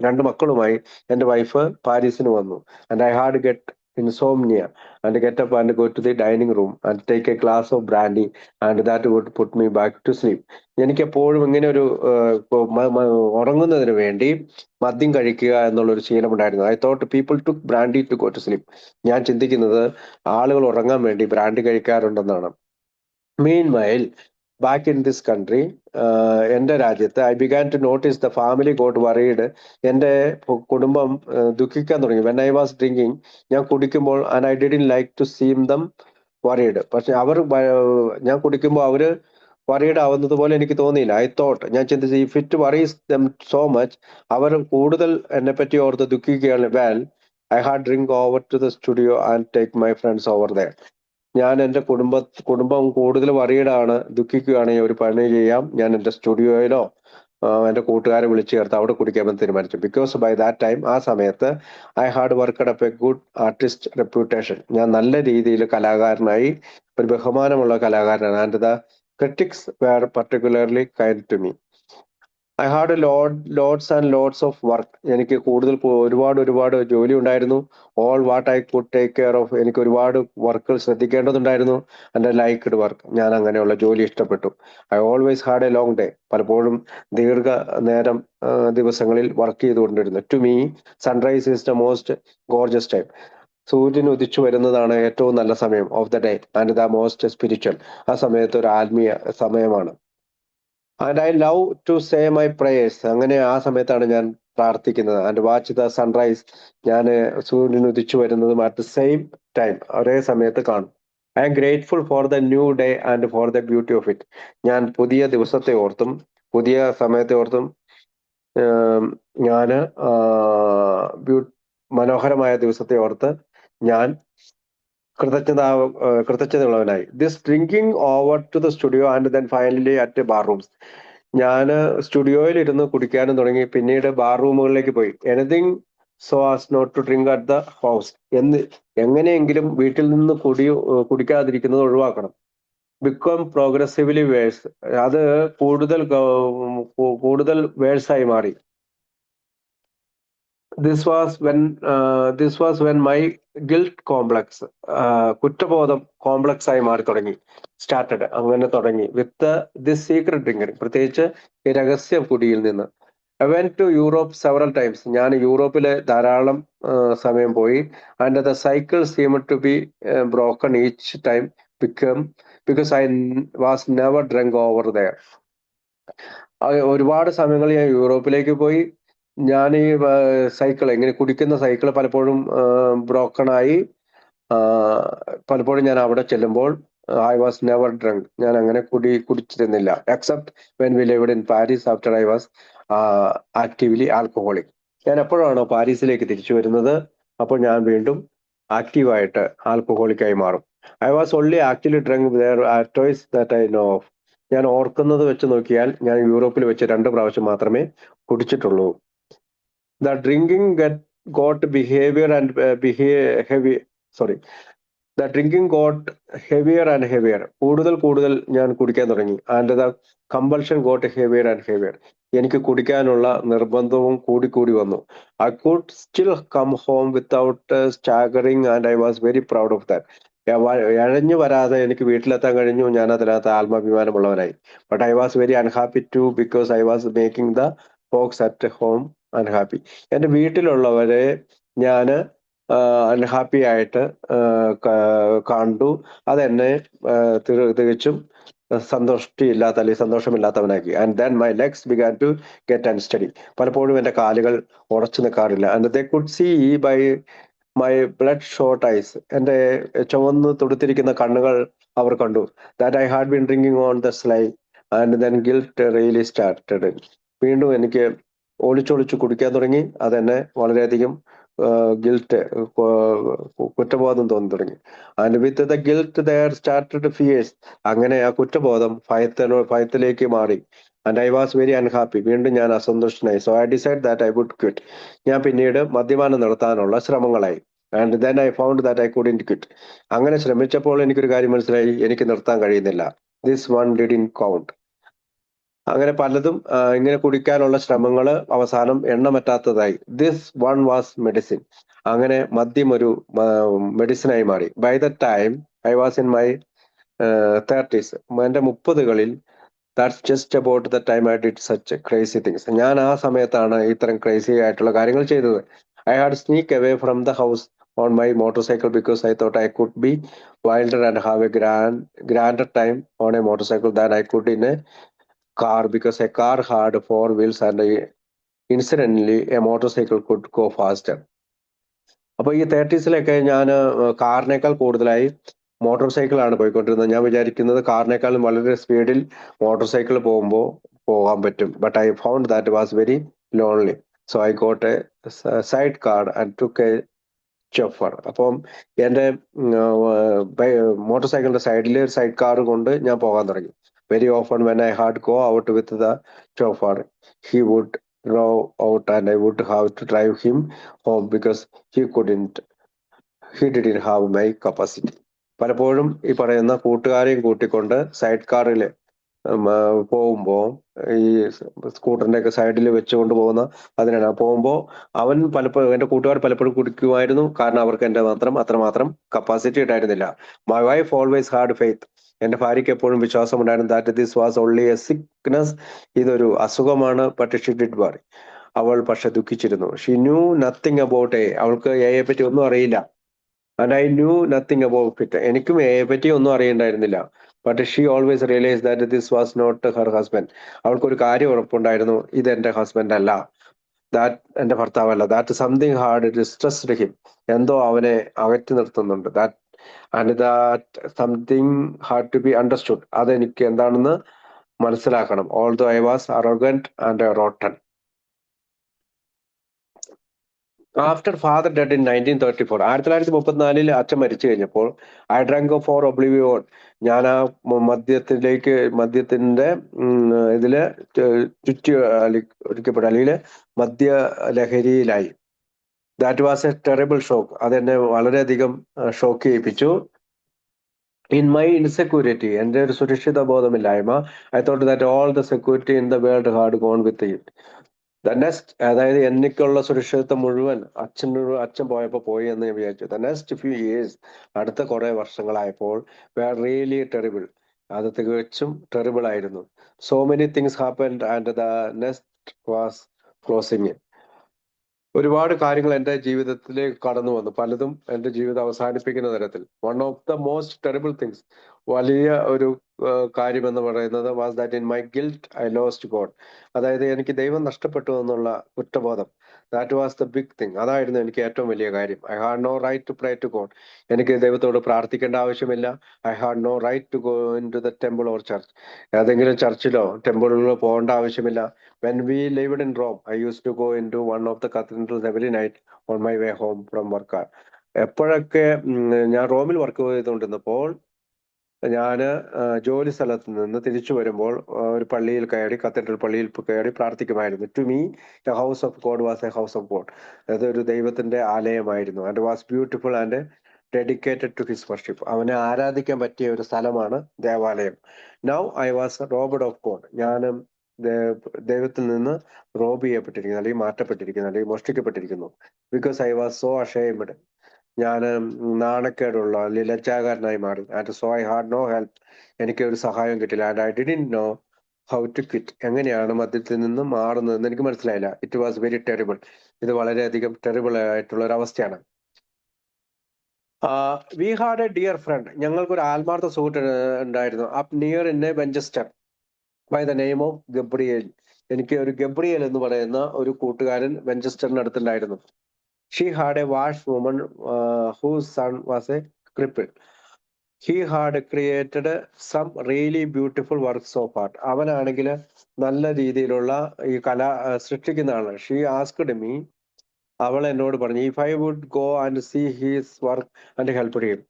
2 മക്കളുമായി എൻ്റെ വൈഫ് പാരീസിന് വന്നു. And I had get insomnia and get up and go to the dining room and take a glass of brandy and that would put me back to sleep. എനിക്ക് എപ്പോഴും ഇങ്ങനെ ഒരു ഉറങ്ങുന്നതിന് വേണ്ടി മദ്യം കഴിക്കുക എന്നുള്ളൊരു ശീലമുണ്ടായിരുന്നു. I thought people took brandy to go to sleep. ഞാൻ ചിന്തിക്കുന്നത് ആളുകൾ ഉറങ്ങാൻ വേണ്ടി ബ്രാൻഡി കഴിക്കാറുണ്ടെന്നാണ്. Meanwhile back in this country, എൻ്റെ രാജ്യത്ത്, I began to notice the family got worried. എൻ്റെ കുടുംബം ദുഃഖിക്കാൻ തുടങ്ങി. വെൻ ഐ വാസ് ഡ്രിങ്കിങ്, ഞാൻ കുടിക്കുമ്പോൾ, and I didn't like to seem them worried. പക്ഷെ ഞാൻ കുടിക്കുമ്പോൾ അവര് വറീഡ് ആവുന്നത് പോലെ എനിക്ക് തോന്നിയില്ല. ഐ തോട്ട്, ഞാൻ ചിന്തിച്ചു, if it worries them so much, അവർ കൂടുതൽ എന്നെ പറ്റി ഓർത്ത് ദുഃഖിക്കുകയാണ്, well I had drink over to the studio and take my friends over there. ഞാൻ എൻ്റെ കുടുംബം കൂടുതൽ വറീഡാണ്, ദുഃഖിക്കുകയാണെങ്കിൽ ഒരു പണി ചെയ്യാം, ഞാൻ എൻ്റെ സ്റ്റുഡിയോയിലോ എൻ്റെ കൂട്ടുകാരെ വിളിച്ചു ചേർത്ത് അവിടെ കുടിക്കാമെന്ന് തീരുമാനിച്ചു. ബിക്കോസ് ബൈ ദാറ്റ് ടൈം, ആ സമയത്ത് I had worked up a good artist reputation. ഞാൻ നല്ല രീതിയിൽ കലാകാരനായി, ഒരു ബഹുമാനമുള്ള കലാകാരനാണ്. And the critics were particularly kind to me. I had loads and loads of work. എനിക്ക് ഒരുപാട് ജോലി ഉണ്ടായിരുന്നു. All what I could take care of. എനിക്ക് ഒരുപാട് വർക്കുകൾ ശ്രദ്ധിക്കേണ്ടതുണ്ടായിരുന്നു. And I liked work. ഞാൻ അങ്ങനെയുള്ള ജോലി ഇഷ്ടപ്പെട്ടു. I always had a long day. പലപ്പോഴും ദീർഘ നേരം ദിവസങ്ങളിൽ വർക്ക് ചെയ്തുകൊണ്ടിരുന്നു. To me, sunrise is the most gorgeous time. സൂര്യൻ ഉദിച്ചു വരുന്നതാണ് ഏറ്റവും നല്ല സമയം of the day and the most spiritual. ആ സമയത്ത് ഒരു ആത്മീയ സമയമാണ്. And I love to say my prayers. അങ്ങനെ ആ സമയത്താണ് ഞാൻ പ്രാർത്ഥിക്കുന്നത്. And watch the sunrise. ഞാൻ സൂര്യൻ ഉദിച്ചു വരുന്നതും അറ്റ് ദ സെയിം ടൈം, ഒരേ സമയത്ത് കാണും. I am grateful for the new day and for the beauty of it. ഞാൻ പുതിയ ദിവസത്തെ ഓർത്തും പുതിയ സമയത്തെ ഓർത്തും ഞാൻ മനോഹരമായ ദിവസത്തെ ഓർത്ത് ഞാൻ കൃതജ്ഞതയുള്ളവനായി. This drinking over to the studio and then finally at bar rooms. ഞാൻ സ്റ്റുഡിയോയിൽ ഇരുന്ന് കുടിക്കാനും തുടങ്ങി, പിന്നീട് ബാർ റൂമുകളിലേക്ക് പോയി. Anything so as not to drink at the house. എങ്ങനെയെങ്കിലും വീട്ടിൽ നിന്ന് കുടിക്കാതിരിക്കുന്നത് ഒഴിവാക്കണം. Become progressively worse. അത് കൂടുതൽ വേഴ്സായി മാറി. This was when my guilt complex, കുറ്റബോധം കോംപ്ലക്സ് ആയി മാറി തുടങ്ങി. സ്റ്റാർട്ടഡ്, അങ്ങനെ തുടങ്ങി. വിത്ത് ദിസ് സീക്രട്ട് ഡ്രിങ്കർ, പ്രത്യേകിച്ച് ഈ രഹസ്യ കുടിയിൽ നിന്ന്. I went to Europe several times. ഞാൻ യൂറോപ്പിലെ ധാരാളം സമയം പോയി. And the cycle seem to be broken each time because I was never drunk over there. ഒരുപാട് സമയങ്ങളിൽ ഞാൻ യൂറോപ്പിലേക്ക് പോയി. ഞാൻ ഈ സൈക്കിൾ, ഇങ്ങനെ കുടിക്കുന്ന സൈക്കിൾ പലപ്പോഴും ബ്രോക്കണായി. പലപ്പോഴും ഞാൻ അവിടെ ചെല്ലുമ്പോൾ ഐ വാസ് നെവർ ഡ്രങ്ക്. ഞാൻ അങ്ങനെ കുടിച്ചിരുന്നില്ല. Except when we lived in Paris after I was actively alcoholic. ഞാൻ എപ്പോഴാണോ പാരീസിലേക്ക് തിരിച്ചു വരുന്നത്, അപ്പോൾ ഞാൻ വീണ്ടും ആക്റ്റീവായിട്ട് ആൽക്കഹോളിക്കായി മാറും. I was only actually drunk toys that I know of. ഞാൻ ഓർക്കുന്നത് വെച്ച് നോക്കിയാൽ ഞാൻ യൂറോപ്പിൽ വെച്ച് 2 പ്രാവശ്യം മാത്രമേ കുടിച്ചിട്ടുള്ളൂ. The drinking got behaviour and the drinking got heavier and heavier. കൂടുതൽ ഞാൻ കുടിക്കാൻ തുടങ്ങി. And the compulsion got heavier and heavier. എനിക്ക് കുടിക്കാനുള്ള നിർബന്ധവും കൂടി വന്നു. I could still come home without staggering and I was very proud of that. എഴഞ്ഞു വരാതെ എനിക്ക് വീട്ടിലെത്താൻ കഴിഞ്ഞു. ഞാൻ അതിനകത്ത് ആത്മാഭിമാനമുള്ളവനായി. But I was very unhappy too, because I was making the folks at home unhappy. എൻ്റെ വീട്ടിലുള്ളവരെ ഞാൻ അൺഹാപ്പി ആയിട്ട് കണ്ടു. അതെന്നെ തികച്ചും സന്തോഷമില്ലാത്തവനാക്കി. And then my legs began to get unsteady. പലപ്പോഴും എൻ്റെ കാലുകൾ ഉറച്ചു നിൽക്കാറില്ല. And they could see by my bloodshot eyes. എൻ്റെ ചുവന്ന് തുടുത്തിരിക്കുന്ന കണ്ണുകൾ അവർ കണ്ടു. That I had been drinking on the sly and then guilt really started. വീണ്ടും എനിക്ക് ഒളിച്ചൊളിച്ച് കുടിക്കാൻ തുടങ്ങി. അതെന്നെ വളരെയധികം ഗിൽറ്റ്, കുറ്റബോധം തോന്നി തുടങ്ങി. And with the guilt there started fears. അങ്ങനെ ആ കുറ്റബോധം ഭയത്തിലേക്ക് മാറി. And I was very unhappy. വീണ്ടും ഞാൻ അസന്തുഷ്ടനായി. So I decide that I would quit. ഞാൻ പിന്നീട് മദ്യപാനം നടത്താനുള്ള ശ്രമങ്ങളായി. And then I found that I couldn't quit. അങ്ങനെ ശ്രമിച്ചപ്പോൾ എനിക്കൊരു കാര്യം മനസ്സിലായി, എനിക്ക് നിർത്താൻ കഴിയുന്നില്ല. This one didn't count. അങ്ങനെ പലതും ഇങ്ങനെ കുടിക്കാനുള്ള ശ്രമങ്ങൾ അവസാനം എണ്ണമറ്റാത്തതായി. This one was medicine. അങ്ങനെ മദ്യം ഒരു മെഡിസിനായി മാറി. By the time I was in my 30s, എൻ്റെ 30കളിൽ, that's just about the time I did such crazy things. ഞാൻ ആ സമയത്താണ് ഇത്തരം ക്രേസി ആയിട്ടുള്ള കാര്യങ്ങൾ ചെയ്തത്. I had sneak away from the house on my motorcycle because I thought I could be wilder and have a grander time on a motorcycle than I could in a car, because a car had 4 wheels and incidentally a motorcycle could go faster. അപ്പോൾ ഈ 30സിലൊക്കെ ഞാൻ കാറിനേക്കാൾ കൂടുതലായി motor സൈക്കിളാണ് പോയിക്കൊണ്ടിരുന്നത്. ഞാൻ വിചാരിക്കുന്നത് കാറിനേക്കാളും വളരെ സ്പീഡിൽ മോട്ടോർ സൈക്കിൾ പോകുമ്പോൾ പോകാൻ പറ്റും. But I found that was very lonely. So I got A side car and took A chauffeur. അപ്പം എൻ്റെ മോട്ടോർ സൈക്കിളിന്റെ സൈഡിൽ ഒരു സൈഡ് കാർ കൊണ്ട് ഞാൻ പോകാൻ തുടങ്ങി. Very often when I had go out with the chauffeur, he would row out and I would have to drive him home because he didn't have my capacity. പലപ്പോഴും ഈ പറയുന്ന കൂട്ടുകാരെയും കൂട്ടിക്കൊണ്ട് സൈഡ് കാറിൽ പോകുമ്പോൾ ഈ സ്കൂട്ടറിന്റെ ഒക്കെ സൈഡിൽ വെച്ചുകൊണ്ട് പോകുന്ന അതിനാണ് പോകുമ്പോൾ അവൻ പലപ്പോഴും എൻ്റെ കൂട്ടുകാർ പലപ്പോഴും കുടിക്കുമായിരുന്നു. കാരണം അവർക്ക് എൻ്റെ അത്രമാത്രം കപ്പാസിറ്റി ഉണ്ടായിരുന്നില്ല. My wife always had faith. എൻ്റെ ഭാര്യയ്ക്ക് എപ്പോഴും വിശ്വാസം ഉണ്ടായിരുന്നു that this was only a sickness, ഇതൊരു അസുഖമാണ്. But she did worry. അവൾ പക്ഷെ ദുഃഖിച്ചിരുന്നു. She knew nothing about A. അവൾക്ക് എയെ പറ്റി ഒന്നും അറിയില്ല. And I knew nothing about it. എനിക്കും എയെ പറ്റി ഒന്നും അറിയണ്ടായിരുന്നില്ല. But she always realise that this was not her husband. അവൾക്കൊരു കാര്യം ഉറപ്പുണ്ടായിരുന്നു, ഇത് എന്റെ ഹസ്ബൻഡ് അല്ല, ദാറ്റ് എന്റെ ഭർത്താവല്ല. That something hard distressed him. എന്തോ അവനെ അകറ്റി നിർത്തുന്നുണ്ട്. That and that something had to be understood. അതെനിക്ക് എന്താണെന്ന് മനസ്സിലാക്കണം. Although I was arrogant and rotten. After father dead in 1934, 1934 അച്ഛൻ മരിച്ചു കഴിഞ്ഞപ്പോൾ ഐ ഡ്രാങ്ക് ഫോർ ഒബ്ലിവിയോൺ. ഞാൻ ആ മദ്യത്തിന്റെ ഇതില് ചുറ്റി ഒരിക്കപ്പെട്ടു, അല്ലെങ്കിൽ മദ്യ ലഹരിയിലായി. That was a terrible shock. അതെന്നെ വളരെയധികം ഷോക്ക് ചെയ്യിപ്പിച്ചു. ഇൻ മൈ ഇൻസെക്യൂരിറ്റി, എൻ്റെ ഒരു സുരക്ഷിത ബോധമില്ലായ്മ, I thought that all the security in the world had gone with it. The next, അതായത് എനിക്കുള്ള സുരക്ഷിതത്വം മുഴുവൻ അച്ഛൻ പോയപ്പോൾ പോയി എന്ന് ഞാൻ വിചാരിച്ചു. ദ നെക്സ്റ്റ് ഫ്യൂ ഇയേഴ്സ്, അടുത്ത കുറെ വർഷങ്ങളായപ്പോൾ, വേർ റിയലി ടെറിബിൾ. അത് തികച്ചും ടെറിബിൾ ആയിരുന്നു. So many things happened and the next was closing. ഒരുപാട് കാര്യങ്ങൾ എൻ്റെ ജീവിതത്തിലേക്ക് കടന്നു വന്നു, പലതും എൻ്റെ ജീവിതം അവസാനിപ്പിക്കുന്ന തരത്തിൽ. One of the most terrible things, വലിയ ഒരു കാര്യം എന്ന് പറയുന്നത് was that in my guilt I lost God. അതായത് എനിക്ക് ദൈവം നഷ്ടപ്പെട്ടു എന്നുള്ള കുറ്റബോധം. That was the big thing. അതായിരുന്നു എനിക്ക് ഏറ്റവും വലിയ കാര്യം. I had no right to pray to God. എനിക്ക് ദൈവത്തോട് പ്രാർത്ഥിക്കേണ്ട ആവശ്യമില്ല. I had no right to go in to the temple or church. ഏതെങ്കിലും ചർച്ചിലോ ടെമ്പിളിലോ പോകേണ്ട ആവശ്യമില്ല. When we lived in Rome, I used to go into one of the cathedrals every night on my way home from work. എപ്പോഴൊക്കെ ഞാൻ റോമിൽ work ചെയ്തുകൊണ്ടിരുന്നപ്പോൾ ഞാൻ ജോലി സ്ഥലത്ത് നിന്ന് തിരിച്ചു വരുമ്പോൾ ഒരു പള്ളിയിൽ കയറി, കത്തീഡ്രൽ പള്ളിയിൽ കയറി പ്രാർത്ഥിക്കുമായിരുന്നു. To me the house of God was a house of God. അതൊരു ദൈവത്തിന്റെ ആലയമായിരുന്നു. And was beautiful and dedicated to his worship. അവനെ ആരാധിക്കാൻ പറ്റിയ ഒരു സ്ഥലമാണ് ദേവാലയം. Now I was robbed of God. ഞാൻ ദൈവത്തിൽ നിന്ന് റോബ് ചെയ്യപ്പെട്ടിരിക്കുന്നു, അല്ലെങ്കിൽ മാറ്റപ്പെട്ടിരിക്കുന്നു, അല്ലെങ്കിൽ മോഷ്ടിക്കപ്പെട്ടിരിക്കുന്നു. Because I was so ashamed. ഞാൻ നാണക്കേടുള്ള അല്ലെങ്കിൽ ലജ്ജാകാരനായി മാറി. And so I had no help. എനിക്ക് ഒരു സഹായം കിട്ടില്ല. And I didn't know how to quit. എങ്ങനെയാണ് മദ്യത്തിൽ നിന്ന് മാറുന്നതെന്ന് എനിക്ക് മനസ്സിലായില്ല. It was very terrible. ഇത് വളരെയധികം ടെറിബിൾ ആയിട്ടുള്ള ഒരു അവസ്ഥയാണ്. We had a dear friend. ഞങ്ങൾക്കൊരു ആത്മാർത്ഥ സുഹൃത്ത് ഉണ്ടായിരുന്നു. Up near in a Winchester by the name of Gabriel. എനിക്ക് ഒരു ഗബ്രിയേൽ എന്ന് പറയുന്ന ഒരു കൂട്ടുകാരൻ വെഞ്ചസ്റ്ററിന് അടുത്തുണ്ടായിരുന്നു. She had a wash woman whose son was a cripple. He had created some really beautiful works of art. അവനാണെങ്കിൽ നല്ല രീതിയിലുള്ള ഈ കല സൃഷ്ടിക്കുന്ന ആളാണ്. ഷീ ആസ്ക്ഡ് മീ, അവൾ എന്നോട് പറഞ്ഞു, if I would go and see his work and help him.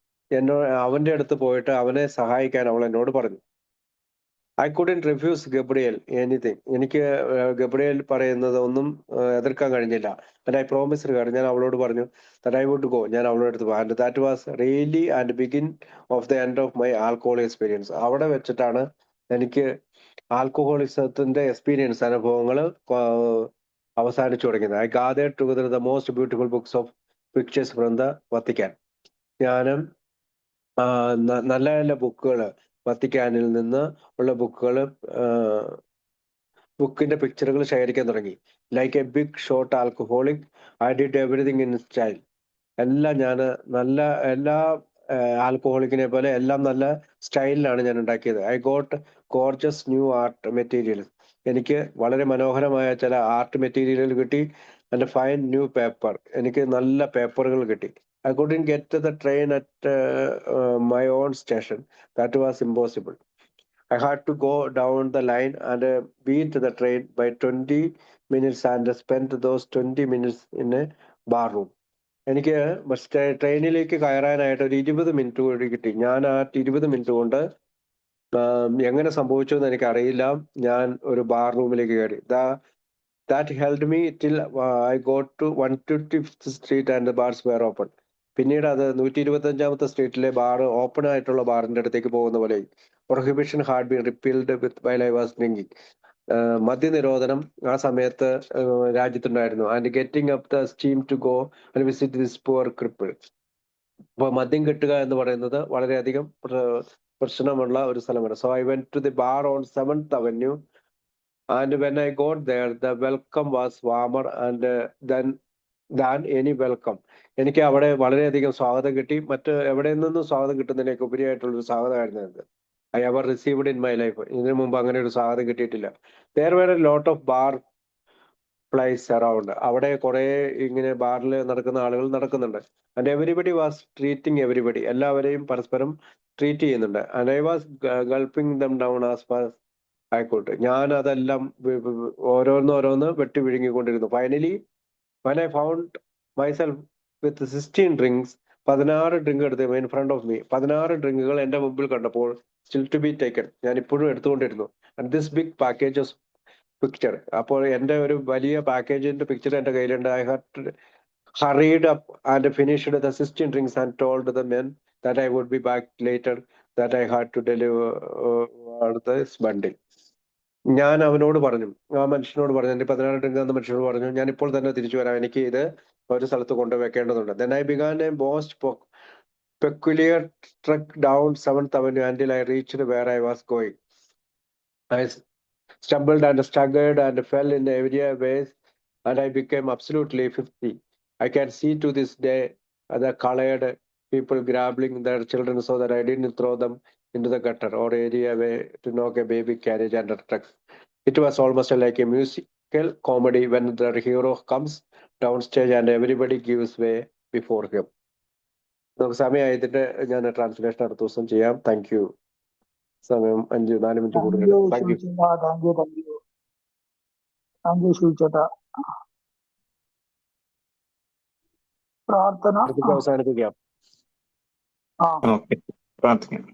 അവന്റെ അടുത്ത് പോയിട്ട് അവനെ സഹായിക്കാൻ അവൾ എന്നോട് പറഞ്ഞു. I couldn't refuse Gabriel anything. എനിക്ക് ഗബ്രിയേൽ പറയുന്നത് ഒന്നും എതിർക്കാൻ കഴിഞ്ഞില്ല. And I promised her. ഞാൻ അവളോട് പറഞ്ഞു ദാറ്റ് ഐ വുഡ് ഗോ. ഞാൻ അവളുടെ അടുത്ത് പോകും. And that was really and begin of the end of my alcohol experience. അവിടെ വെച്ചിട്ടാണ് എനിക്ക് ആൽക്കഹോളിസത്തിന്റെ എക്സ്പീരിയൻസ്, അനുഭവങ്ങൾ അവസാനിച്ചു തുടങ്ങിയത്. I gathered together the most beautiful books of pictures from the Vatican. ഞാനും നല്ല നല്ല ബുക്കുകൾ, വത്തിക്കാനിൽ നിന്ന് ഉള്ള ബുക്കിന്റെ പിക്ചറുകൾ ശേഖരിക്കാൻ തുടങ്ങി. Like a big short alcoholic, I did everything in style. എല്ലാം ഞാൻ എല്ലാ ആൽക്കഹോളിക്കിനെ പോലെ എല്ലാം നല്ല സ്റ്റൈലിലാണ് ഞാൻ ഉണ്ടാക്കിയത്. I got Gorges new art materials. എനിക്ക് വളരെ മനോഹരമായ ചില ആർട്ട് മെറ്റീരിയലുകൾ കിട്ടി. And fine new paper. എനിക്ക് നല്ല പേപ്പറുകൾ കിട്ടി. I couldn't get to the train at my own station. That was impossible. I had to go down the line and beat the train by 20 minutes and spend those 20 minutes in a bar room. എനിക്ക് ട്രെയിനിലേക്ക് കയറാനായിട്ട് ഒരു 20 minute കൂടി കിട്ടി. ഞാൻ ആ 20 minute കൊണ്ട് എങ്ങനെ സംഭവിച്ചു എന്ന് എനിക്കറിയില്ല. ഞാൻ ഒരു ബാർ റൂമിലേക്ക് കയറി. That helped me till I got to 125th street and the bars were open. പിന്നീട് അത് 125ാമത്തെ സ്ട്രീറ്റിലെ ബാർ ഓപ്പൺ ആയിട്ടുള്ള ബാറിന്റെ അടുത്തേക്ക് പോകുന്ന പോലെ. Prohibition had been repealed with while I was drinking. മദ്യനിരോധനം ആ സമയത്ത് രാജ്യത്തുണ്ടായിരുന്നു. And getting up the steam to go and visit this poor cripple. അപ്പൊ മദ്യം കിട്ടുക എന്ന് പറയുന്നത് വളരെയധികം പ്രശ്നമുള്ള ഒരു സ്ഥലമാണ്. So I went to the bar on 7th Avenue. And when I got there, the welcome was warmer and than any welcome. എനിക്ക് അവിടെ വളരെയധികം സ്വാഗതം കിട്ടി. മറ്റ് എവിടെ നിന്നും സ്വാഗതം കിട്ടുന്നതിനേക്ക് ഉപരിയായിട്ടുള്ളൊരു സ്വാഗതമായിരുന്നു അത്. I ever received in my life. ഇതിനു മുമ്പ് അങ്ങനെ ഒരു സ്വാഗതം കിട്ടിയിട്ടില്ല. There were a lot of bar plays around. അവിടെ കുറെ ഇങ്ങനെ ബാറിൽ നടക്കുന്ന ആളുകൾ നടക്കുന്നുണ്ട്. And everybody was treating everybody. എല്ലാവരെയും പരസ്പരം ട്രീറ്റ് ചെയ്യുന്നുണ്ട്. And I was gulping them down as far as ആയിക്കോട്ടെ. ഞാൻ അതെല്ലാം ഓരോന്ന് വെട്ടി വിഴുങ്ങിക്കൊണ്ടിരുന്നു. Finally when I found myself with 16 drinks, 16 drink എടുത്ത് ഇൻ ഫ്രണ്ട് ഓഫ് മീ, 16 ഡ്രിങ്കുകൾ എന്റെ മുമ്പിൽ കണ്ടപ്പോൾ സ്റ്റിൽ ടു ബി ടേക്കൺ, ഞാൻ ഇപ്പോഴും എടുത്തുകൊണ്ടിരുന്നു. And this big packages picture, അപ്പോൾ എന്റെ ഒരു വലിയ പാക്കേജിന്റെ പിക്ചർ എന്റെ കയ്യിലുണ്ട്. I had hurried up and finished the 16 drinks and told the men that I would be back later, that I had to deliver this bundle. ഞാൻ അവനോട് പറഞ്ഞു, ആ മനുഷ്യനോട് പറഞ്ഞു, എന്റെ 16 ഡ്രിങ്ക് എന്ന മനുഷ്യനോട് പറഞ്ഞു, ഞാൻ ഇപ്പോൾ തന്നെ തിരിച്ചു വരാം, എനിക്ക് ഇത് ഒരു സ്ഥലത്ത് കൊണ്ടുവെക്കേണ്ടതുണ്ട്. Then I began a most peculiar trek down 7th Avenue until I reached where I was going. I stumbled and staggered and fell in every ways, and I became absolutely 50. I can see to this day the colored people grabbing their children so that I didn't throw them into the gutter or area way to knock a baby carriage under trucks. It was almost like a musical comedy when the hero comes downstage and everybody gives way before him. നമുക്ക് സമയമായിട്ട് ഞാൻ translation അടുത്ത ദിവസം ചെയ്യാം. Thank you. സമയം 4 മിനിറ്റ് കൂടുതൽ. Thank you ശിവചേട്ടാ. പ്രാർത്ഥന അവസാനിപ്പിക്കാം. പ്രാർത്ഥിക്കാം.